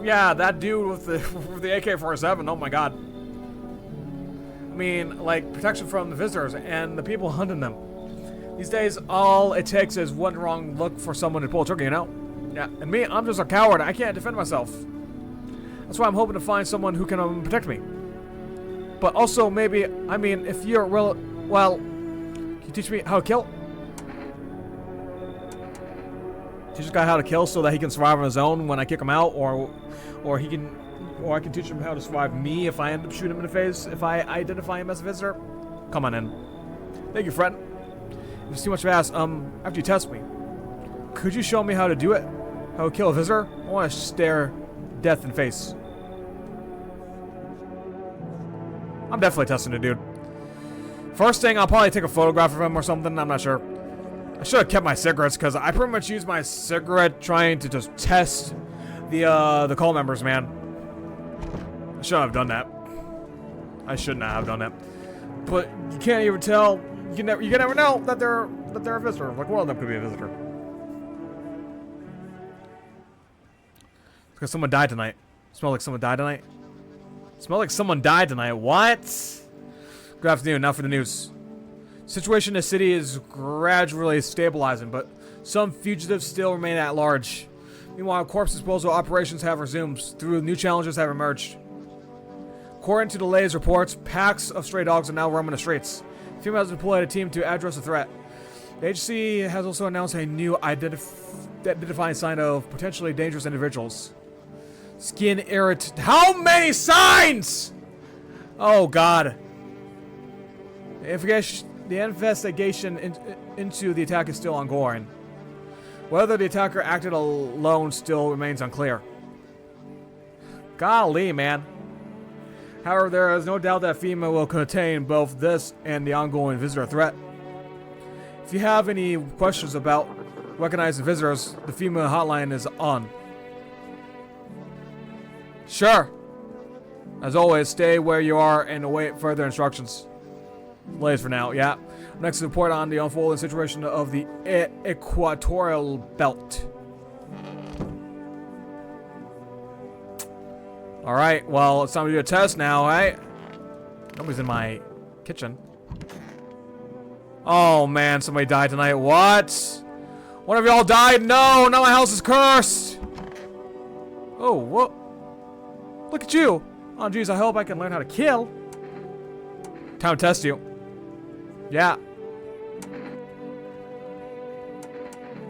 Yeah, that dude with the AK-47. Oh my god. I mean, like, protection from the visitors and the people hunting them. These days, all it takes is one wrong look for someone to pull a trigger, you know? Yeah, and me, I'm just a coward. I can't defend myself. That's why I'm hoping to find someone who can protect me. But also, maybe, I mean, if you're well, can you teach me how to kill? Teach this guy how to kill so that he can survive on his own when I kick him out, or I can teach him how to survive me if I end up shooting him in the face if I identify him as a visitor. Come on in. Thank you, friend. If it's too much to ask, after you test me, could you show me how to do it? How to kill a visitor? I want to stare death in the face. I'm definitely testing the dude. First thing, I'll probably take a photograph of him or something. I'm not sure. I should have kept my cigarettes because I pretty much used my cigarette trying to just test the call members, man. I shouldn't have done that. I should not have done that. But you can't even tell. You can never know that they're a visitor. Like one of them could be a visitor. Because someone died tonight. Smell like someone died tonight. Smell like someone died tonight. What? Good afternoon. Now for the news. Situation in the city is gradually stabilizing, but some fugitives still remain at large. Meanwhile, corpse disposal operations have resumed through new challenges have emerged. According to the latest reports, packs of stray dogs are now roaming the streets. FEMA has deployed a team to address the threat. The agency has also announced a new identifying sign of potentially dangerous individuals. Skin irritant. How many signs? Oh God. The investigation into the attack is still ongoing. Whether the attacker acted alone still remains unclear. Golly, man. However, there is no doubt that FEMA will contain both this and the ongoing visitor threat. If you have any questions about recognizing visitors, the FEMA hotline is on. Sure. As always, stay where you are and await further instructions. Latest for now, yeah. Next report on the unfolding situation of the equatorial belt. Alright, well, it's time to do a test now, right? Nobody's in my kitchen. Oh man, somebody died tonight. What? One of y'all died? No, now my house is cursed. Oh, what? Look at you. Oh, geez, I hope I can learn how to kill. Time to test you. Yeah.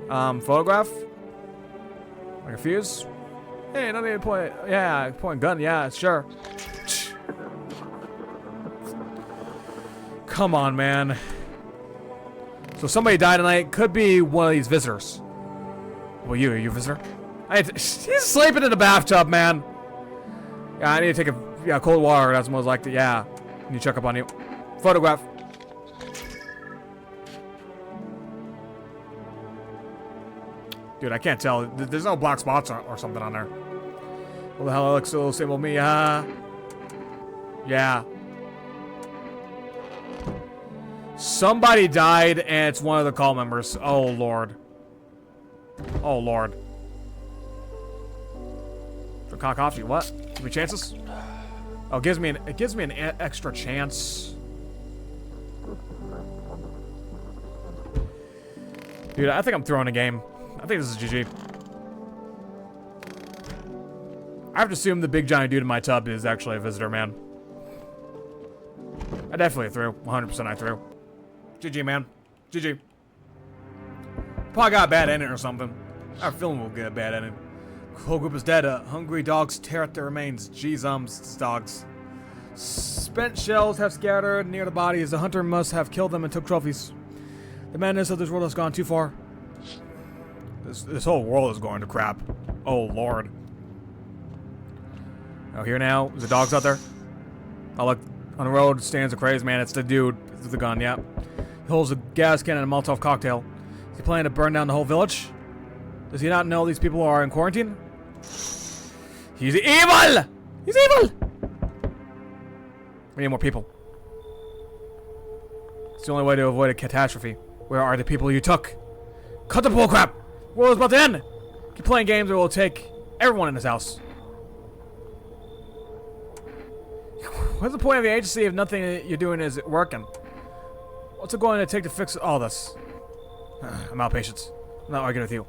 Photograph? Like a fuse? Hey, not even point. Yeah, point gun. Yeah, sure. Come on, man. So somebody died tonight. Could be one of these visitors. Well, are you a visitor? He's sleeping in the bathtub, man. Yeah, I need to take a cold water. That's most likely. Yeah, I need to check up on you. Photograph. Dude, I can't tell. There's no black spots or something on there. What the hell? It looks so same with me. Yeah. Somebody died, and it's one of the call members. Oh, Lord. Oh, Lord. cock coffee. What? Give me chances? Oh, it gives me an extra chance. Dude, I think I'm throwing a game. I think this is GG. I have to assume the big giant dude in my tub is actually a visitor, man. I definitely threw. 100% I threw. GG, man. GG. Probably got a bad ending or something. Our film will get a bad ending. Whole group is dead. Hungry dogs tear at their remains. Jeez, dogs. Spent shells have scattered near the bodies. The hunter must have killed them and took trophies. The madness of this world has gone too far. This whole world is going to crap. Oh, Lord. Oh, here now. Is the dogs out there? Oh, look. On the road stands a crazed man. It's the dude. It's the gun, yeah. He holds a gas can and a Molotov cocktail. Is he planning to burn down the whole village? Does he not know these people are in quarantine? He's evil! He's evil! We need more people. It's the only way to avoid a catastrophe. Where are the people you took? Cut the bullcrap! The world is about to end! Keep playing games or we'll take everyone in this house. What's the point of the agency if nothing you're doing is working? What's it going to take to fix all this? I'm out of patience. I'm not arguing with you.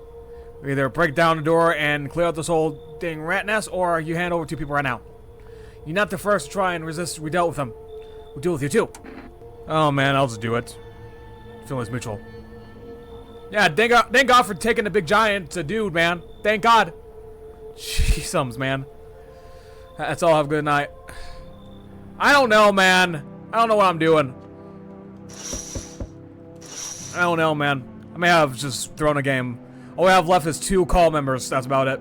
We either break down the door and clear out this whole dang rat nest, or you hand over two people right now. You're not the first to try and resist. We dealt with them. We'll deal with you too. Oh man, I'll just do it. Feelings mutual. Yeah, thank God for taking the big giant to dude, man. Thank God. Jeez, man. That's all. Have a good night. I don't know, man. I don't know what I'm doing. I don't know, man. I may have just thrown a game. All we have left is 2 call members. That's about it.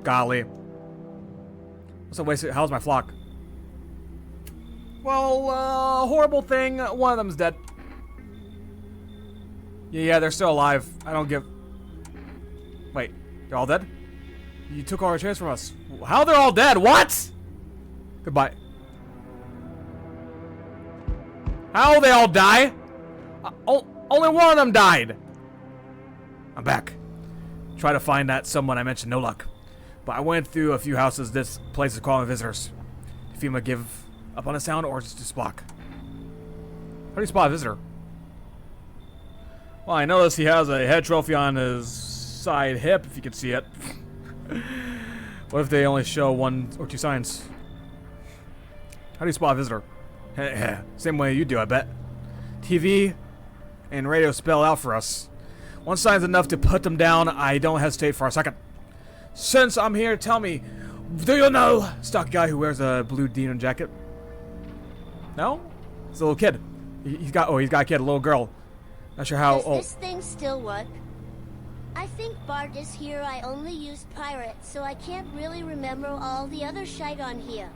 Golly. What's a waste of, how's my flock? Well, horrible thing. One of them's dead. Yeah, they're still alive. I don't give... Wait, they're all dead? You took all our chance from us. How they're all dead? What? Goodbye. How they all die? Only one of them died. I'm back. Try to find that someone I mentioned, no luck. But I went through a few houses. This place is calling visitors. If you give up on a sound or just to spot. How do you spot a visitor? Well, I notice he has a head trophy on his side hip, if you can see it. What if they only show 1 or 2 signs? How do you spot a visitor? Same way you do, I bet. TV and radio spell out for us. 1 sign's enough to put them down. I don't hesitate for a second. Since I'm here, tell me, do you know stock guy who wears a blue denim jacket? No? It's a little kid. He's got a kid, a little girl. Not sure how old. Does this thing still work? I think Bart is here. I only used pirate, so I can't really remember all the other shite on here.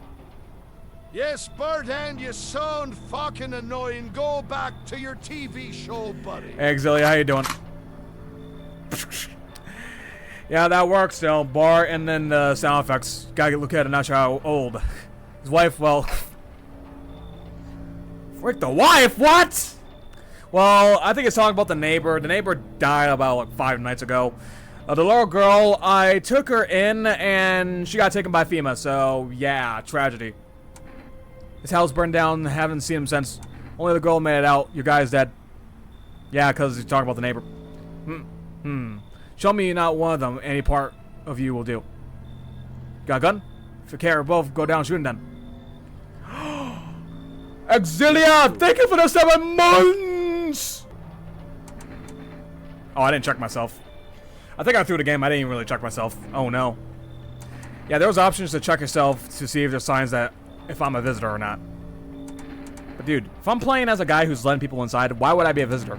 Yes, Bert, and you sound fucking annoying. Go back to your TV show, buddy. Hey, Auxilia, how you doing? Yeah, that works still. Bar and then the sound effects. Gotta look at it, not sure how old. His wife, well... Frick, the wife? What? Well, I think it's talking about the neighbor. The neighbor died about like 5 nights ago. The little girl, I took her in and she got taken by FEMA, so yeah, tragedy. His house burned down, haven't seen him since. Only the girl made it out. Your guy's dead. Yeah, because he's talking about the neighbor. Show me not one of them. Any part of you will do. Got a gun? If you care, both go down shooting then. Auxilia, thank you for the 7 months! Oh, I didn't check myself. I think I threw the game. I didn't even really check myself. Oh, no. Yeah, there was options to check yourself to see if there's signs that if I'm a visitor or not. But dude, if I'm playing as a guy who's letting people inside, why would I be a visitor?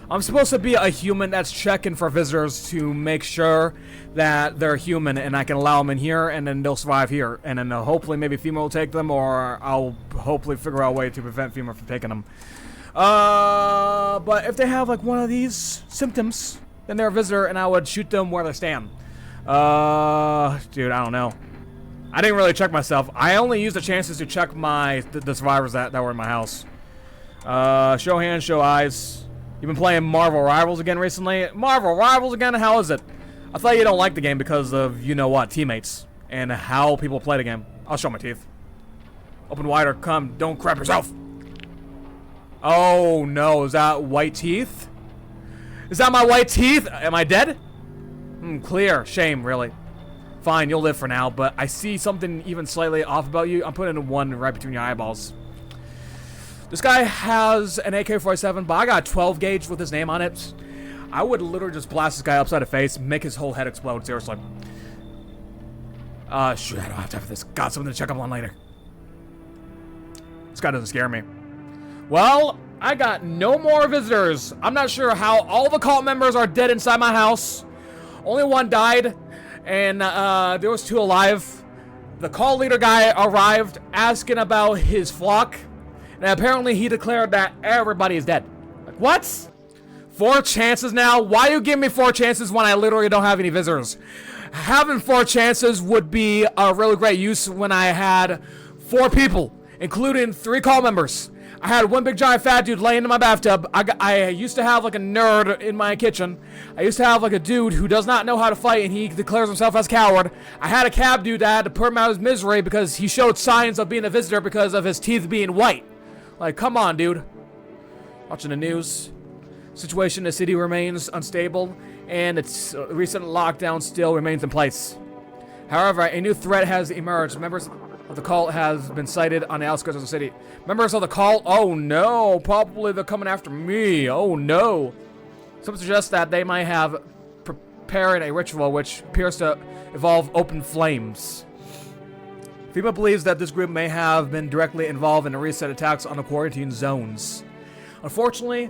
I'm supposed to be a human that's checking for visitors to make sure that they're human and I can allow them in here and then they'll survive here. And then hopefully maybe FEMA will take them, or I'll hopefully figure out a way to prevent FEMA from taking them. But if they have like one of these symptoms, then they're a visitor and I would shoot them where they stand. Dude, I don't know. I didn't really check myself. I only used the chances to check the survivors that were in my house. Show hands, show eyes. You've been playing Marvel Rivals again recently? Marvel Rivals again? How is it? I thought you don't like the game because of you-know-what, teammates. and how people play the game. I'll show my teeth. Open wider, come, don't crap yourself. Oh no, is that white teeth? Is that my white teeth? Am I dead? Clear, shame, really. Fine, you'll live for now, but I see something even slightly off about you. I'm putting a 1 right between your eyeballs. This guy has an AK-47, but I got a 12 gauge with his name on it. I would literally just blast this guy upside the face, make his whole head explode, seriously. Shoot, I don't have time for this. Got something to check up on later. This guy doesn't scare me. Well, I got no more visitors. I'm not sure how all the cult members are dead inside my house. Only one died, and there was 2 alive. The cult leader guy arrived asking about his flock, and apparently he declared that everybody is dead. Like, what? 4 chances now? Why you give me 4 chances when I literally don't have any visitors? Having 4 chances would be a really great use when I had 4 people, including 3 call members. I had 1 big giant fat dude laying in my bathtub. I used to have like a nerd in my kitchen. I used to have like a dude who does not know how to fight and he declares himself as a coward. I had a cab dude that had to put him out of his misery because he showed signs of being a visitor because of his teeth being white. Like, come on, dude. Watching the news. Situation in the city remains unstable and its recent lockdown still remains in place. However, a new threat has emerged. Members of the cult has been sighted on the outskirts of the city. Members of the cult? Oh no, probably they're coming after me. Oh no. Some suggest that they might have prepared a ritual which appears to involve open flames. FEMA believes that this group may have been directly involved in the recent attacks on the quarantine zones. Unfortunately,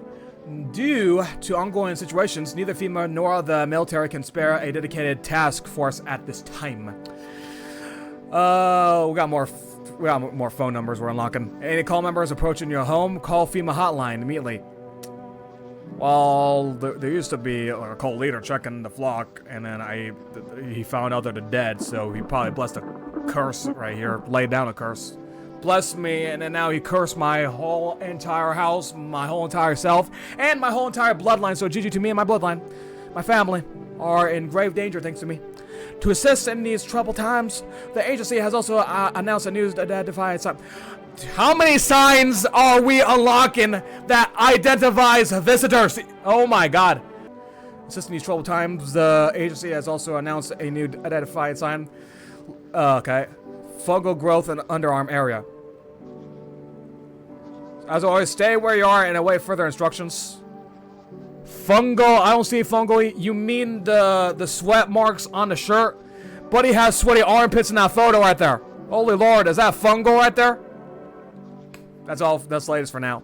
due to ongoing situations, neither FEMA nor the military can spare a dedicated task force at this time. We got more phone numbers we're unlocking. Any call members approaching your home, call FEMA hotline immediately. Well, there used to be a cult leader checking the flock, and then he found out that they're dead, so he probably blessed a curse right here, laid down a curse. Bless me, and then now he cursed my whole entire house, my whole entire self, and my whole entire bloodline. So GG to me and my bloodline. My family are in grave danger thanks to me. To assist in these troubled times, the agency has also announced a new identified sign. How many signs are we unlocking that identifies visitors? Oh my god. Assisting these troubled times, the agency has also announced a new identified sign. Okay. Fungal growth in underarm area. As always, stay where you are and await further instructions. Fungal, I don't see fungal. You mean the sweat marks on the shirt? Buddy has sweaty armpits in that photo right there. Holy lord, is that fungal right there? That's all, that's the latest for now.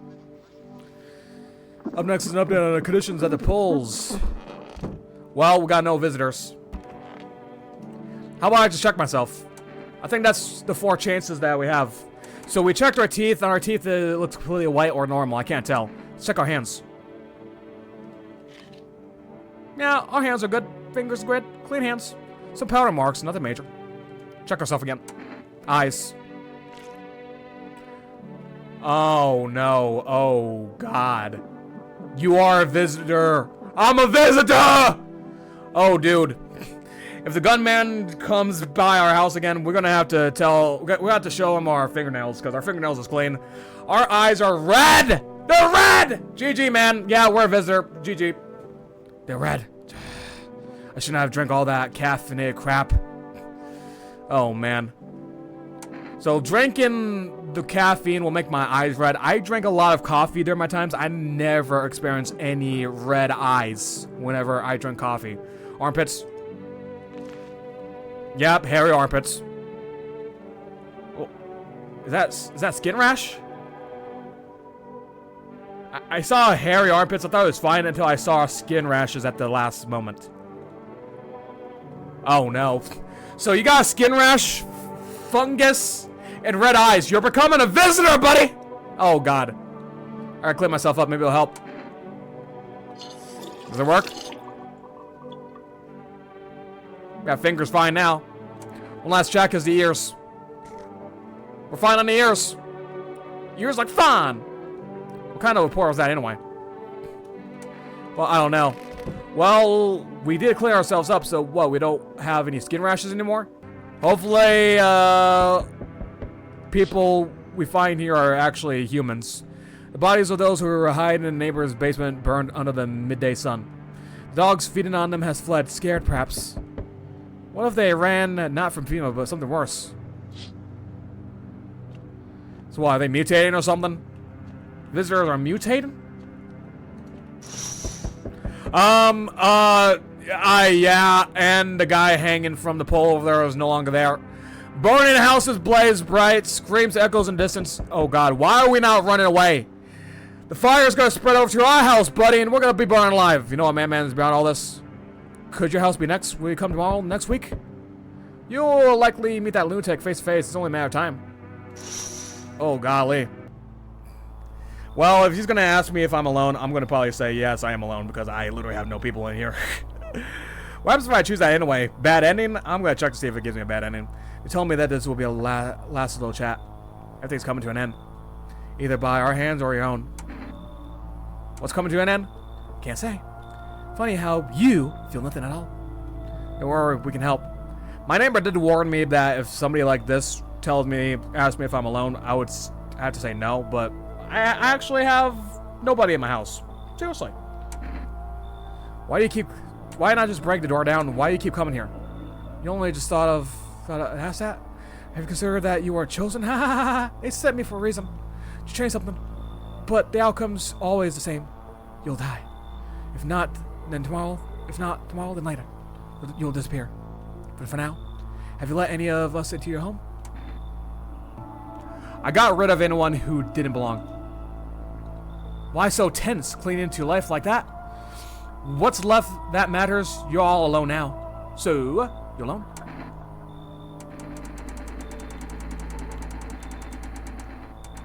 Up next is an update on the conditions at the polls. Well, we got no visitors. How about I just check myself? I think that's the 4 chances that we have. So we checked our teeth, and our teeth looks completely white or normal. I can't tell. Let's check our hands. Yeah, our hands are good. Fingers good. Clean hands. Some powder marks, nothing major. Check ourselves again. Eyes. Oh no. Oh god. You are a visitor. I'm a visitor! Oh dude. If the gunman comes by our house again, we're gonna have to show him our fingernails, because our fingernails is clean. Our eyes are red! They're red! GG, man. Yeah, we're a visitor. GG. They're red. I shouldn't have drank all that caffeinated crap. Oh, man. So, drinking the caffeine will make my eyes red. I drank a lot of coffee during my times. I never experienced any red eyes whenever I drink coffee. Armpits. Yep, hairy armpits. Oh, is that skin rash? I saw hairy armpits. I thought it was fine until I saw skin rashes at the last moment. Oh no. So you got a skin rash, fungus, and red eyes. You're becoming a visitor, buddy! Oh god. Alright, clean myself up. Maybe it'll help. Does it work? Got fingers fine now. One last check is the ears. We're fine on the ears. Ears like fine. What kind of report was that anyway? Well, I don't know. Well, we did clear ourselves up, so what, we don't have any skin rashes anymore? Hopefully, people we find here are actually humans. The bodies of those who were hiding in the neighbor's basement burned under the midday sun. The dogs feeding on them has fled, scared perhaps. What if they ran not from FEMA, but something worse? So what, are they mutating or something? Visitors are mutating? Yeah, and the guy hanging from the pole over there is no longer there. Burning houses blaze bright, screams echoes in distance. Oh god, why are we not running away? The fire's gonna spread over to our house, buddy, and we're gonna be burning alive. You know what, man's beyond all this? Could your house be next? Will you come tomorrow, next week? You'll likely meet that lunatic face to face. It's only a matter of time. Oh, golly. Well, if he's gonna ask me if I'm alone, I'm gonna probably say yes, I am alone, because I literally have no people in here. What happens if I choose that anyway? Bad ending? I'm gonna check to see if it gives me a bad ending. You told me that this will be a last little chat. Everything's coming to an end. Either by our hands or your own. What's coming to an end? Can't say. Funny how you feel nothing at all. Don't worry, we can help. My neighbor did warn me that if somebody like this asks me if I'm alone, I would have to say no, but I actually have nobody in my house. Seriously. Why not just break the door down? Why do you keep coming here? You only just thought of ask that? Have you considered that you are chosen? Ha ha ha ha! They sent me for a reason. To train something. But the outcome's always the same. You'll die. If not, then tomorrow. If not tomorrow, then later. You'll disappear. But for now, have you let any of us into your home? I got rid of anyone who didn't belong. Why so tense, clinging into life like that? What's left that matters? You're all alone now. So, you're alone?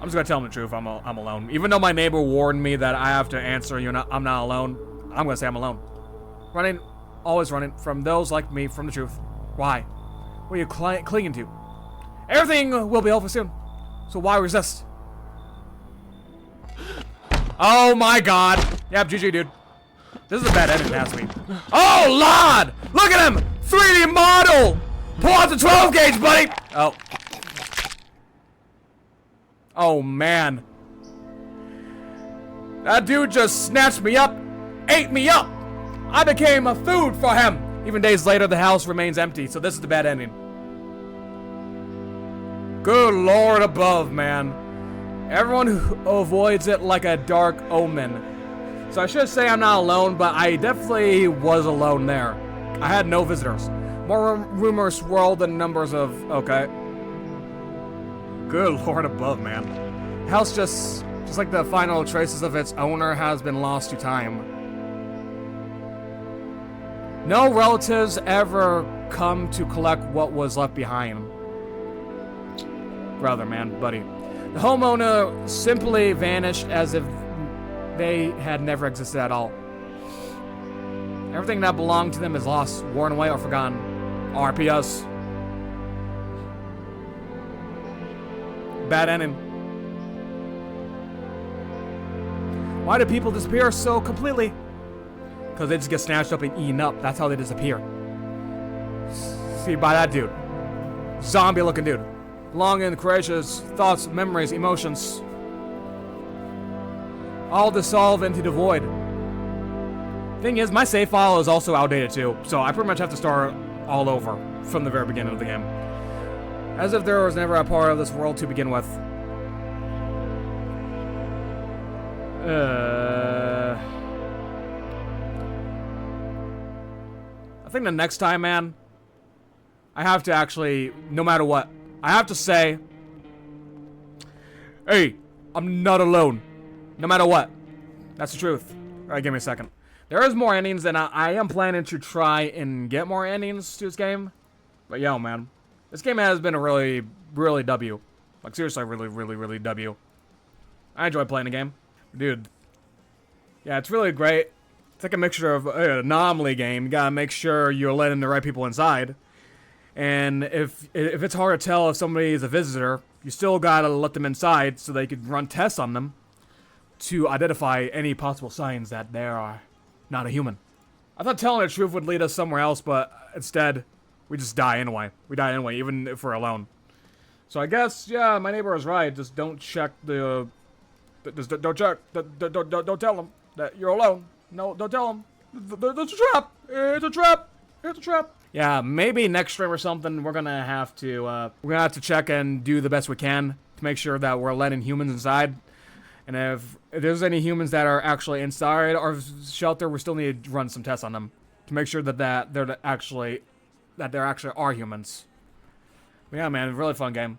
I'm just gonna tell him the truth. I'm alone. Even though my neighbor warned me that I have to answer, I'm not alone. I'm gonna say I'm alone. Running, always running from those like me from the truth. Why? What are you clinging to? Everything will be over soon. So why resist? Oh my god. Yep, GG, dude. This is a bad ending, ask me. Oh, Lord! Look at him! 3D model! Pull out the 12 gauge, buddy! Oh. Oh, man. That dude just snatched me up, ate me up! I became a food for him! Even days later, the house remains empty, so this is the bad ending. Good Lord above, man. Everyone who avoids it like a dark omen. So I should say I'm not alone, but I definitely was alone there. I had no visitors. More rumors swirled than numbers of... Okay. Good Lord above, man. The house just like the final traces of its owner has been lost to time. No relatives ever come to collect what was left behind. Brother, man, buddy. The homeowner simply vanished as if they had never existed at all. Everything that belonged to them is lost, worn away, or forgotten. RPS. Bad ending. Why do people disappear so completely? Because they just get snatched up and eaten up. That's how they disappear. See, by that dude. Zombie looking dude. Longing, courageous, thoughts, memories, emotions. All dissolve into the void. Thing is, my save file is also outdated too, so I pretty much have to start all over from the very beginning of the game. As if there was never a part of this world to begin with. I think the next time, man, I have to actually, no matter what, I have to say, hey, I'm not alone. No matter what. That's the truth. Alright, give me a second. There is more endings, and I am planning to try and get more endings to this game. But yo, man. This game has been a really, really W. Like, seriously, really, really, really W. I enjoy playing the game. Dude. Yeah, it's really great. It's like a mixture of an anomaly game. You gotta make sure you're letting the right people inside. And if it's hard to tell if somebody is a visitor, you still gotta let them inside so they can run tests on them to identify any possible signs that they are not a human. I thought telling the truth would lead us somewhere else, but instead, we just die anyway. We die anyway, even if we're alone. So I guess, yeah, my neighbor was right. Just don't check the... Just don't check. Don't tell them that you're alone. No, don't tell them. It's a trap. It's a trap. It's a trap. Yeah, maybe next stream or something, we're gonna have to check and do the best we can to make sure that we're letting humans inside. And if there's any humans that are actually inside our shelter, we still need to run some tests on them to make sure that there actually are humans. But yeah, man, really fun game.